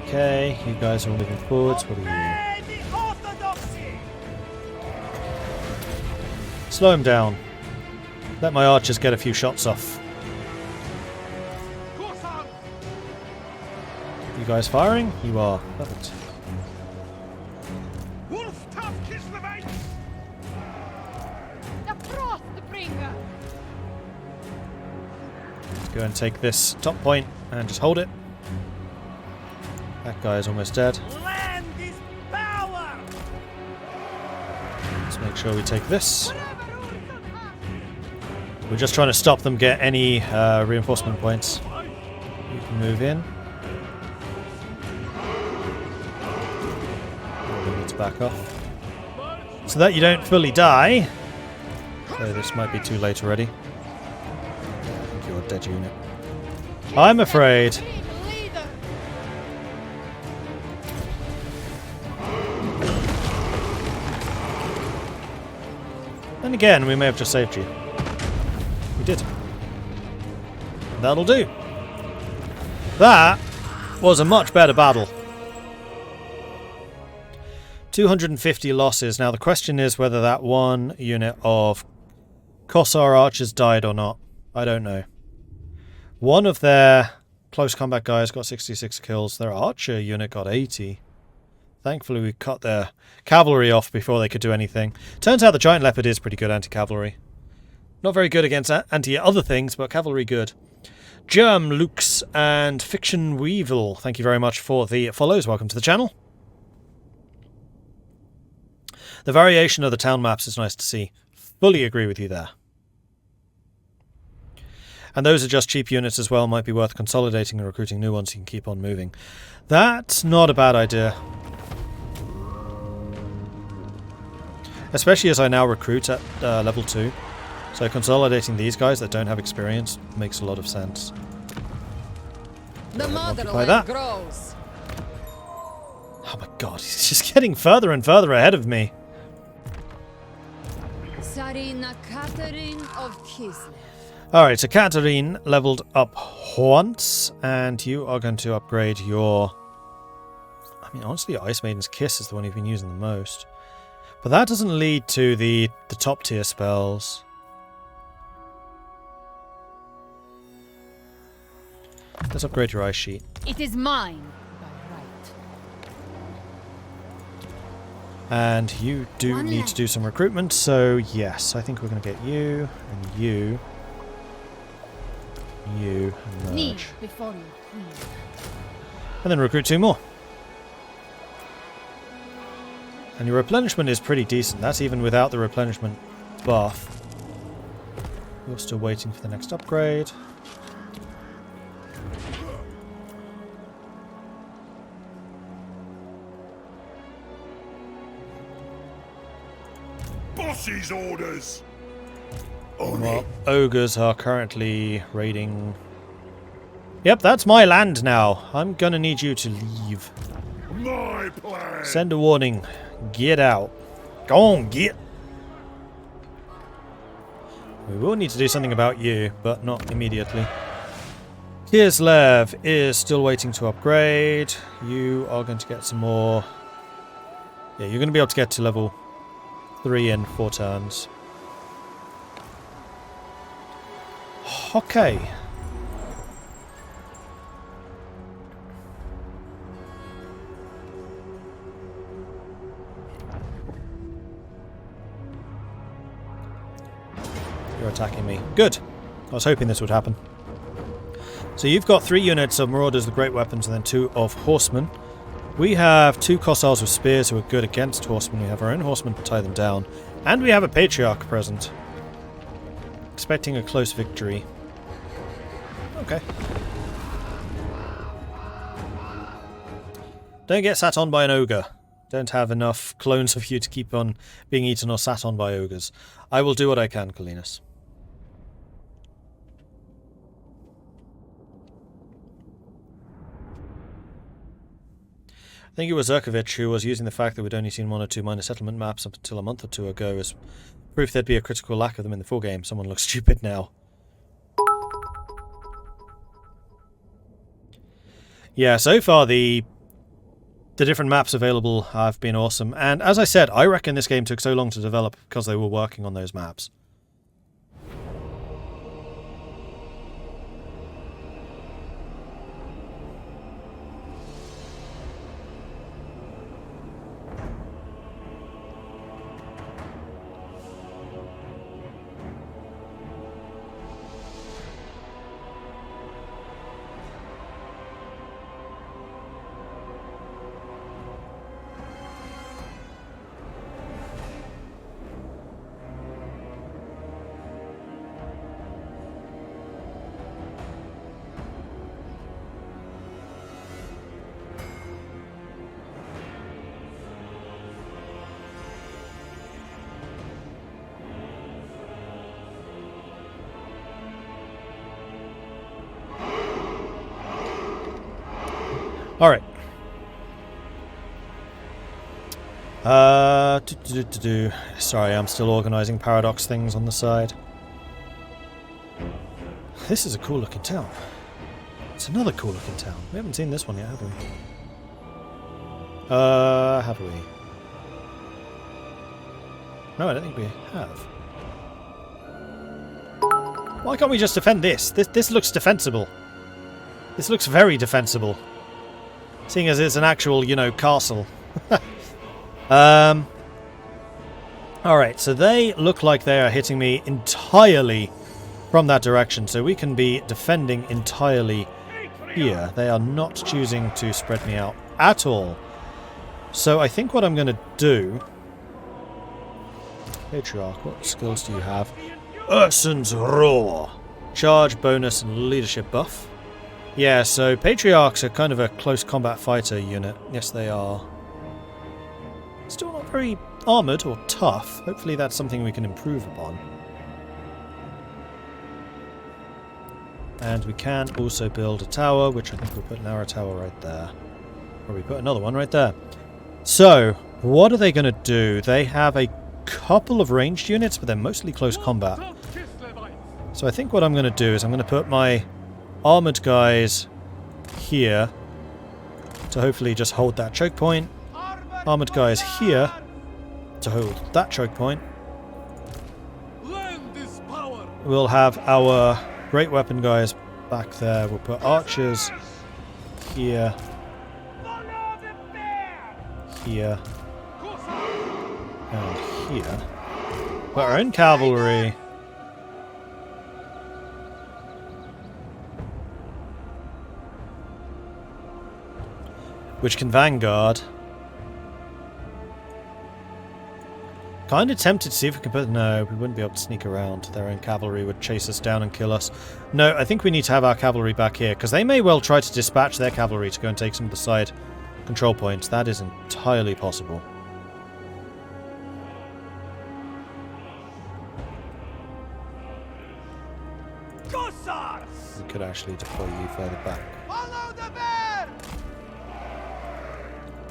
Okay, you guys are all moving forwards. What are you? Obey the orthodoxy. Slow him down. Let my archers get a few shots off. Kosan. You guys firing? You are. Perfect. Wolf tough Kislevites. The Frostbringer. Let's go and take this top point and just hold it. That guy is almost dead. Land is power. Let's make sure we take this. Whatever Ursun has. We're just trying to stop them get any reinforcement points. You can move in. We need to back off. So that you don't fully die. So this might be too late already. I think you're a dead unit. I'm afraid. Team leader. Then again, we may have just saved you. We did. That'll do. That was a much better battle. 250 losses. Now the question is whether that one unit of Kossar archers died or not. I don't know. One of their close combat guys got 66 kills. Their archer unit got 80. Thankfully we cut their cavalry off before they could do anything. Turns out the giant leopard is pretty good anti-cavalry. Not very good against anti-other things, but cavalry good. Germ, Lux, and Fiction Weevil, thank you very much for the follows. Welcome to the channel. The variation of the town maps is nice to see. Fully agree with you there. And those are just cheap units as well. Might be worth consolidating and recruiting new ones so you can keep on moving. That's not a bad idea. Especially as I now recruit at level 2. So consolidating these guys that don't have experience makes a lot of sense. The Occupy that. motherland grows. Oh my god, he's just getting further and further ahead of me. Tzarina Katarin of Kislev. Alright, so Katarin leveled up once, and you are going to upgrade your... I mean, honestly, Ice Maiden's Kiss is the one you've been using the most. But that doesn't lead to the top tier spells. Let's upgrade your ice sheet. It is mine by right. And you do One need left. to do some recruitment, so yes, I think we're going to get you, and you, and Kneel merge. before you, queen. And then recruit 2 more. And your replenishment is pretty decent. That's even without the replenishment buff. You're still waiting for the next upgrade. Boss's orders! Well, ogres are currently raiding... Yep, that's my land now. I'm gonna need you to leave. My plan! Send a warning. Get out. Go on, get! We will need to do something about you, but not immediately. Kislev is still waiting to upgrade. You are going to get some more... Yeah, you're going to be able to get to level 3 in 4 turns. Okay. You're attacking me. Good. I was hoping this would happen. So you've got 3 units of Marauders with great weapons and then 2 of Horsemen. We have 2 Kossars with spears who are good against Horsemen. We have our own Horsemen to tie them down. And we have a Patriarch present. Expecting a close victory. Okay. Don't get sat on by an ogre. Don't have enough clones of you to keep on being eaten or sat on by ogres. I will do what I can, Kalinas. I think it was Zerkovich who was using the fact that we'd only seen 1 or 2 minor settlement maps up until a month or 2 ago as proof there'd be a critical lack of them in the full game. Someone looks stupid now. Yeah, so far the different maps available have been awesome. And as I said, I reckon this game took so long to develop because they were working on those maps. Alright. Sorry, I'm still organising paradox things on the side. This is a cool looking town. It's another cool looking town. We haven't seen this one yet, have we? Have we? No, I don't think we have. Why can't we just defend this? This looks defensible. This looks very defensible. Seeing as it's an actual, you know, castle. Alright, so they look like they are hitting me entirely from that direction, so we can be defending entirely here. They are not choosing to spread me out at all. So I think what I'm going to do Patriarch, what skills do you have? Ursun's Roar! Charge, bonus, and leadership buff. Yeah, so Patriarchs are kind of a close combat fighter unit. Yes, they are. Still not very armoured or tough. Hopefully that's something we can improve upon. And we can also build a tower, which I think we'll put an arrow tower right there. Or we put another one right there. So, what are they going to do? They have a couple of ranged units, but they're mostly close combat. So I think what I'm going to do is I'm going to put my armoured guys here to hopefully just hold that choke point. Armoured guys here to hold that choke point. We'll have our great weapon guys back there. We'll put archers here, here, and here. Put our own cavalry. Which can vanguard. Kind of tempted to see if we can put... No, we wouldn't be able to sneak around. Their own cavalry would chase us down and kill us. No, I think we need to have our cavalry back here, because they may well try to dispatch their cavalry to go and take some of the side control points. That is entirely possible. We could actually deploy you further back. Follow the bear!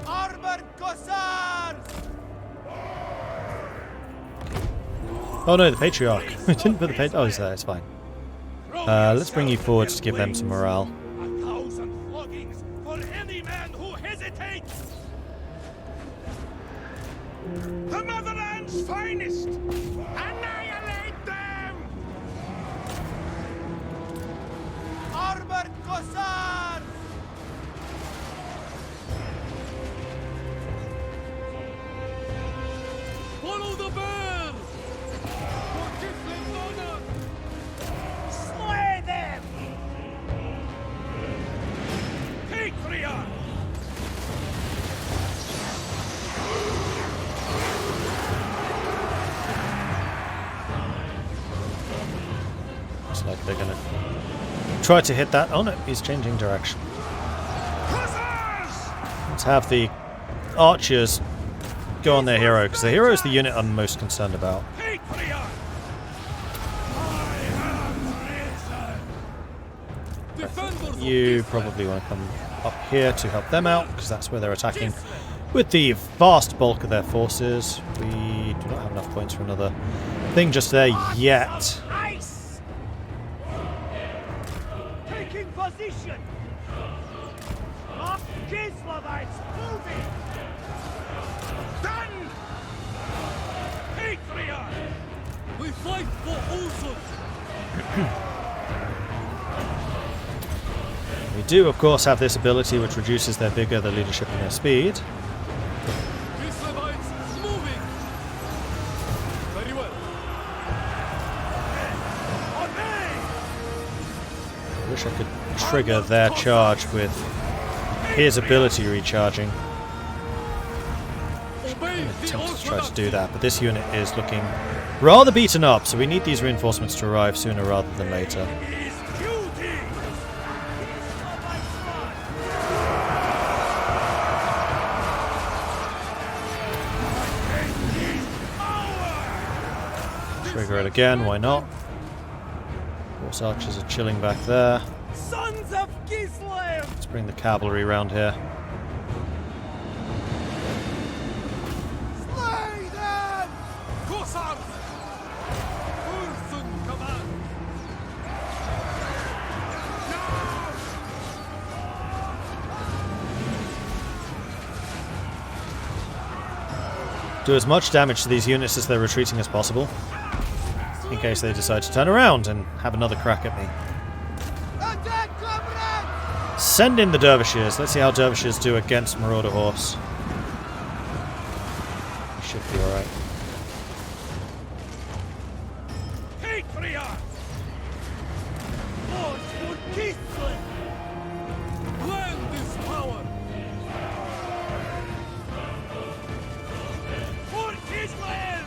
Armored Cossars! Oh no, the Patriarch. We didn't put the Patriarch. Oh, he's there, it's fine. Let's bring you forward to give them some morale. 1,000 floggings for any man who hesitates! The motherland's finest! Annihilate them! Armored Cossars! Follow the bear! For Kislev's honor! Slay them! Patriarch! Looks like they're gonna try to hit that. Oh no, he's changing direction. Let's have the archers go on their hero, because the hero is the unit I'm most concerned about. You probably want to come up here to help them out, because that's where they're attacking with the vast bulk of their forces. We do not have enough points for another thing just there yet. Ice! Taking position! Up Kislevites moving! Done! Patriarch! We fight for Ursun! We do, of course, have this ability which reduces their vigor, their leadership, and their speed. Kislevites moving! Very well. I wish I could trigger their charge with his ability recharging. Obey the Tempted to try to do orthodoxy. that, but this unit is looking rather beaten up, so we need these reinforcements to arrive sooner rather than later. His duty! Trigger it again, why not? Horse archers are chilling back there. Sons of Kislev! Let's bring the cavalry round here. Slay them! Cossars! Ursun command! Do as much damage to these units as they're retreating as possible, in case they decide to turn around and have another crack at me. Attack, comrades! Send in the dervishes. Let's see how dervishes do against Marauder Horse. Should be alright. Patriarch! Forge for Kislev! Land is power! For Kislev!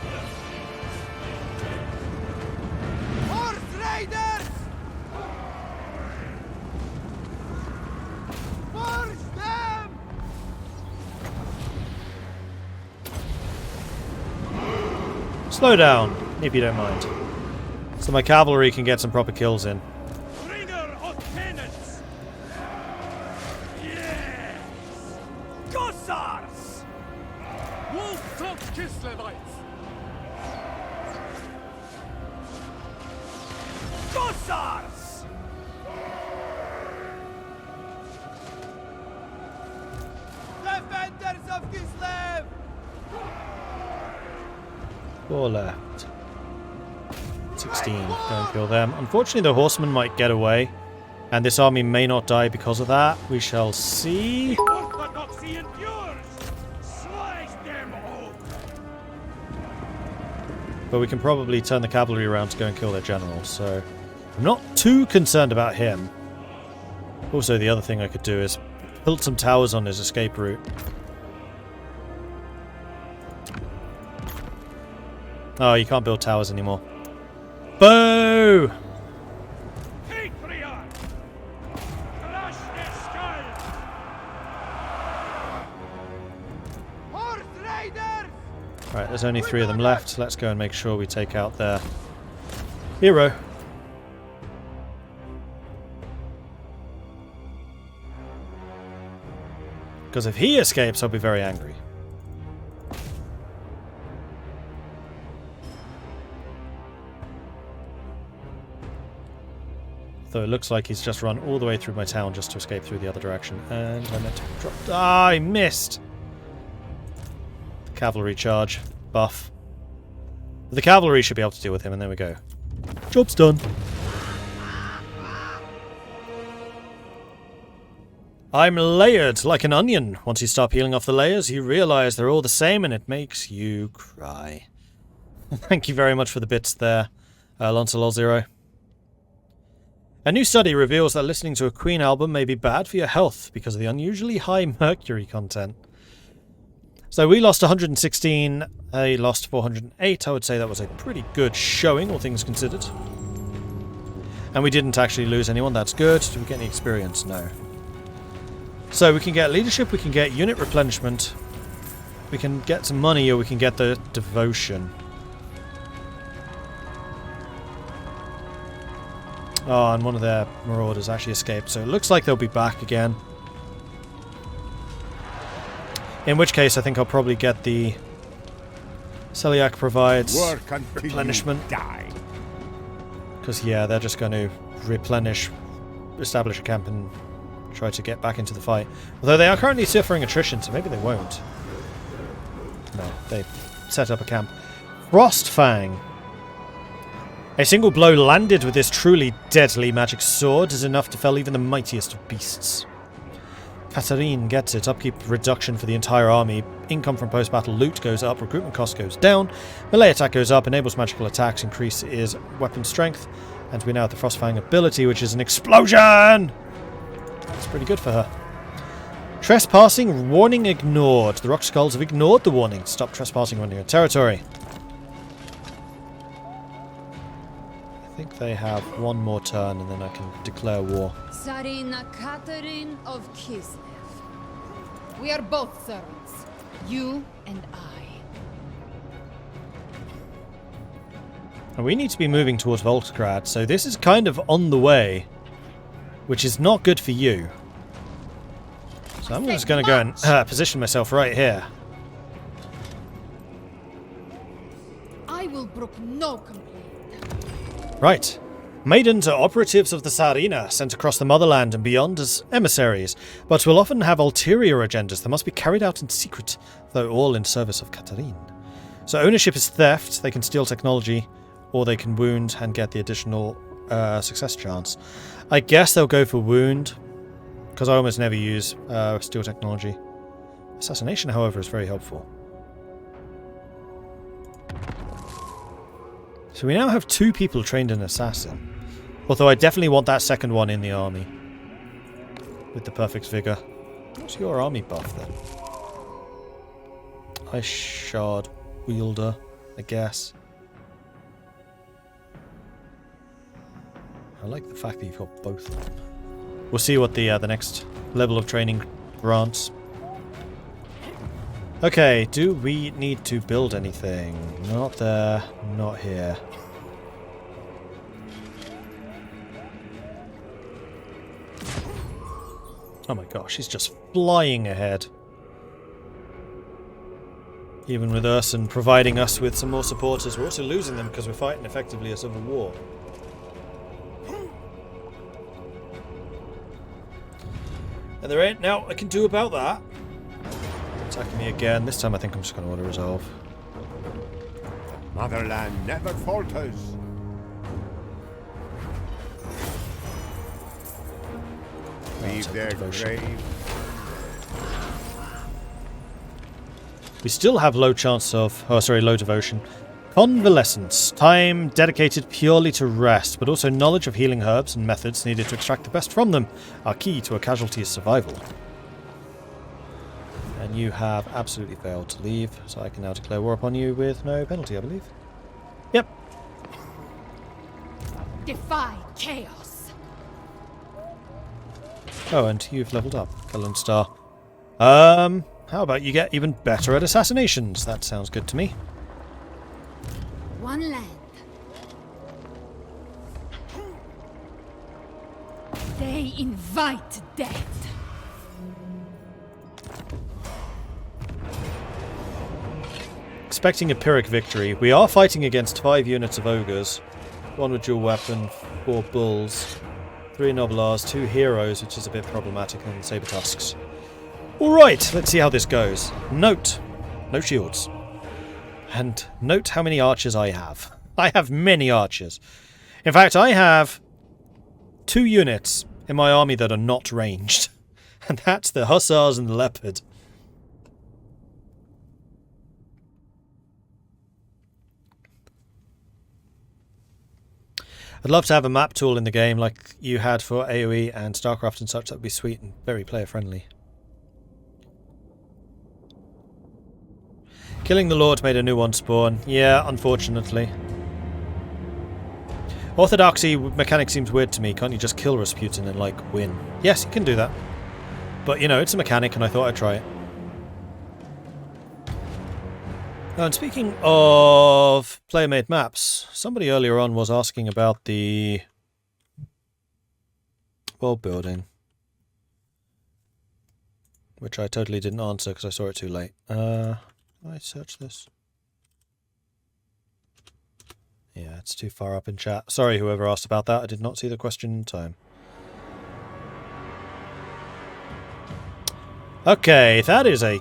Slow down, if you don't mind. So my cavalry can get some proper kills in. Bringer of penance! Yes! Gossars! Wolves of Kislevites! Gossars! Defenders of Kislev! 4 left. 16. Go and kill them. Unfortunately, the horsemen might get away, and this army may not die because of that. We shall see. Orthodoxy endures! Slice them all! But we can probably turn the cavalry around to go and kill their general, so I'm not too concerned about him. Also, the other thing I could do is build some towers on his escape route. Oh, you can't build towers anymore. Boo! Patriarch! Crush their skull! Horse raiders! Right, there's only 3 of them left. Let's go and make sure we take out their hero. Because if he escapes, I'll be very angry. Though it looks like he's just run all the way through my town just to escape through the other direction. And I meant to drop... Ah, I missed! The cavalry charge. Buff. The cavalry should be able to deal with him, and there we go. Job's done. I'm layered like an onion. Once you start peeling off the layers, you realize they're all the same, and it makes you cry. Thank you very much for the bits there, Lancelot Zero. A new study reveals that listening to a Queen album may be bad for your health because of the unusually high mercury content. So we lost 116, they lost 408. I would say that was a pretty good showing, all things considered. And we didn't actually lose anyone, that's good. Did we get any experience? No. So we can get leadership, we can get unit replenishment, we can get some money, or we can get the devotion. Oh, and one of their marauders actually escaped, so it looks like they'll be back again. In which case, I think I'll probably get the Celiac provides replenishment. Because, yeah, they're just going to replenish, establish a camp, and try to get back into the fight. Although they are currently suffering attrition, so maybe they won't. No, they set up a camp. Frostfang. A single blow landed with this truly deadly magic sword is enough to fell even the mightiest of beasts. Katarin gets it. Upkeep reduction for the entire army. Income from post-battle loot goes up. Recruitment cost goes down. Melee attack goes up. Enables magical attacks. Increase is weapon strength. And we now have the Frostfang ability, which is an explosion! That's pretty good for her. Trespassing. Warning ignored. The Rock Skulls have ignored the warning. Stop trespassing on your territory. I think they have one more turn and then I can declare war. Tzarina Katarin of Kislev. We are both servants. You and I. And we need to be moving towards Volgograd, so this is kind of on the way, which is not good for you. So I'm just going to go and position myself right here. I will brook no complaint. Right. Maidens are operatives of the Tzarina, sent across the motherland and beyond as emissaries, but will often have ulterior agendas that must be carried out in secret, though all in service of Katarin. So ownership is theft, they can steal technology, or they can wound and get the additional success chance. I guess they'll go for wound, because I almost never use steal technology. Assassination, however, is very helpful. So we now have 2 people trained in Assassin. Although I definitely want that second one in the army. With the perfect vigor. What's your army buff then? Ice Shard Wielder, I guess. I like the fact that you've got both of them. We'll see what the next level of training grants. Okay, do we need to build anything? Not there, not here. Oh my gosh, he's just flying ahead. Even with Ursun providing us with some more supporters, we're also losing them because we're fighting effectively a civil war. And there ain't now I can do about that. Attacking me again. This time I think I'm just going to auto-resolve. Motherland never falters. Leave their grave. We still have low chance of... oh, sorry, low devotion. Convalescence. Time dedicated purely to rest, but also knowledge of healing herbs and methods needed to extract the best from them are key to a casualty's survival. And you have absolutely failed to leave, so I can now declare war upon you with no penalty, I believe. Yep. Defy chaos. Oh, and you've leveled up, Cullen Star. How about you get even better at assassinations? That sounds good to me. One land. They invite death. Expecting a Pyrrhic victory. We are fighting against 5 units of ogres. 1 with dual weapon, 4 bulls, 3 noblars, 2 heroes, which is a bit problematic, and saber tusks. Alright, let's see how this goes. Note, no shields. And note how many archers I have. I have many archers. In fact, I have 2 units in my army that are not ranged. And that's the hussars and the leopard. I'd love to have a map tool in the game like you had for AoE and StarCraft and such. That would be sweet and very player friendly. Killing the Lord made a new one spawn. Yeah, unfortunately. Orthodoxy mechanic seems weird to me. Can't you just kill Rasputin and, like, win? Yes, you can do that. But, you know, it's a mechanic and I thought I'd try it. Oh, and speaking of player-made maps, somebody earlier on was asking about the world building. Which I totally didn't answer because I saw it too late. I search this? Yeah, it's too far up in chat. Sorry whoever asked about that. I did not see the question in time. Okay, that is a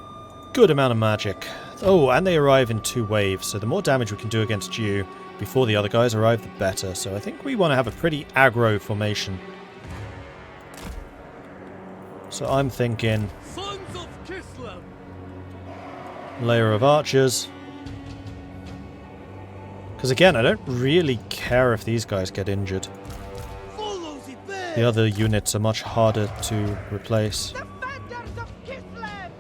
good amount of magic. Oh, and they arrive in 2 waves, so the more damage we can do against you before the other guys arrive, the better. So I think we want to have a pretty aggro formation. So I'm thinking... Sons of Kislev! layer of archers. Because again, I don't really care if these guys get injured. The other units are much harder to replace. Defenders of Kislev!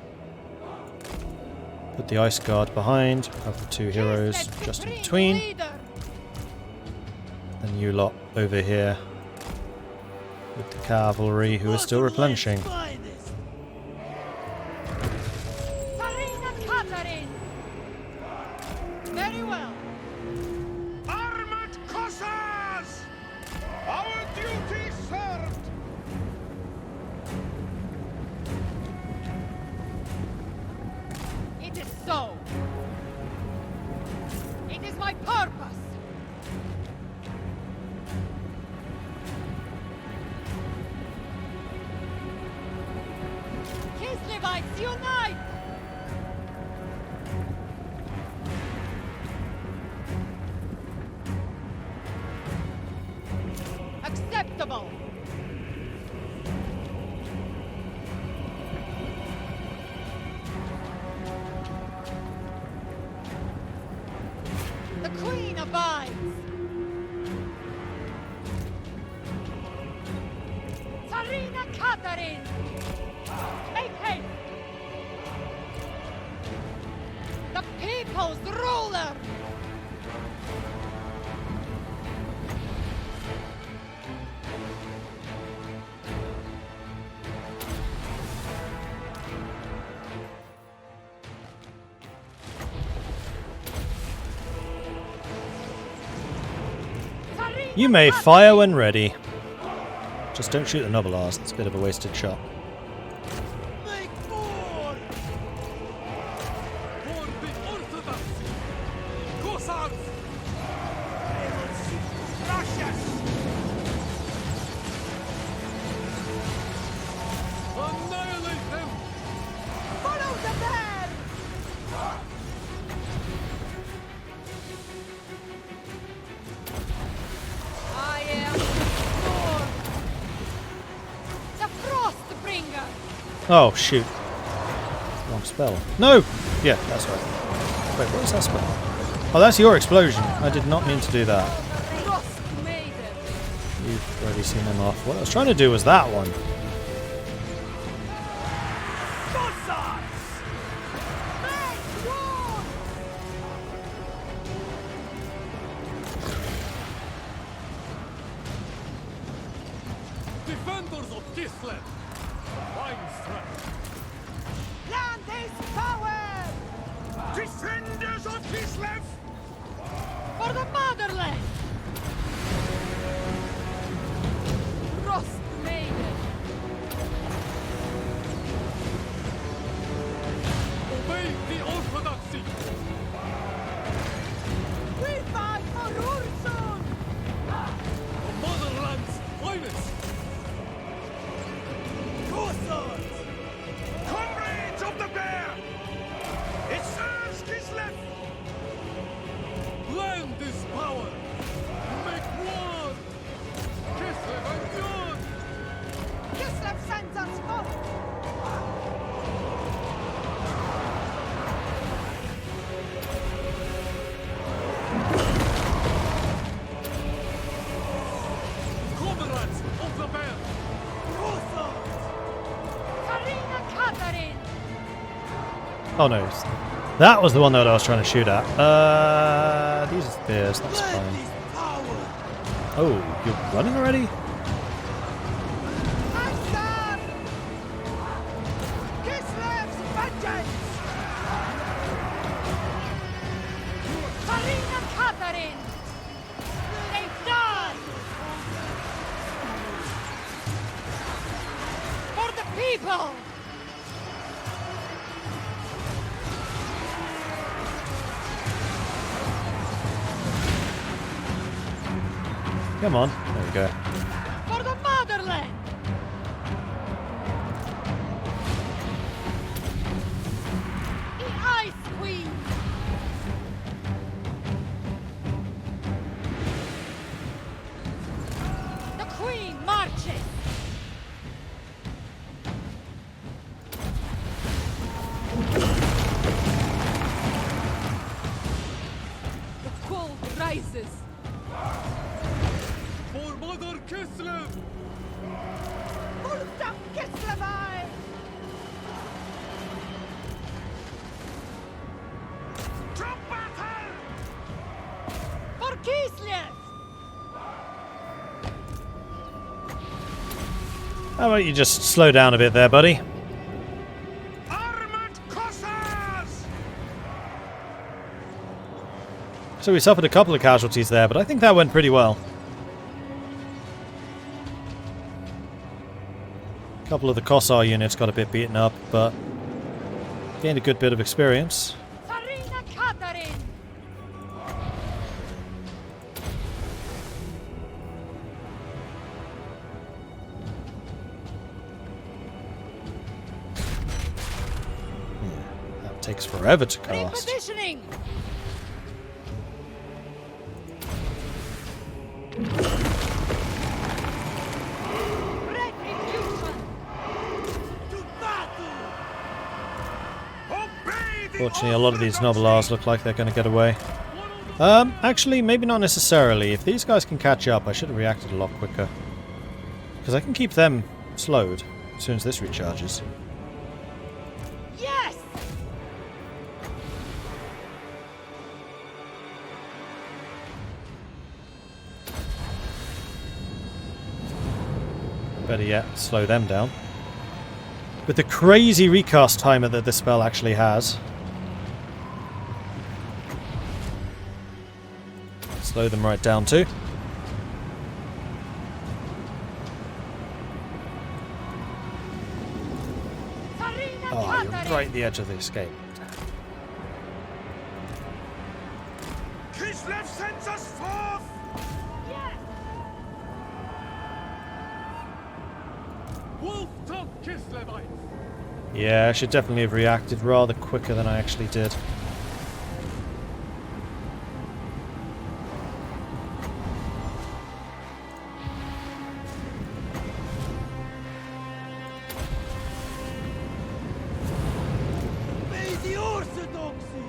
Put the ice guard behind, have the 2 heroes just in between. Leader. And you lot over here with the cavalry who are still replenishing. Tzarina Katarin. Very well. Armored Cossars! Our duty served! It is so. It is my purpose. Kislevites, unite! Acceptable. The Queen abides. Tzarina Katarin. Make haste. The people's ruler. You may fire when ready. Just don't shoot the Noblars, that's a bit of a wasted shot. Make more! For the orthodoxy! Cossacks! Russians! Annihilate them! Follow the bear! I am Lord, the Frostbringer. Oh, shoot. Wrong spell. No! Yeah, that's right. Wait, what is that spell? Oh, that's your explosion. I did not mean to do that. Frost Maiden. You've already seen them off. What I was trying to do was that one. Defenders of Kislev! Fine strike! Land is power! Defenders of Kislev! For the motherland! Frost Maiden. Obey the orthodoxy! We fight for Ursun! The motherland's finest! Cossacks! Comrades of the bear! It serves Kislev! Land is power! Make war! Kislev and yours! Kislev sends us forth! Comrades of the bear! Tzarina Katarin. Oh no. That was the one that I was trying to shoot at. These are spears, that's fine. Oh, you're running already? Answer! Kislev's vengeance! Tzarina Katarin. They die. For the people. Come on. There we go. For the motherland. The Ice Queen. The Queen marches. The cold rises. For Mother Kislev! Ulta Kislevai! To battle! For Kislev. How about you just slow down a bit there, buddy? Armored Cossacks! So we suffered a couple of casualties there, but I think that went pretty well. A couple of the Kossar units got a bit beaten up, but gained a good bit of experience. Tzarina Katarin. That takes forever to cast. Repositioning. Retribution. To battle! Obey the Fortunately, a lot of these Noblars look like they're going to get away. Actually, maybe not necessarily. If these guys can catch up, I should have reacted a lot quicker. Because I can keep them slowed as soon as this recharges. Yes. Better yet, slow them down. With the crazy recast timer that this spell actually has. Slow them right down too. Oh, you're right at the edge of the escape. Kislev sends us forth! Wolf-tongue Kislevites! Yeah, I should definitely have reacted rather quicker than I actually did. May the orthodoxy!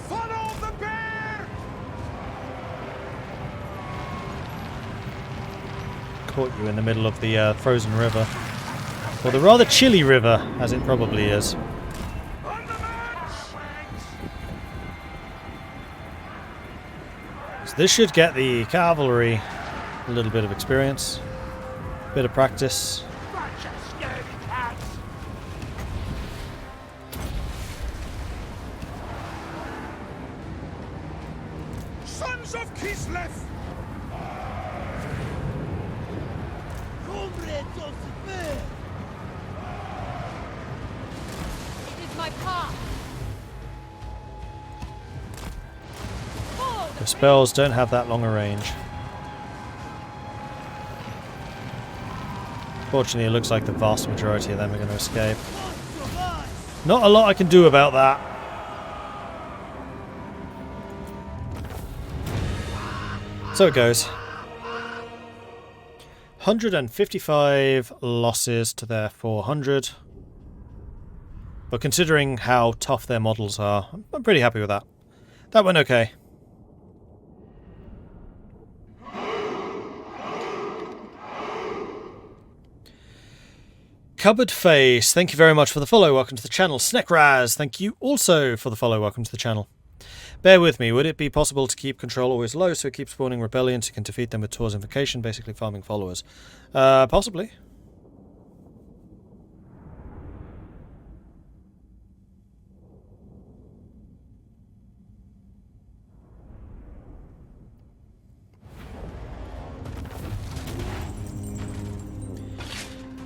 Follow the bear! Caught you in the middle of the frozen river. Or the rather chilly river, as it probably is. On the march! So this should get the cavalry a little bit of experience. Bit of practice. Bunch of scaredy cats! Sons of Kislev! Comrades of the bear! It is my path. The spells don't have that long a range. Fortunately, it looks like the vast majority of them are going to escape. Not a lot I can do about that. So it goes. 155 losses to their 400. But considering how tough their models are, I'm pretty happy with that. That went okay. Cupboard Face, thank you very much for the follow. Welcome to the channel. Snekraz, thank you also for the follow. Welcome to the channel. Bear with me. Would it be possible to keep control always low so it keeps spawning rebellions? You can defeat them with Tor's Invocation, basically farming followers. Possibly.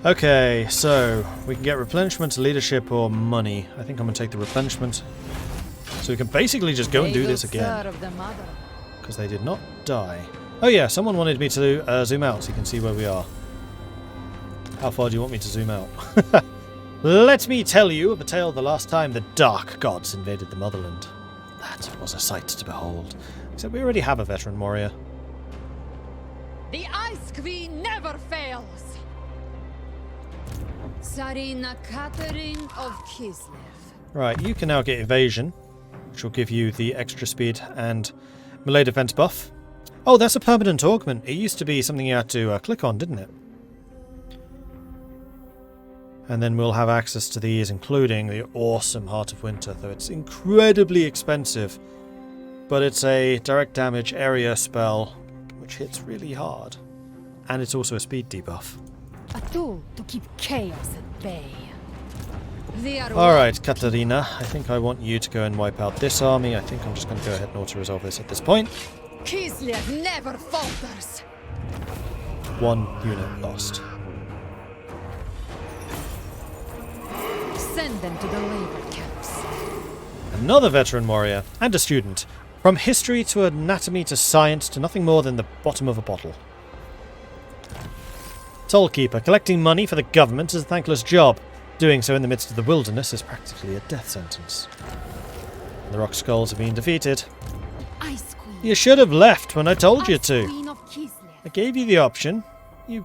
Okay, so we can get replenishment, leadership, or money. I think I'm going to take the replenishment. So we can basically just go and do this again. Because they did not die. Oh yeah, someone wanted me to zoom out so you can see where we are. How far do you want me to zoom out? Let me tell you of a tale of the last time the Dark Gods invaded the motherland. That was a sight to behold. Except we already have a veteran warrior. The Ice Queen never fails. Tzarina Katarin of Kislev. Right, you can now get evasion, which will give you the extra speed and melee defense buff. Oh, that's a permanent augment. It used to be something you had to click on, didn't it? And then we'll have access to these, including the awesome Heart of Winter, though it's incredibly expensive. But it's a direct damage area spell, which hits really hard. And it's also a speed debuff. A tool to keep chaos at bay. Alright, Katarina, I think I want you to go and wipe out this army. I think I'm just going to go ahead and auto-resolve this at this point. Kislev never falters. 1 unit lost. Send them to the labor camps. Another veteran warrior, and a student. From history to anatomy to science to nothing more than the bottom of a bottle. Tollkeeper, collecting money for the government is a thankless job. Doing so in the midst of the wilderness is practically a death sentence. The Rock Skulls have been defeated. Ice Queen. You should have left when I told you to. Queen of Kislev. I gave you the option. You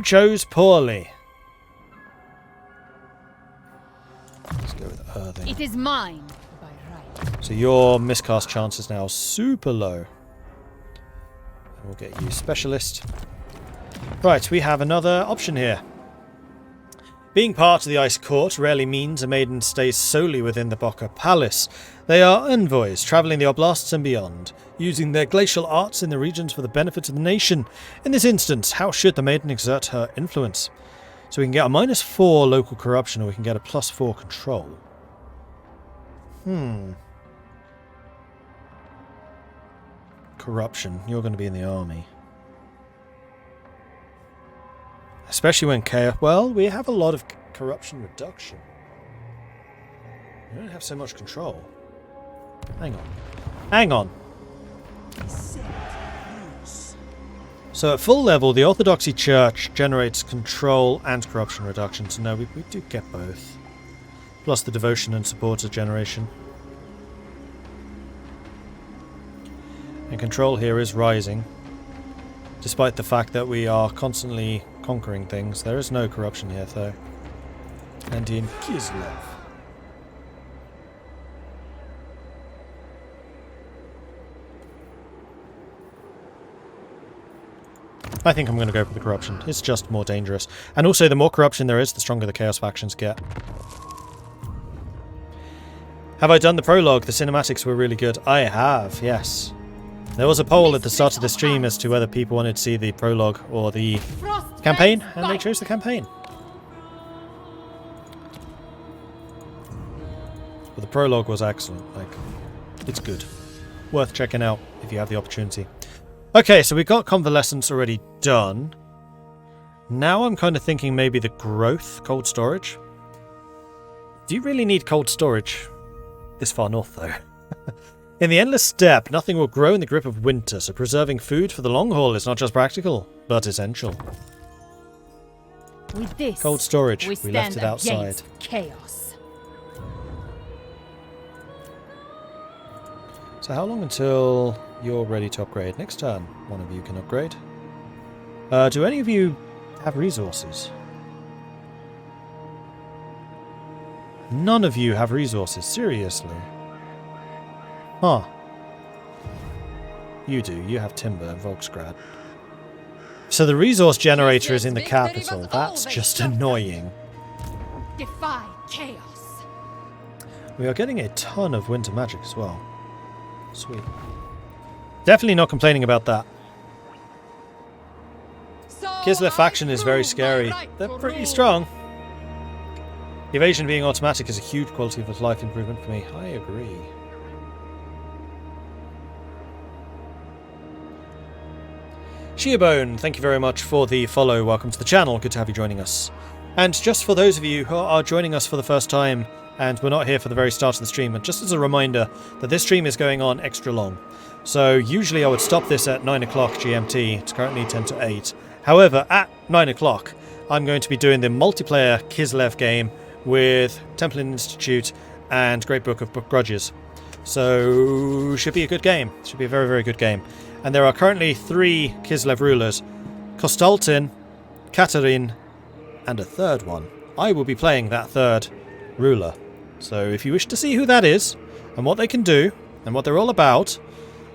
chose poorly. Let's go with Earthing. It is mine by right. So your miscast chance is now super low. And we'll get you Specialist. Right, we have another option here. Being part of the Ice Court rarely means a maiden stays solely within the Boka Palace. They are envoys, travelling the oblasts and beyond, using their glacial arts in the regions for the benefit of the nation. In this instance, how should the maiden exert her influence? So we can get a -4 local corruption, or we can get a +4 control. Corruption. You're going to be in the army. Especially when chaos... Well, we have a lot of corruption reduction. We don't have so much control. Hang on. Hang on. So at full level, the Orthodoxy Church generates control and corruption reduction. So no, we do get both. Plus the devotion and supporter generation. And control here is rising. Despite the fact that we are constantly conquering things. There is no corruption here, though. And in Kislev. I think I'm going to go for the corruption. It's just more dangerous. And also, the more corruption there is, the stronger the Chaos factions get. Have I done the prologue? The cinematics were really good. I have, yes. There was a poll at the start of the stream as to whether people wanted to see the prologue or the campaign, and they chose the campaign. But the prologue was excellent. Like, it's good. Worth checking out if you have the opportunity. Okay, so we've got convalescence already done. Now I'm kind of thinking maybe the growth, cold storage. Do you really need cold storage this far north, though? In the endless steppe, nothing will grow in the grip of winter, so preserving food for the long haul is not just practical, but essential. With this, cold storage. we left it outside. Chaos. So how long until you're ready to upgrade? Next turn, one of you can upgrade. Do any of you have resources? None of you have resources, seriously. Huh. You do, you have timber and Volksgrad. So the resource generator is in the capital. That's just annoying. Defy chaos. We are getting a ton of winter magic as well. Sweet. Definitely not complaining about that. Kislev faction is very scary. They're pretty strong. Evasion being automatic is a huge quality of life improvement for me. I agree. Shearbone, thank you very much for the follow. Welcome to the channel. Good to have you joining us. And just for those of you who are joining us for the first time and we're not here for the very start of the stream, and just as a reminder that this stream is going on extra long. So usually I would stop this at 9 o'clock GMT. It's currently 10 to 8. However, at 9 o'clock, I'm going to be doing the multiplayer Kislev game with Templin Institute and Great Book of Book Grudges. So, should be a good game. Should be a very, very good game. And there are currently 3 Kislev rulers. Kostaltin, Katarin, and a third one. I will be playing that third ruler. So if you wish to see who that is, and what they can do, and what they're all about,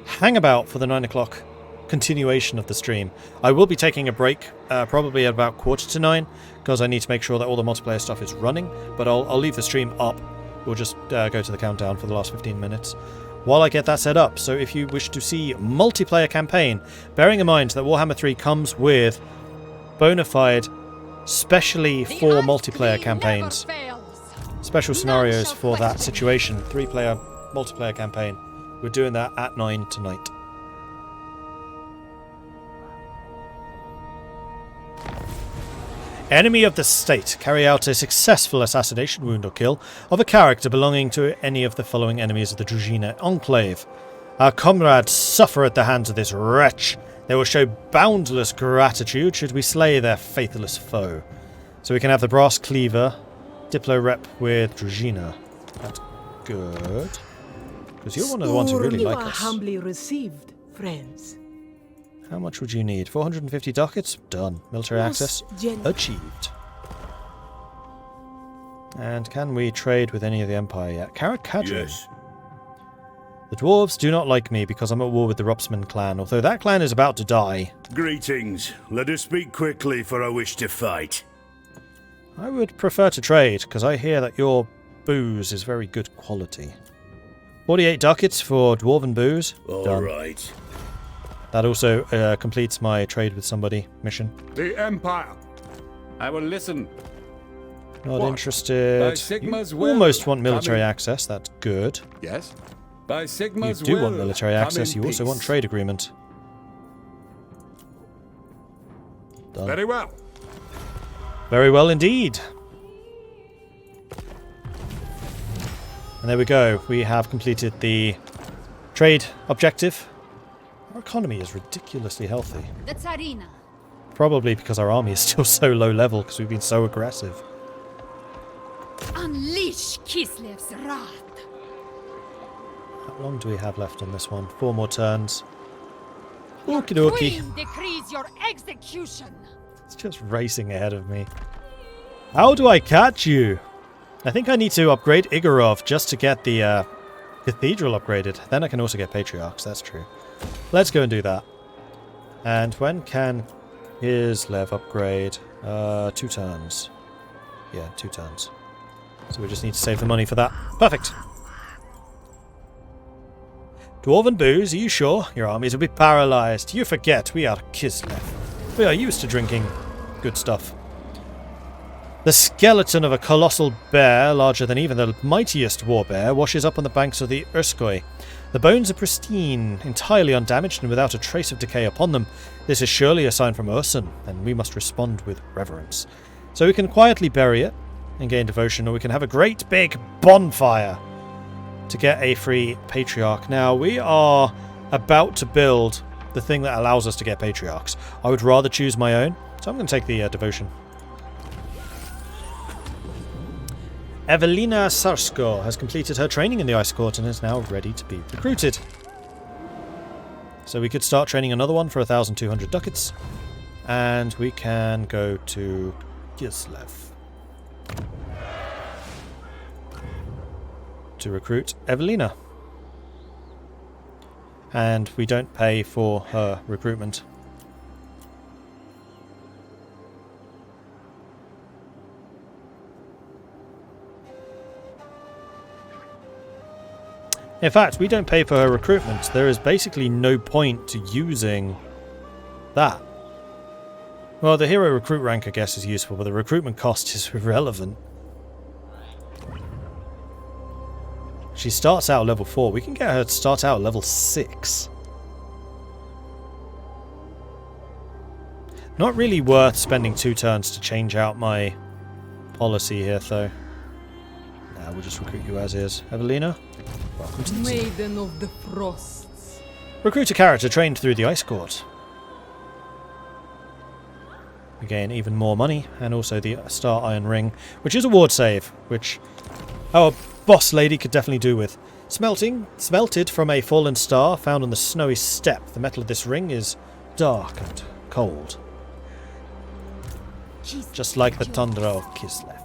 hang about for the 9 o'clock continuation of the stream. I will be taking a break, probably at about 8:45, because I need to make sure that all the multiplayer stuff is running, but I'll leave the stream up. We'll just go to the countdown for the last 15 minutes while I get that set up. So if you wish to see multiplayer campaign, bearing in mind that Warhammer 3 comes with bona fide, specially for multiplayer campaigns, special scenarios for that situation, 3-player multiplayer campaign. We're doing that at 9 tonight. Enemy of the state. Carry out a successful assassination, wound or kill of a character belonging to any of the following enemies of the Tzarina Enclave. Our comrades suffer at the hands of this wretch. They will show boundless gratitude should we slay their faithless foe. So we can have the brass cleaver, Diplo rep with Tzarina. That's good. Because you're one of the ones who really like us. Humbly received, friends. How much would you need? 450 ducats? Done. Military access? Achieved. And can we trade with any of the Empire yet? Kadrin. Yes. The dwarves do not like me because I'm at war with the Ropsman clan, although that clan is about to die. Greetings. Let us speak quickly, for I wish to fight. I would prefer to trade, because I hear that your booze is very good quality. 48 ducats for dwarven booze. Done. Alright. That also completes my trade with somebody mission. The Empire. I will listen. Not What? interested. By Sigma's You will, almost want military coming. access. That's good. Yes. By You Sigma's do will, want military come access. in You also peace. want trade agreement. Done. Very well. Very well indeed. And there we go. We have completed the trade objective. Our economy is ridiculously healthy. The Tzarina. Probably because our army is still so low level because we've been so aggressive. Unleash Kislev's wrath. How long do we have left on this one? 4 more turns. Your Okie dokie. queen decrees your execution. It's just racing ahead of me. How do I catch you? I think I need to upgrade Igorov just to get the cathedral upgraded. Then I can also get patriarchs, that's true. Let's go and do that. And when can Kislev upgrade? 2 turns. Yeah, 2 turns. So we just need to save the money for that. Perfect. Dwarven booze, are you sure? Your armies will be paralyzed. You forget, we are Kislev. We are used to drinking good stuff. The skeleton of a colossal bear, larger than even the mightiest war bear, washes up on the banks of the Urskoi. The bones are pristine, entirely undamaged and without a trace of decay upon them. This is surely a sign from Ursun, and we must respond with reverence. So we can quietly bury it and gain devotion, or we can have a great big bonfire to get a free patriarch. Now, we are about to build the thing that allows us to get patriarchs. I would rather choose my own, so I'm going to take the devotion. Evelina Sarsko has completed her training in the Ice Court and is now ready to be recruited. So we could start training another one for 1,200 ducats, and we can go to Kislev to recruit Evelina. And we don't pay for her recruitment. In fact, we don't pay for her recruitment. There is basically no point to using that. Well, the hero recruit rank, I guess, is useful, but the recruitment cost is irrelevant. She starts out at level 4. We can get her to start out at level 6. Not really worth spending 2 turns to change out my policy here, though. Nah, we'll just recruit you as is. Evelina, welcome to the team. Maiden of the Frosts. Recruit a character trained through the Ice Court. We gain even more money, and also the Star Iron Ring, which is a ward save, which our boss lady could definitely do with. Smelted from a fallen star found on the snowy steppe. The metal of this ring is dark and cold. Just like the tundra of Kislev.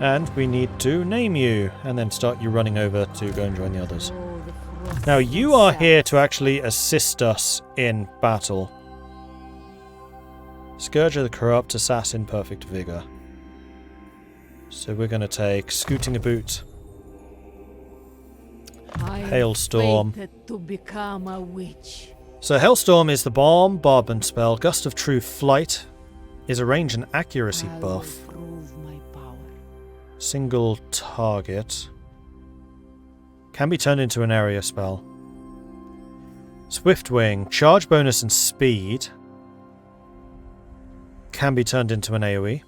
And we need to name you, and then start you running over to go and join the others. Now, you are here to actually assist us in battle. Scourge of the Corrupt, Assassin, Perfect Vigor. So we're going to take Scooting a Boot, Hailstorm. To become a witch. So Hailstorm is the bomb, bombardment spell. Gust of True Flight is a range and accuracy buff. Single target. Can be turned into an area spell. Swift Wing, charge bonus and speed. Can be turned into an AoE.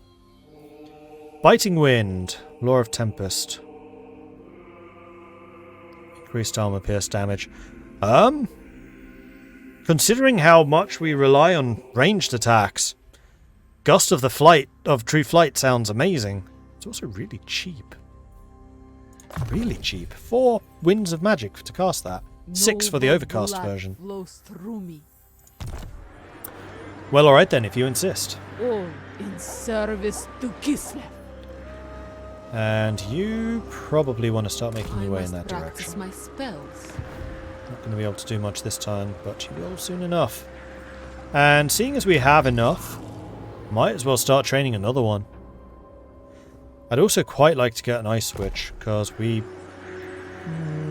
Biting Wind, Law of Tempest. Increased armor pierce damage. Considering how much we rely on ranged attacks, Gust of True Flight sounds amazing. It's also really cheap. Really cheap. 4 Winds of Magic to cast that. 6 for the Overcast version. Well, alright then, if you insist. All in service to Kislev. And you probably want to start making your way in that direction. My spells. Not going to be able to do much this time, but you will soon enough. And seeing as we have enough, might as well start training another one. I'd also quite like to get an Ice Switch, because we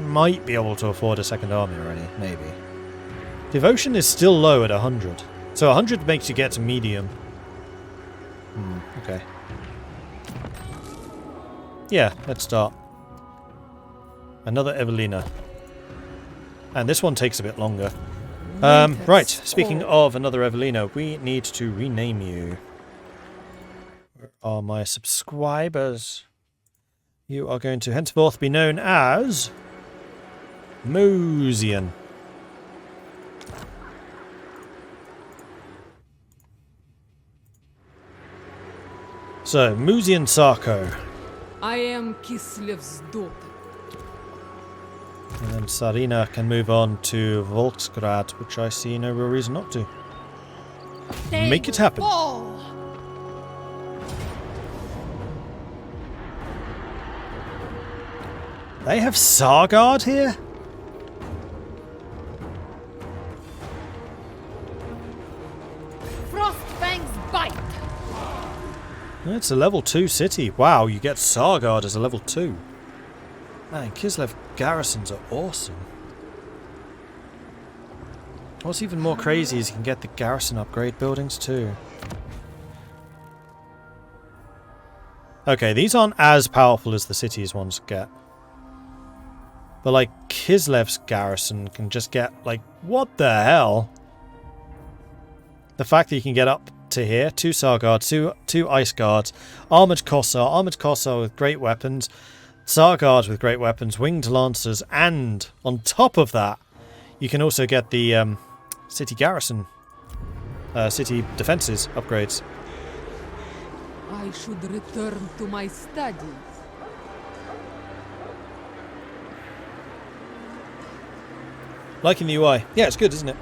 might be able to afford a second army already, maybe. Devotion is still low at 100. So 100 makes you get to medium. Okay. Yeah, let's start. Another Evelina. And this one takes a bit longer. Right, speaking of another Evelina, we need to rename you. Where are my subscribers? You are going to henceforth be known as Mosian. So, Mosian Sarko. I am Kislev's daughter. And then Tzarina can move on to Volksgrad, which I see no real reason not to. Make it happen. They have Sargard here? Frostfang's bite. It's a level 2 city. Wow, you get Sargard as a level 2. Man, Kislev garrisons are awesome. What's even more crazy is you can get the garrison upgrade buildings too. Okay, these aren't as powerful as the cities ones get. But like, Kislev's garrison can just get, like, what the hell? The fact that you can get up to here, 2 Sarguards, 2 Ice Guards, Armoured Kossar with great weapons, Sarguards with great weapons, Winged Lancers, and on top of that, you can also get the city garrison, city defences upgrades. I should return to my studies. Liking the UI. Yeah, it's good, isn't it?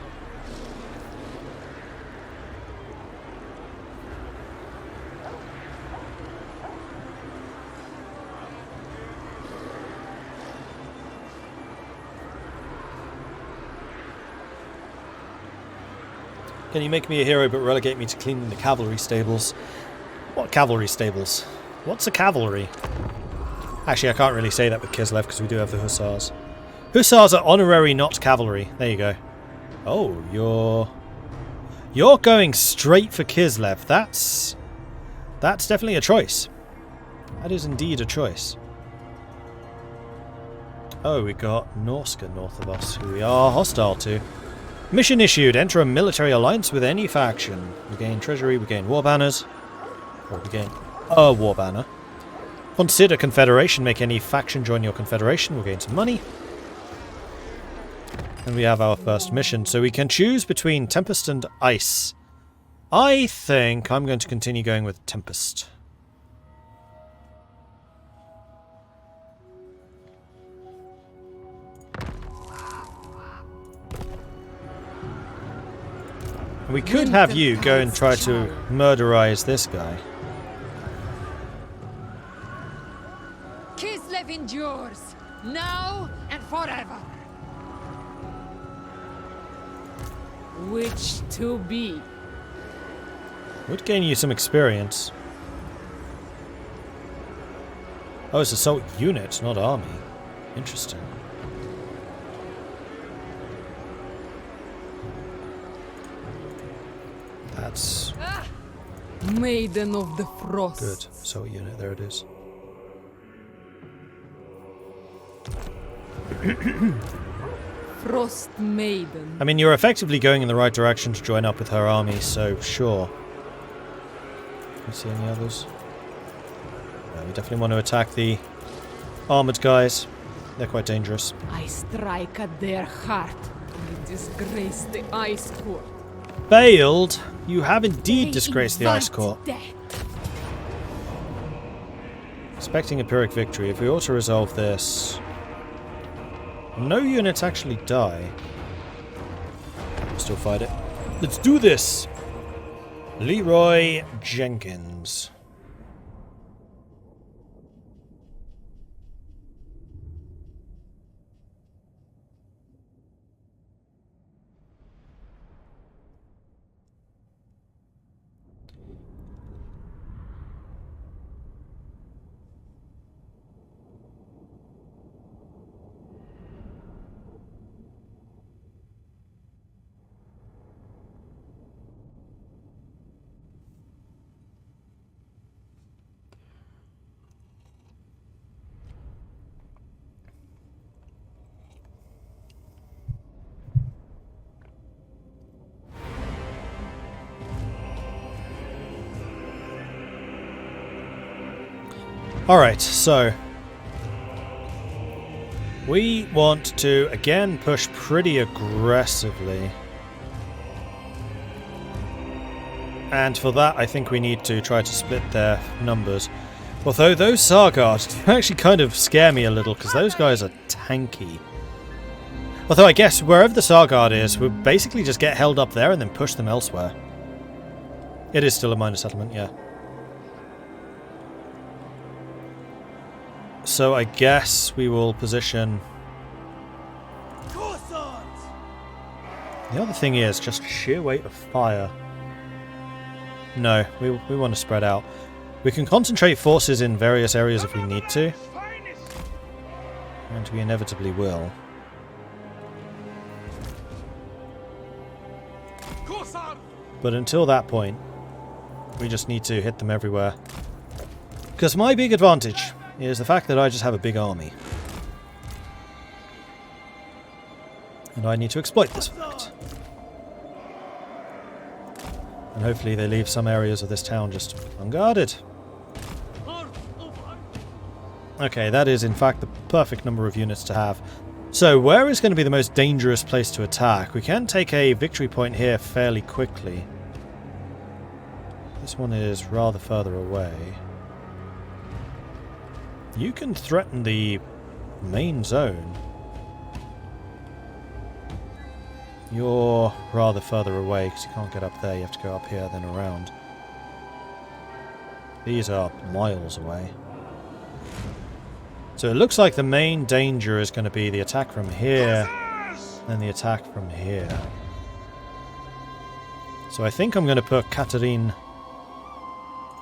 Can you make me a hero but relegate me to cleaning the cavalry stables? What cavalry stables? What's a cavalry? Actually, I can't really say that with Kislev because we do have the hussars. Hussars are honorary, not cavalry. There you go. Oh, you're going straight for Kislev. That's definitely a choice. That is indeed a choice. Oh, we got Norska north of us, who we are hostile to. Mission issued. Enter a military alliance with any faction. We gain treasury, we gain war banners. Or we gain a war banner. Consider Confederation. Make any faction join your Confederation. We'll gain some money. And we have our first mission. So we can choose between Tempest and Ice. I think I'm going to continue going with Tempest. We could have you go and try to murderize this guy. Kislev endures, now and forever. Which to be? Would gain you some experience. Oh, it's assault unit, not army. Interesting. That's Maiden of the Frost. good. Assault unit, there it is. Frost Maiden. I mean, you're effectively going in the right direction to join up with her army, so sure. Can you see any others? No, we definitely want to attack the armoured guys. They're quite dangerous. I strike at their heart. I disgrace the Ice Court. Failed? You have indeed disgraced the Ice Court. Expecting a Pyrrhic victory. If we auto-resolve this... No units actually die. Still fight it. Let's do this! Leroy Jenkins. Alright, so we want to again push pretty aggressively. And for that I think we need to try to split their numbers. Although those Sargard actually kind of scare me a little because those guys are tanky. Although I guess wherever the Sargard is, we'll basically just get held up there and then push them elsewhere. It is still a minor settlement, yeah. So I guess we will position... The other thing is just sheer weight of fire. No, we want to spread out. We can concentrate forces in various areas if we need to. And we inevitably will. But until that point, we just need to hit them everywhere. Because my big advantage is the fact that I just have a big army. And I need to exploit this fact. And hopefully they leave some areas of this town just unguarded. Okay, that is in fact the perfect number of units to have. So where is going to be the most dangerous place to attack? We can take a victory point here fairly quickly. This one is rather further away. You can threaten the main zone. You're rather further away because you can't get up there. You have to go up here, then around. These are miles away. So it looks like the main danger is going to be the attack from here, and the attack from here. So I think I'm going to put Katarin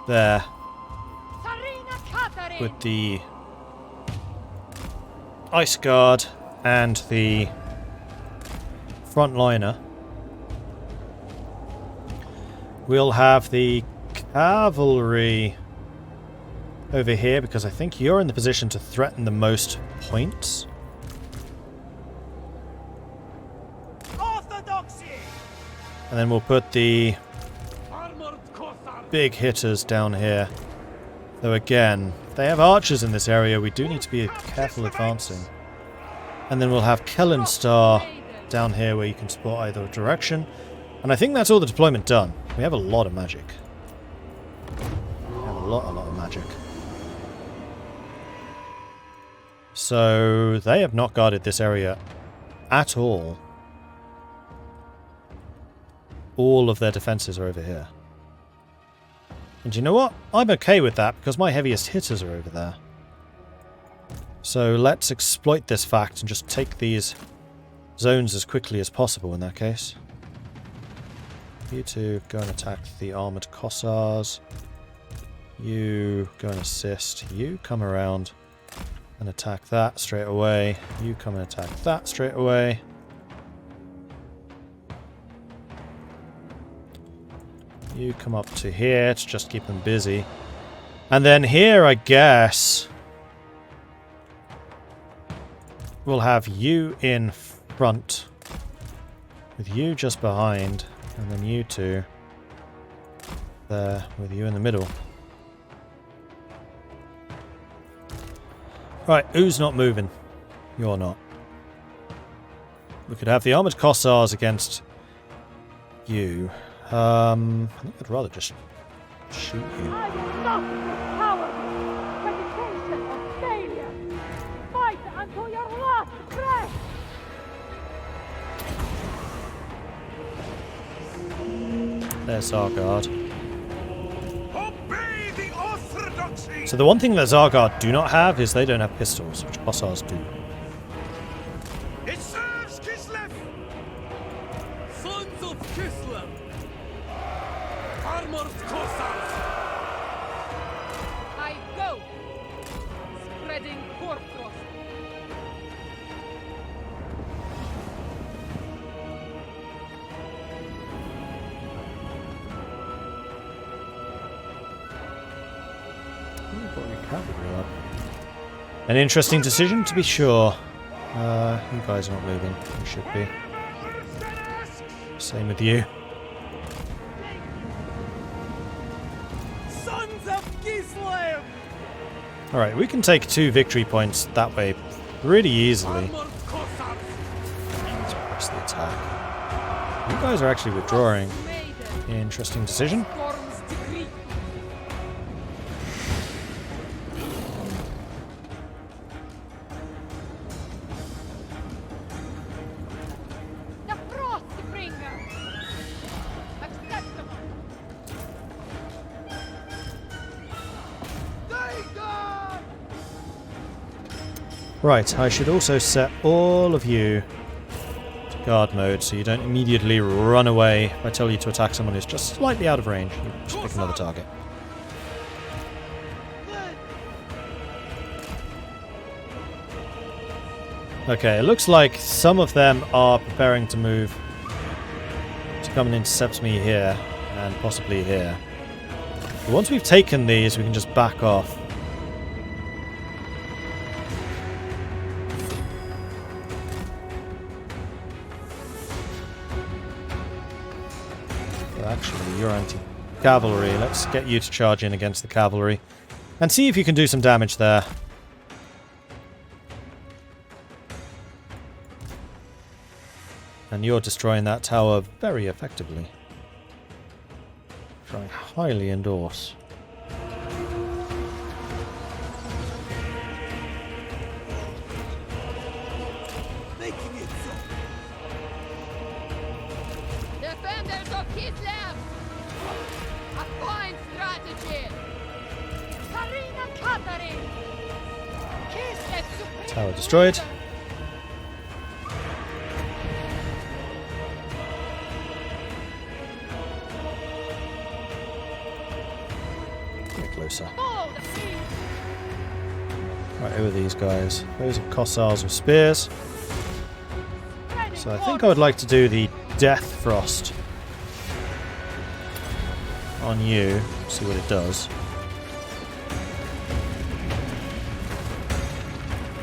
there Tzarina Katarin! with the Ice Guard and the frontliner. We'll have the cavalry over here because I think you're in the position to threaten the most points. Orthodoxy! And then we'll put the big hitters down here. Though again, if they have archers in this area, we do need to be careful advancing. And then we'll have Kellenstar down here where you can support either direction. And I think that's all the deployment done. We have a lot of magic. We have a lot of magic. So they have not guarded this area at all. All of their defenses are over here. And you know what? I'm okay with that because my heaviest hitters are over there. So let's exploit this fact and just take these zones as quickly as possible in that case. You two go and attack the armoured Kossars. You go and assist. You come around and attack that straight away. You come and attack that straight away. You come up to here to just keep them busy. And then here, I guess, we'll have you in front, with you just behind, and then you two there, with you in the middle. Right, who's not moving? You're not. We could have the armoured Kossars against you. I think I'd rather just shoot you. I will not cower. Reputation of failure. Fight until your last breath. There's Zargard. Obey the orthodoxy! So the one thing that Zargard do not have is they don't have pistols, which Kossars do. It serves Kislev! Sons of Kislev! Armored Cossars! I go! Spreading hoarfrost. An interesting decision, to be sure. You guys are not moving. You should be. Same with you. Sons of Kislev! Alright, we can take 2 victory points that way pretty easily. Armored Cossacks! Let's press the attack. You guys are actually withdrawing. Interesting decision. Storm's decree. The Frostbringer! Acceptable! Dagon! Right, I should also set all of you to guard mode so you don't immediately run away if I tell you to attack someone who's just slightly out of range. You just pick another target. Okay, it looks like some of them are preparing to move to come and intercept me here and possibly here. But once we've taken these, we can just back off. Actually, you're anti-cavalry. Let's get you to charge in against the cavalry and see if you can do some damage there. And you're destroying that tower very effectively. Which I highly endorse. Making it so! Defenders of Kislev! A fine strategy! Tzarina Katarin! Kislev supreme! Tower destroyed. Get closer. Hold the siege! Right, who are these guys? Those are Kossars with spears. So I think I would like to do the Death Frost on you. See what it does.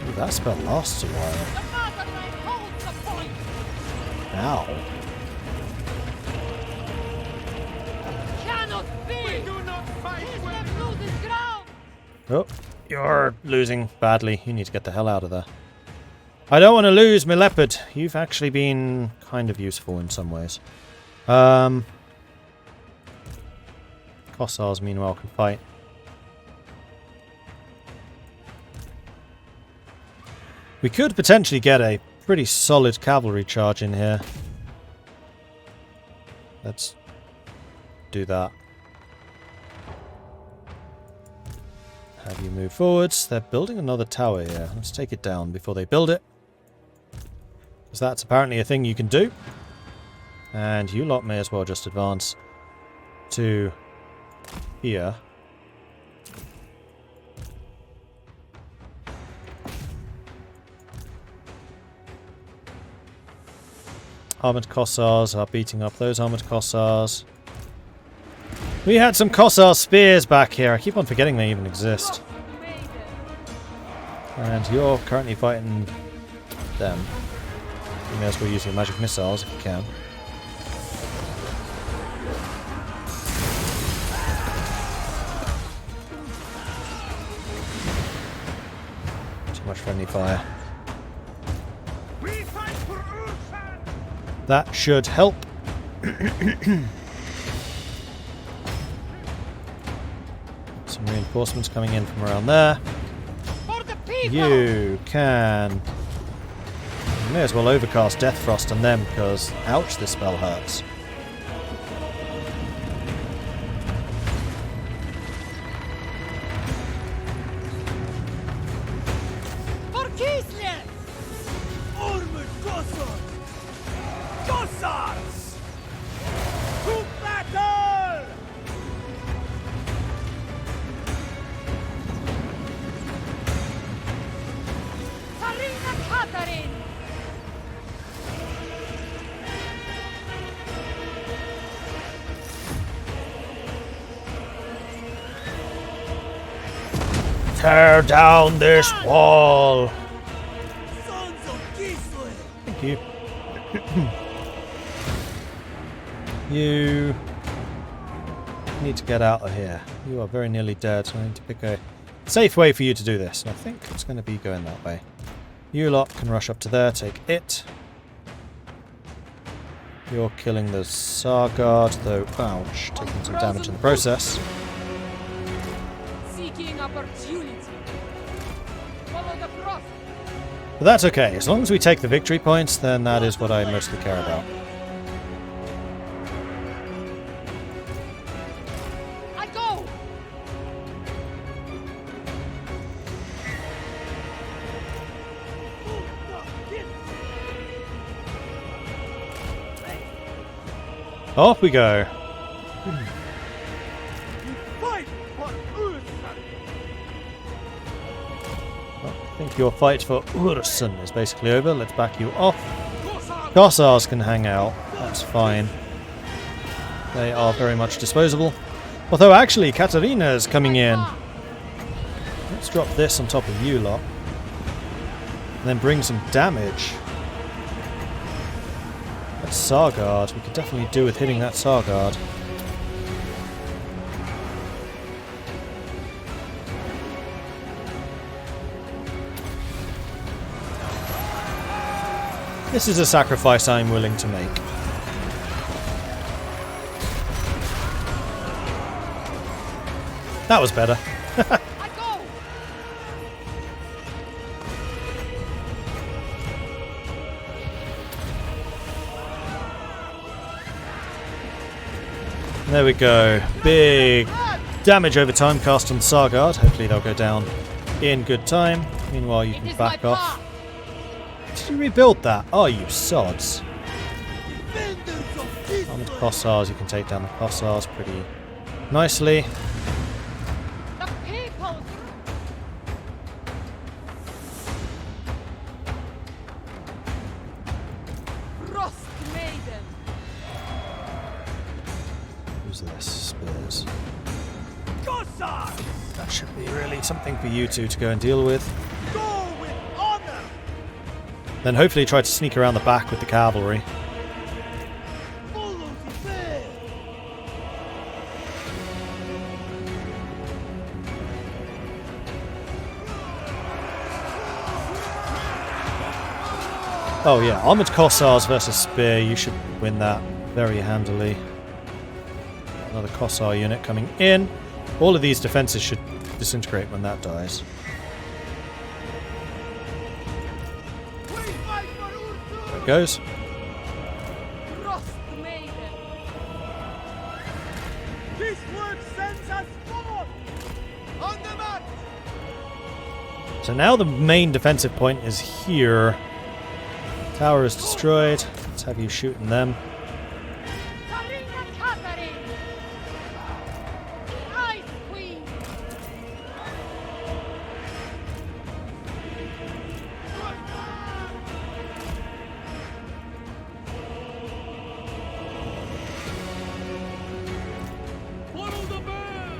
Ooh, that spell lasts a while. The motherland holds the point! Ow. Cannot be! We do not fight when Kislev loses ground! Oh, you're losing badly. You need to get the hell out of there. I don't want to lose my leopard. You've actually been kind of useful in some ways. Kossars, meanwhile, can fight. We could potentially get a pretty solid cavalry charge in here. Let's do that. Have you move forwards. They're building another tower here. Let's take it down before they build it. Because that's apparently a thing you can do. And you lot may as well just advance to here. Armored Kossars are beating up those armored Kossars. We had some Kossar spears back here. I keep on forgetting they even exist. And you're currently fighting them. You may as well use your magic missiles if you can. Too much friendly fire. we fight for Ursun! That should help. Some reinforcements coming in from around there. For the people! You can... You may as well overcast Death Frost on them because, ouch, this spell hurts. For Kislev! Armored Cossacks! Cossacks! To battle! Tzarina Katarin! Tear down this wall! Sons of Kislev! Thank you. You need to get out of here. You are very nearly dead, so I need to pick a safe way for you to do this. And I think it's going to be going that way. You lot can rush up to there, take it. You're killing the Tsar Guard, though, ouch, taking some damage in the process. Seeking opportunity. Follow the frost. But that's okay. As long as we take the victory points, then that is what I mostly care about. I go! Off we go. Fight for Ursun! I think your fight for Ursun is basically over. Let's back you off. Kossars can hang out. That's fine. They are very much disposable. Although actually, Katarina is coming in. Let's drop this on top of you lot. And then bring some damage. That Tsar Guard. We could definitely do with hitting that Tsar Guard. This is a sacrifice I'm willing to make. That was better. I go! There we go. Big damage over time cast on Tsar Guard. Hopefully they'll go down in good time. Meanwhile, you can back off. Did you rebuild that? Oh, you sods. Armored Kossars, you can take down the Kossars pretty nicely. The people! Frost Maiden. Who's this? Spears. Kossar! That should be really something for you two to go and deal with. Go with honor! Then hopefully try to sneak around the back with the cavalry. Follow the bear! Oh yeah, Armored Kossars versus Spear. You should win that very handily. Another Kossar unit coming in. All of these defenses should disintegrate when that dies. We fight for Ursun! There it goes. Frost Maiden. This work sends us forth! On the march! So now the main defensive point is here. Tower is destroyed. Let's have you shooting them. Tzarina Katarin! Ice Queen! Follow the bear!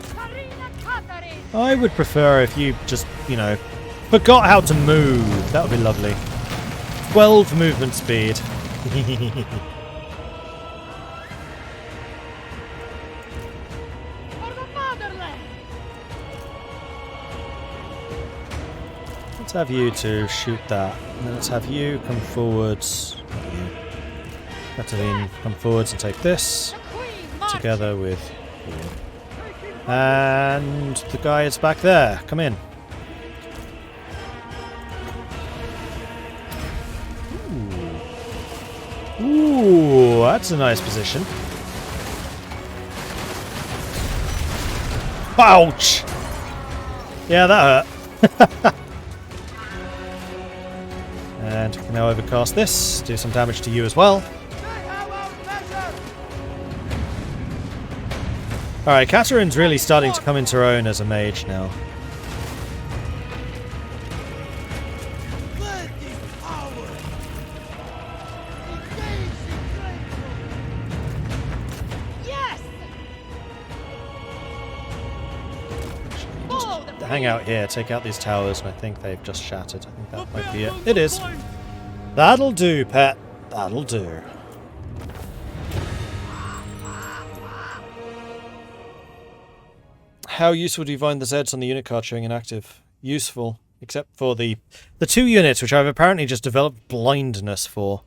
Tzarina Katarin! I would prefer if you just, you know, forgot how to move. That would be lovely. 12 movement speed. For the fatherland! Let's have you two shoot that. And then let's have you come forwards. Not you. Katarina, come forwards and take this. The Queen marches! Together with you. And the guy is back there. Come in. Ooh, that's a nice position. Ouch! Yeah, that hurt. And we can now overcast this, do some damage to you as well. Alright, Katarin's really starting to come into her own as a mage now. Yes! Follow the hang out here, take out these towers, and I think they've just shattered. I think that might be it. It is. That'll do, pet. That'll do. How useful do you find the Zeds on the unit card showing inactive? Useful, except for the 2 units, which I've apparently just developed blindness for.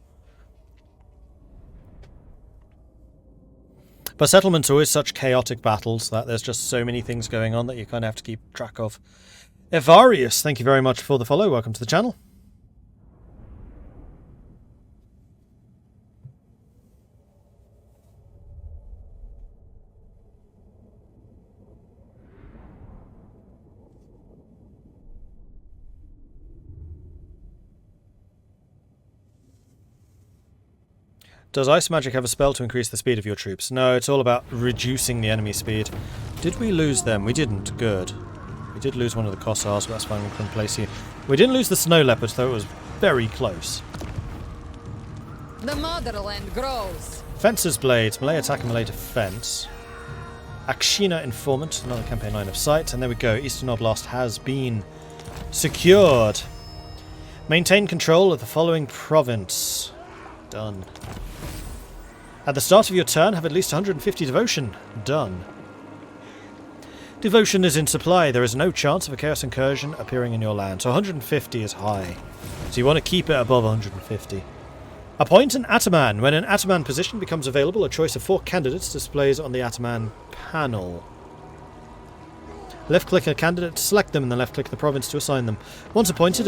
But settlements are always such chaotic battles that there's just so many things going on that you kind of have to keep track of. Evarius, thank you very much for the follow. Welcome to the channel. Does ice magic have a spell to increase the speed of your troops? No, it's all about reducing the enemy speed. Did we lose them? We didn't. Good. We did lose one of the Kossars, but that's fine. We can place you. We didn't lose the Snow Leopards, though it was very close. The motherland grows. Fencer's Blades, melee attack and melee defense. Akshina Informant, another campaign line of sight. And there we go. Eastern Oblast has been secured. Maintain control of the following province. Done. At the start of your turn, have at least 150 devotion. Done. Devotion is in supply. There is no chance of a chaos incursion appearing in your land. So 150 is high. So you want to keep it above 150. Appoint an Ataman. When an Ataman position becomes available, a choice of 4 candidates displays on the Ataman panel. Left-click a candidate to select them, and then left-click the province to assign them. Once appointed,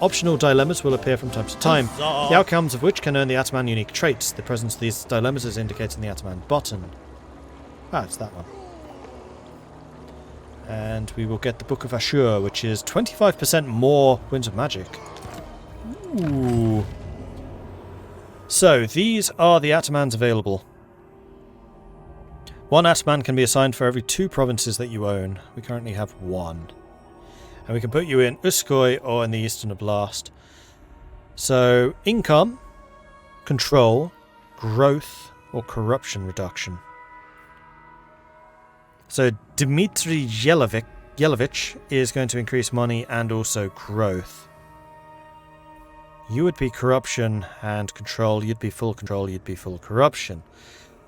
optional dilemmas will appear from time to time, the outcomes of which can earn the Ataman unique traits. The presence of these dilemmas is indicated in the Ataman button. Ah, it's that one. And we will get the Book of Ashur, which is 25% more Winds of Magic. Ooh. So, these are the Atamans available. 1 Ataman can be assigned for every 2 provinces that you own. We currently have 1. And we can put you in Uskoy or in the Eastern Oblast. So, income, control, growth, or corruption reduction. So, Dmitry Yelovich is going to increase money and also growth. You would be corruption and control. You'd be full control. You'd be full corruption.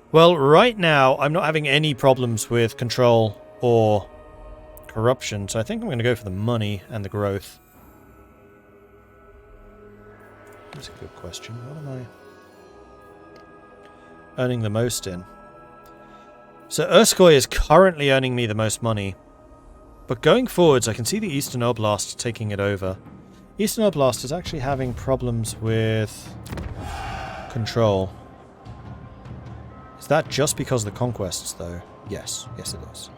Well, right now, I'm not having any problems with control or corruption, so I think I'm going to go for the money and the growth. That's a good question. What am I earning the most in? So Urskoy is currently earning me the most money, but going forwards, I can see the Eastern Oblast taking it over. Eastern Oblast is actually having problems with control. Is that just because of the conquests, though? Yes. Yes, it is.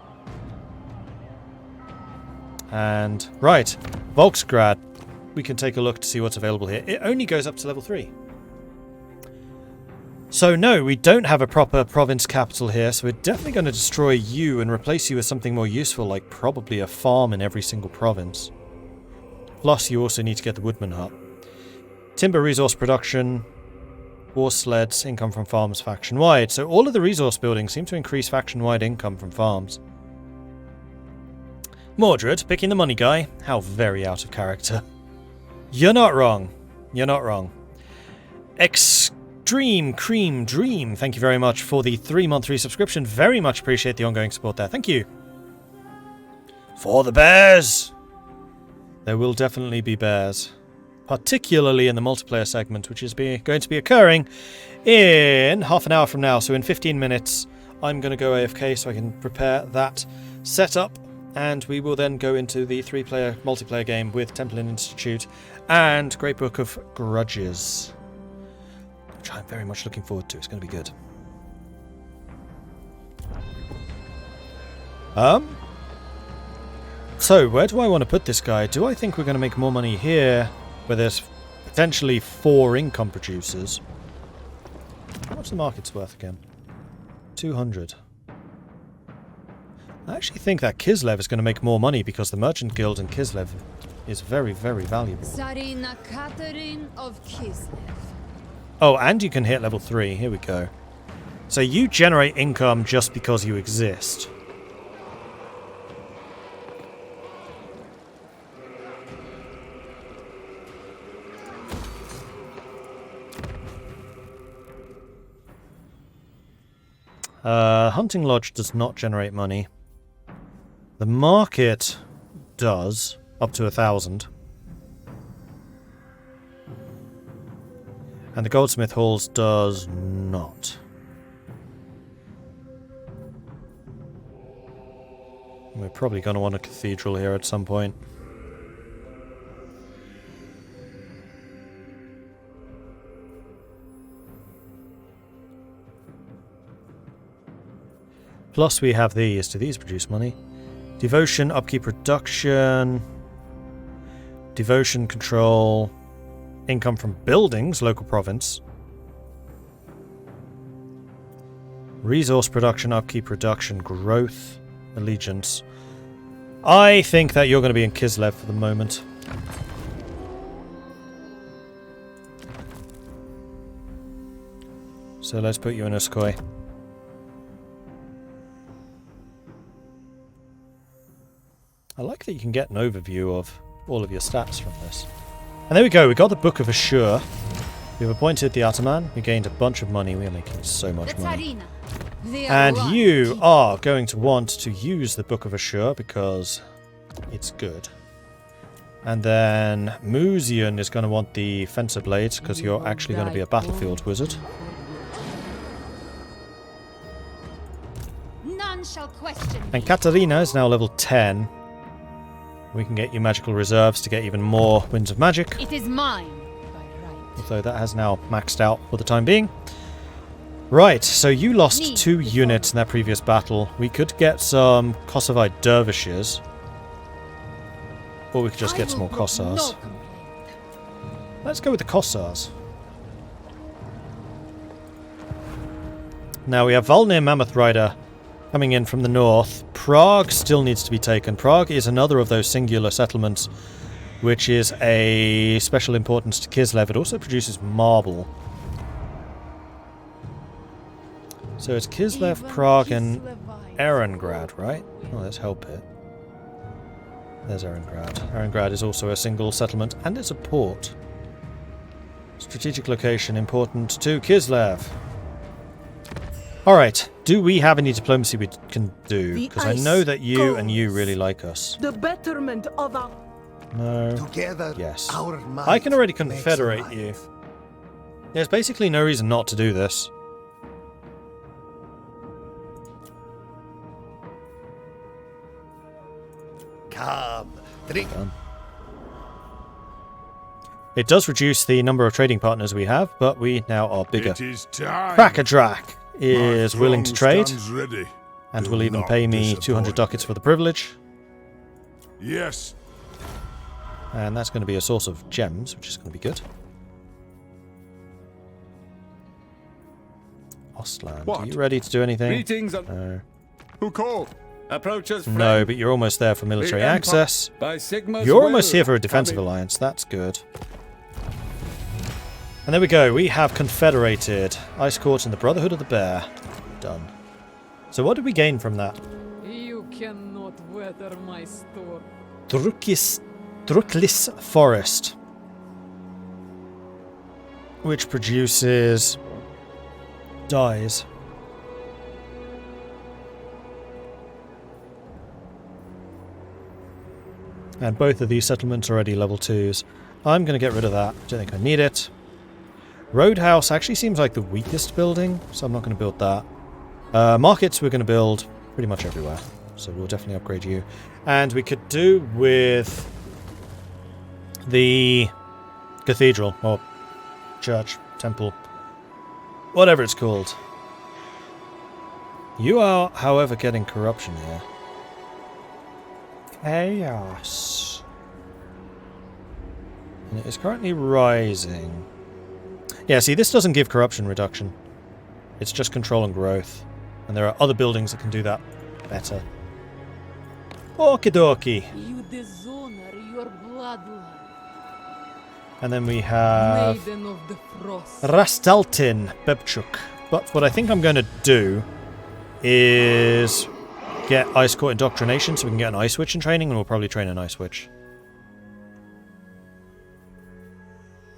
And, right. Volksgrad. We can take a look to see what's available here. It only goes up to level 3. So, no, we don't have a proper province capital here, so we're definitely going to destroy you and replace you with something more useful, like probably a farm in every single province. Plus, you also need to get the Woodman Hut. Timber resource production... War sleds, income from farms faction-wide. So all of the resource buildings seem to increase faction-wide income from farms. Mordred, picking the money guy. How very out of character. You're not wrong. You're not wrong. Extreme Cream Dream, thank you very much for the 3-month resubscription. Very much appreciate the ongoing support there. Thank you. For the bears! There will definitely be bears. Particularly in the multiplayer segment, which is going to be occurring in half an hour from now. So in 15 minutes, I'm going to go AFK so I can prepare that setup, and we will then go into the 3-player multiplayer game with Templin Institute and Great Book of Grudges, which I'm very much looking forward to. It's going to be good. So where do I want to put this guy? Do I think we're going to make more money here, where there's potentially 4 income producers? How much the market's worth again? 200. I actually think that Kislev is going to make more money because the Merchant Guild in Kislev is very, very valuable. Tzarina Katarin of Kislev. Oh, and you can hit level 3. Here we go. So you generate income just because you exist. Hunting Lodge does not generate money. The market does, up to 1,000. And the Goldsmith Halls does not. We're probably going to want a cathedral here at some point. Plus we have these. Do these produce money? Devotion, upkeep, reduction. Devotion, control. Income from buildings, local province. Resource production, upkeep, reduction, growth, allegiance. I think that you're going to be in Kislev for the moment. So let's put you in Uskoy. I like that you can get an overview of all of your stats from this. And there we go, we got the Book of Assure. We've appointed the Ataman, we gained a bunch of money, we are making so much money. And you are going to want to use the Book of Assure because it's good. And then Muzion is going to want the Fencer Blades because you're actually going to be a battlefield wizard. None shall question. And Katarina is now level 10. We can get you magical reserves to get even more Winds of Magic. It is mine by right. Although that has now maxed out for the time being. Right, so you lost 2 units in that previous battle. We could get some Kosovite dervishes. Or we could just get some more Kossars. Let's go with the Kossars. Now we have Volnir Mammoth Rider coming in from the north. Prague still needs to be taken. Prague is another of those singular settlements which is a special importance to Kislev. It also produces marble. So it's Kislev, Prague, and Erengrad, right? Oh, let's help it. There's Erengrad. Erengrad is also a single settlement, and it's a port. Strategic location important to Kislev. Alright, do we have any diplomacy we can do? Because I know that you and you really like us. The betterment of our... No. Together, Yes. our might I can already makes confederate life. you. There's basically no reason not to do this. Come, drink. Done. It does reduce the number of trading partners we have, but we now are bigger. It is time. Krakadrak is My willing to throne trade, stands ready. and Do will even not pay me disappoint. 200 ducats for the privilege. Yes. And that's going to be a source of gems, which is going to be good. Ostland, What? are you ready to do anything? Greetings and No. who called? Approaches friend. No, but you're almost there for military The Empire access. By Sigma's You're will, almost here for a defensive coming. alliance. That's good. And there we go. We have confederated Ice Court and the Brotherhood of the Bear. Done. So what did we gain from that? You cannot weather my storm. Druklis Forest, which produces dyes. And both of these settlements are already level 2s. I'm going to get rid of that. Don't think I need it. Roadhouse actually seems like the weakest building, so I'm not going to build that. Markets we're going to build pretty much everywhere, so we'll definitely upgrade you. And we could do with the cathedral, or church, temple, whatever it's called. You are, however, getting corruption here. Chaos. And it is currently rising. Yeah, see, this doesn't give corruption reduction. It's just control and growth. And there are other buildings that can do that better. Okie dokie. You dishonor your bloodline. And then we have Maiden of the Frost. Rastaltin Bebchuk. But what I think I'm going to do is get Ice Court Indoctrination so we can get an Ice Witch in training, and we'll probably train an Ice Witch.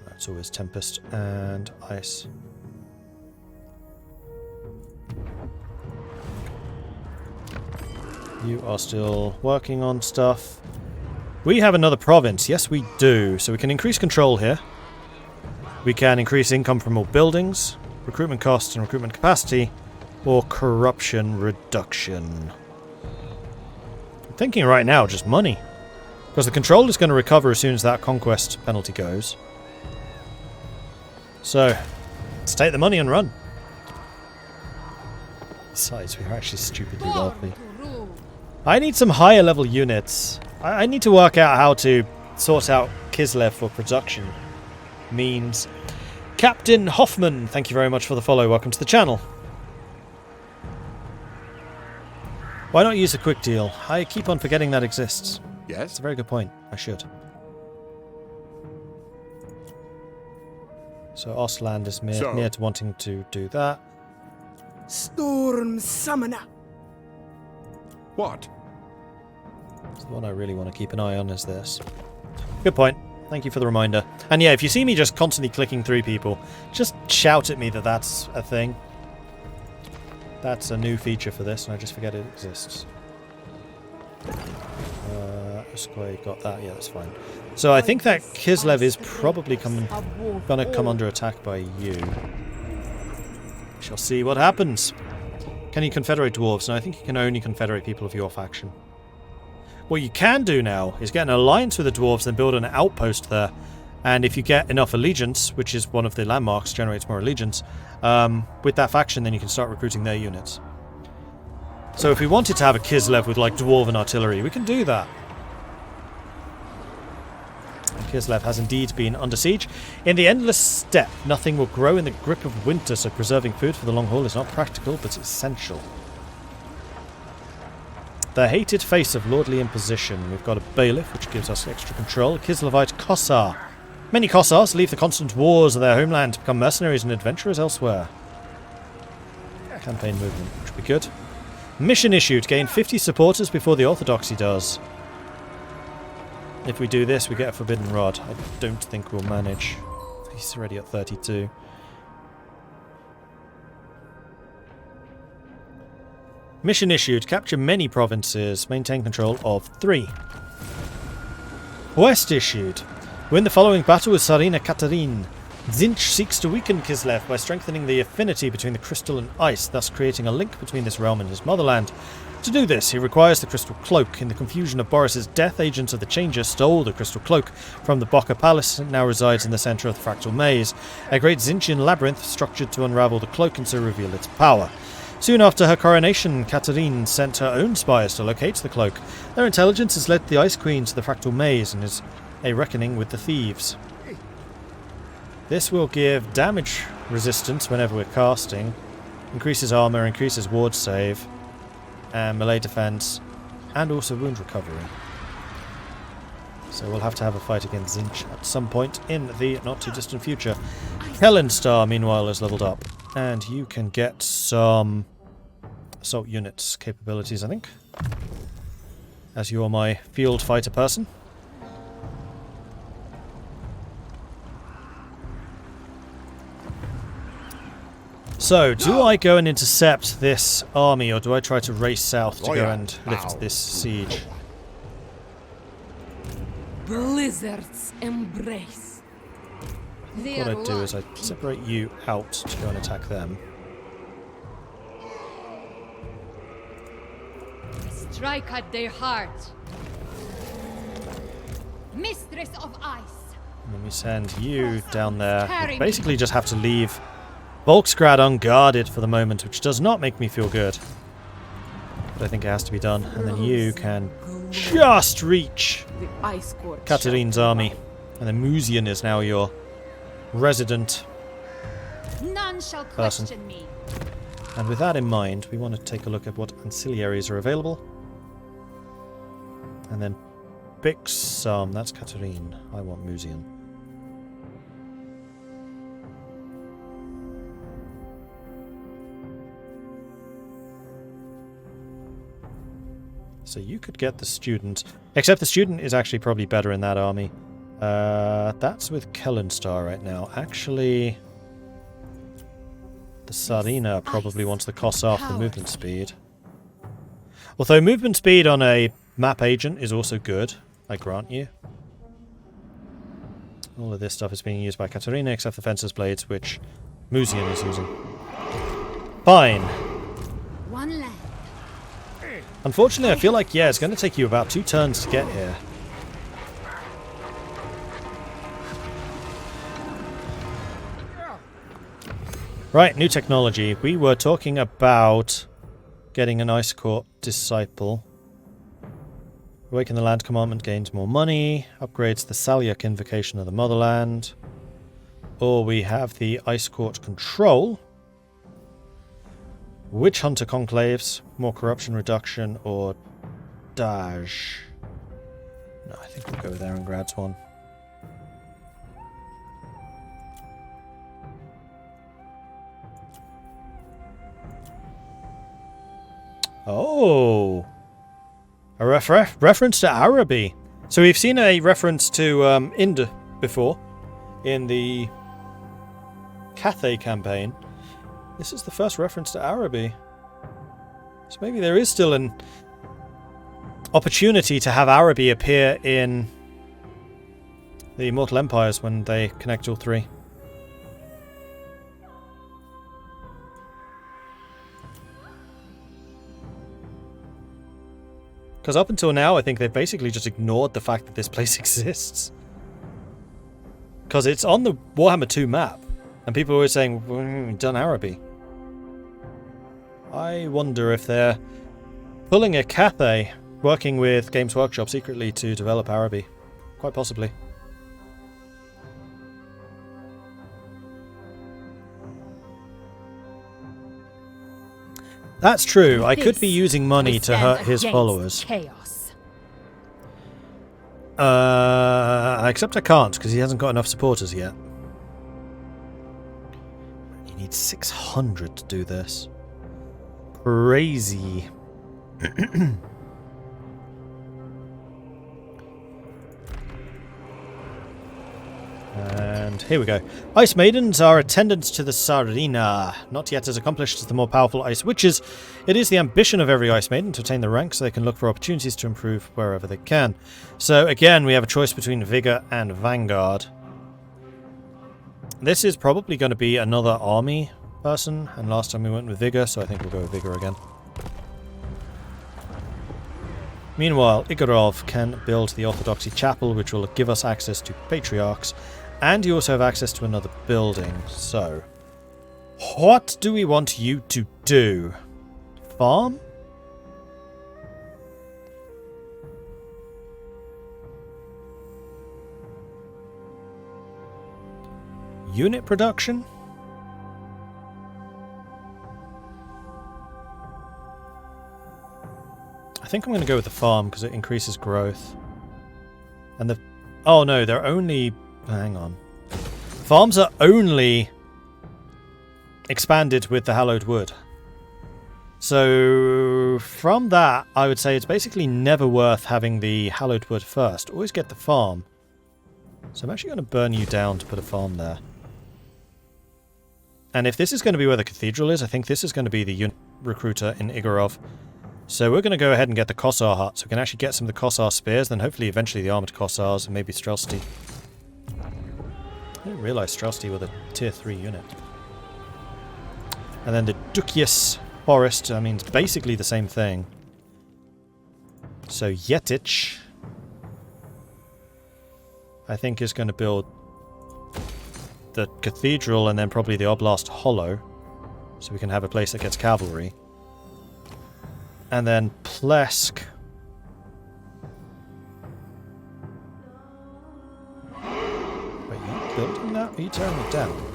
That's always Tempest and Ice. You are still working on stuff. We have another province. Yes, we do. So we can increase control here. We can increase income from all buildings, recruitment costs and recruitment capacity, or corruption reduction. I'm thinking right now just money. Because the control is going to recover as soon as that conquest penalty goes. So, let's take the money and run. Besides, we are actually stupidly wealthy. I need some higher level units. I need to work out how to sort out Kislev for production means. Captain Hoffman, thank you very much for the follow. Welcome to the channel. Why not use a quick deal? I keep on forgetting that exists. Yes? It's a very good point. I should. So Ostland is near to wanting to do that. Storm Summoner. What? So the one I really want to keep an eye on is this. Good point. Thank you for the reminder. And yeah, if you see me just constantly clicking through people, just shout at me that that's a thing. That's a new feature for this, and I just forget it exists. Got that. Yeah, that's fine. So I think that Kislev is probably gonna come under attack by you. Shall see what happens. Can you confederate dwarves? No, I think you can only confederate people of your faction. What you can do now is get an alliance with the dwarves, then build an outpost there. And if you get enough allegiance, which is one of the landmarks, generates more allegiance, with that faction, then you can start recruiting their units. So if we wanted to have a Kislev with like dwarven artillery, we can do that. Kislev has indeed been under siege. In the endless steppe, nothing will grow in the grip of winter, so preserving food for the long haul is not practical, but essential. The hated face of lordly imposition. We've got a bailiff, which gives us extra control. A Kislevite Kossar. Many Kossars leave the constant wars of their homeland to become mercenaries and adventurers elsewhere. Campaign movement, which would be good. Mission issued. Gain 50 supporters before the Orthodoxy does. If we do this, we get a Forbidden Rod. I don't think we'll manage. He's already at 32. Mission issued. Capture many provinces. Maintain control of 3. Quest issued. Win the following battle with Tzarina Katarin. Tzinch seeks to weaken Kislev by strengthening the affinity between the crystal and ice, thus creating a link between this realm and his motherland. To do this, he requires the Crystal Cloak. In the confusion of Boris's death, agents of the Changer stole the Crystal Cloak from the Boca Palace and now resides in the centre of the Fractal Maze, a great Zinchian labyrinth structured to unravel the cloak and so reveal its power. Soon after her coronation, Katarin sent her own spies to locate the cloak. Their intelligence has led the Ice Queen to the Fractal Maze and is a reckoning with the thieves. This will give damage resistance whenever we're casting, increases armour, increases ward save, and melee defense, and also wound recovery. So we'll have to have a fight against Tzinch at some point in the not-too-distant future. Helenstar, meanwhile, is leveled up, and you can get some assault units capabilities, I think, as you are my field fighter person. So, do I go and intercept this army, or do I try to race south to go and lift this siege? Blizzard's embrace. What I do is I separate you out to go and attack them. Strike at their heart. Mistress of Ice. And then we send you down there. We basically just have to leave Volksgrad unguarded for the moment, which does not make me feel good. But I think it has to be done. And then you can just reach Katarin's army. And then Musian is now your resident None shall person. question me. And with that in mind, we want to take a look at what ancillaries are available. And then pick some. That's Katarin. I want Musian. So you could get the student, except the student is actually probably better in that army. That's with Kellenstar right now. Actually, the Tzarina probably wants the Kossar for the movement speed. Although movement speed on a map agent is also good, I grant you. All of this stuff is being used by Katarina, except the Fencer's Blades, which Musian is using. Fine. One left. Unfortunately, I feel like, yeah, it's going to take you about 2 turns to get here. Right, new technology. We were talking about getting an Ice Court Disciple. Awaken the Land Commandment gains more money. Upgrades the Salyak Invocation of the Motherland. Or we have the Ice Court Control. Witch Hunter Conclaves. More corruption reduction or Daj. No, I think we'll go with Erengrad's one. Oh, a reference to Araby. So we've seen a reference to Ind before in the Cathay campaign. This is the first reference to Araby. So maybe there is still an opportunity to have Araby appear in the Immortal Empires when they connect all 3. Because up until now, I think they've basically just ignored the fact that this place exists. Because it's on the Warhammer 2 map. And people are always saying, we've done Araby. I wonder if they're pulling a Cathay, working with Games Workshop secretly to develop Araby. Quite possibly. That's true. I could be using money to hurt his followers. Chaos. Except I can't, because he hasn't got enough supporters yet. He needs 600 to do this. Crazy. And here we go. Ice Maidens are attendants to the Tzarina, not yet as accomplished as the more powerful Ice Witches. It is the ambition of every Ice Maiden to attain the rank so they can look for opportunities to improve wherever they can. So again, we have a choice between Vigor and Vanguard. This is probably going to be another army person, and last time we went with Vigor, so I think we'll go with Vigor again. Meanwhile, Igorov can build the Orthodoxy Chapel, which will give us access to Patriarchs, and you also have access to another building. So, what do we want you to do? Farm? Unit production? I think I'm going to go with the farm because it increases growth. And the... Oh no, they're only... Hang on. Farms are only expanded with the hallowed wood. So from that, I would say it's basically never worth having the hallowed wood first. Always get the farm. So I'm actually going to burn you down to put a farm there. And if this is going to be where the cathedral is, I think this is going to be the unit recruiter in Igorov. So we're going to go ahead and get the Kossar hut, so we can actually get some of the Kossar spears, then hopefully eventually the armored Kossars, and maybe Strelsti. I didn't realise Strelsti were the tier 3 unit. And then the Dukius Forest, I mean, it's basically the same thing. So Yetich, I think, is going to build the cathedral and then probably the Oblast Hollow, so we can have a place that gets cavalry. And then Plesk. Wait, are you building that? Or are you tearing it down?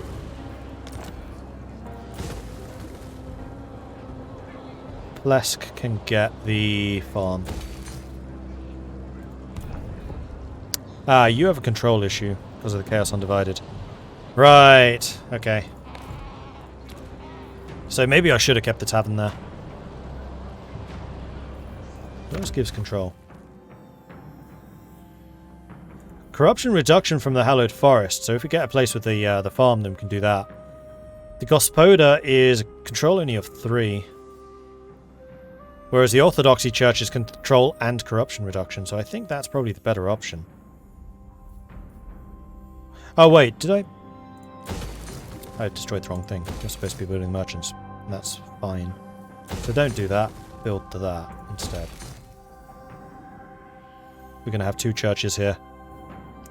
Plesk can get the farm. Ah, you have a control issue because of the Chaos Undivided. Right, okay. So maybe I should have kept the tavern there. This gives control. Corruption reduction from the Hallowed Forest. So if we get a place with the farm, then we can do that. The Gospoda is control only of 3. Whereas the Orthodoxy churches control and corruption reduction, so I think that's probably the better option. Oh wait, did I destroyed the wrong thing. You're supposed to be building merchants. And that's fine. So don't do that. Build to that instead. We're going to have 2 churches here.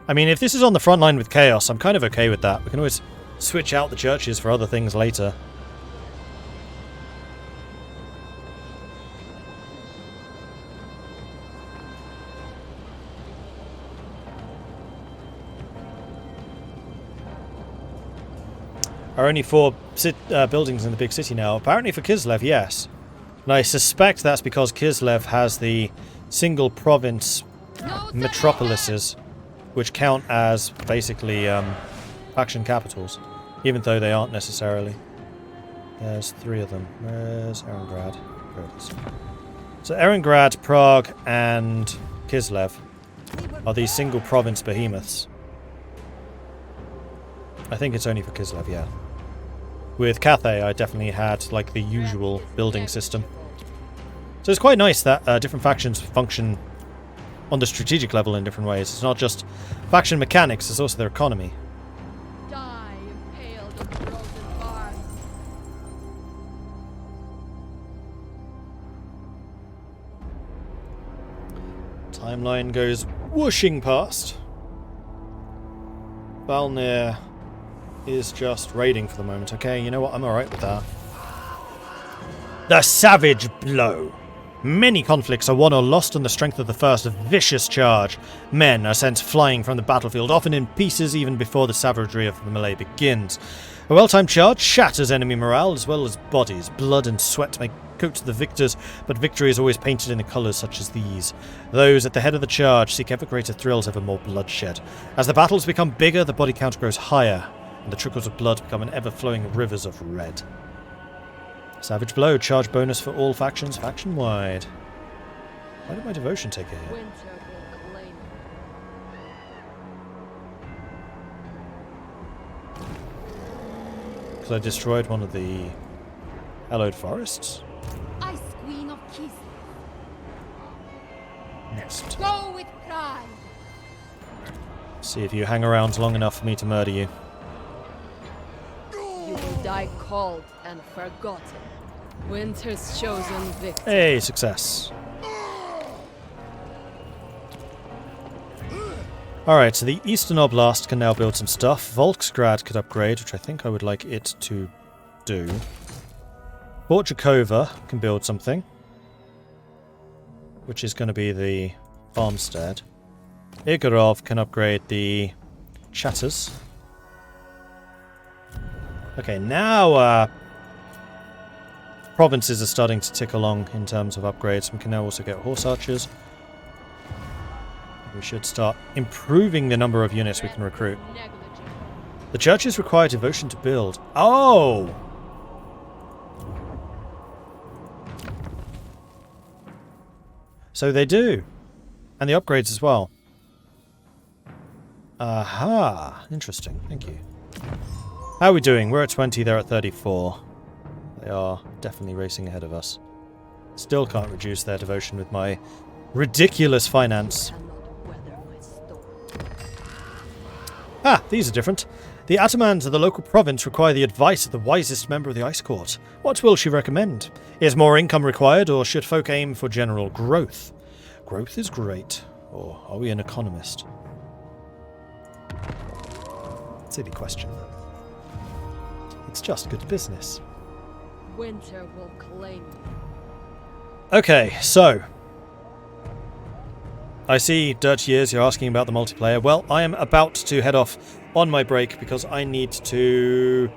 I mean, if this is on the front line with chaos, I'm kind of okay with that. We can always switch out the churches for other things later. Are only 4 buildings in the big city now? Apparently for Kislev, yes. And I suspect that's because Kislev has the single province metropolises, which count as basically faction capitals, even though they aren't necessarily. There's 3 of them. Where's Erengrad? There it is. So Erengrad, Prague, and Kislev are these single province behemoths. I think it's only for Kislev, yeah. With Cathay, I definitely had like the usual building system. So it's quite nice that different factions function on the strategic level in different ways. It's not just faction mechanics, it's also their economy. Die impaled on frozen bars. Timeline goes whooshing past. Valnir is just raiding for the moment. Okay, you know what? I'm alright with that. The Savage Blow. Many conflicts are won or lost on the strength of the first vicious charge. Men are sent flying from the battlefield, often in pieces even before the savagery of the melee begins. A well-timed charge shatters enemy morale as well as bodies. Blood and sweat may coat the victors, but victory is always painted in the colours such as these. Those at the head of the charge seek ever greater thrills, ever more bloodshed. As the battles become bigger, the body count grows higher, and the trickles of blood become an ever-flowing rivers of red. Savage Blow, charge bonus for all factions, faction-wide. Why did my devotion take a hit? Winter will claim it. Because I destroyed one of the hallowed forests? Ice Queen of Kislev. Next. Go with pride. See if you hang around long enough for me to murder you. You will die cold and forgotten. Winter's chosen victim. Hey, success. Alright, so the Eastern Oblast can now build some stuff. Volksgrad could upgrade, which I think I would like it to do. Fort Jacova can build something, which is going to be the farmstead. Igorov can upgrade the chatters. Okay, now provinces are starting to tick along in terms of upgrades. We can now also get horse archers. We should start improving the number of units we can recruit. The churches require devotion to build. Oh! So they do. And the upgrades as well. Aha! Interesting. Thank you. How are we doing? We're at 20, they're at 34. They are definitely racing ahead of us. Still can't reduce their devotion with my ridiculous finance. Ah, these are different. The Atamans of the local province require the advice of the wisest member of the Ice Court. What will she recommend? Is more income required, or should folk aim for general growth? Growth is great. Or are we an economist? Silly question. It's just good business. Winter will claim you. Okay, so I see, Dirty Years, you're asking about the multiplayer. Well, I am about to head off on my break because I need to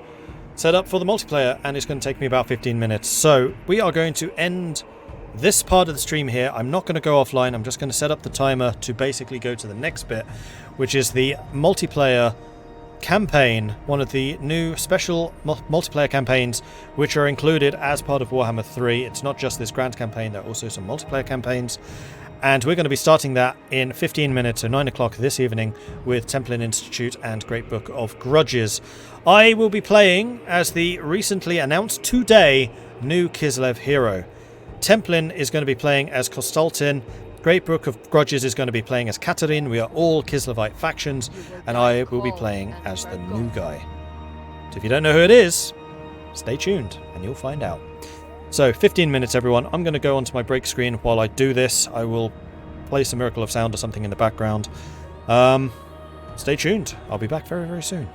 set up for the multiplayer, and it's going to take me about 15 minutes. So we are going to end this part of the stream here. I'm not going to go offline. I'm just going to set up the timer to basically go to the next bit, which is the multiplayer campaign, one of the new special multiplayer campaigns which are included as part of Warhammer 3. It's not just this grand campaign, there are also some multiplayer campaigns. And we're going to be starting that in 15 minutes, so 9 o'clock this evening, with Templin Institute and Great Book of Grudges. I will be playing as the recently announced today new Kislev hero. Templin is going to be playing as Kostaltin. Great Brook of Grudges is going to be playing as Katarin. We are all Kislevite factions, and I will be playing as the new guy. So if you don't know who it is, stay tuned and you'll find out. So 15 minutes everyone. I'm going to go onto my break screen while I do this. I will play some Miracle of Sound or something in the background. Stay tuned. I'll be back very, very soon.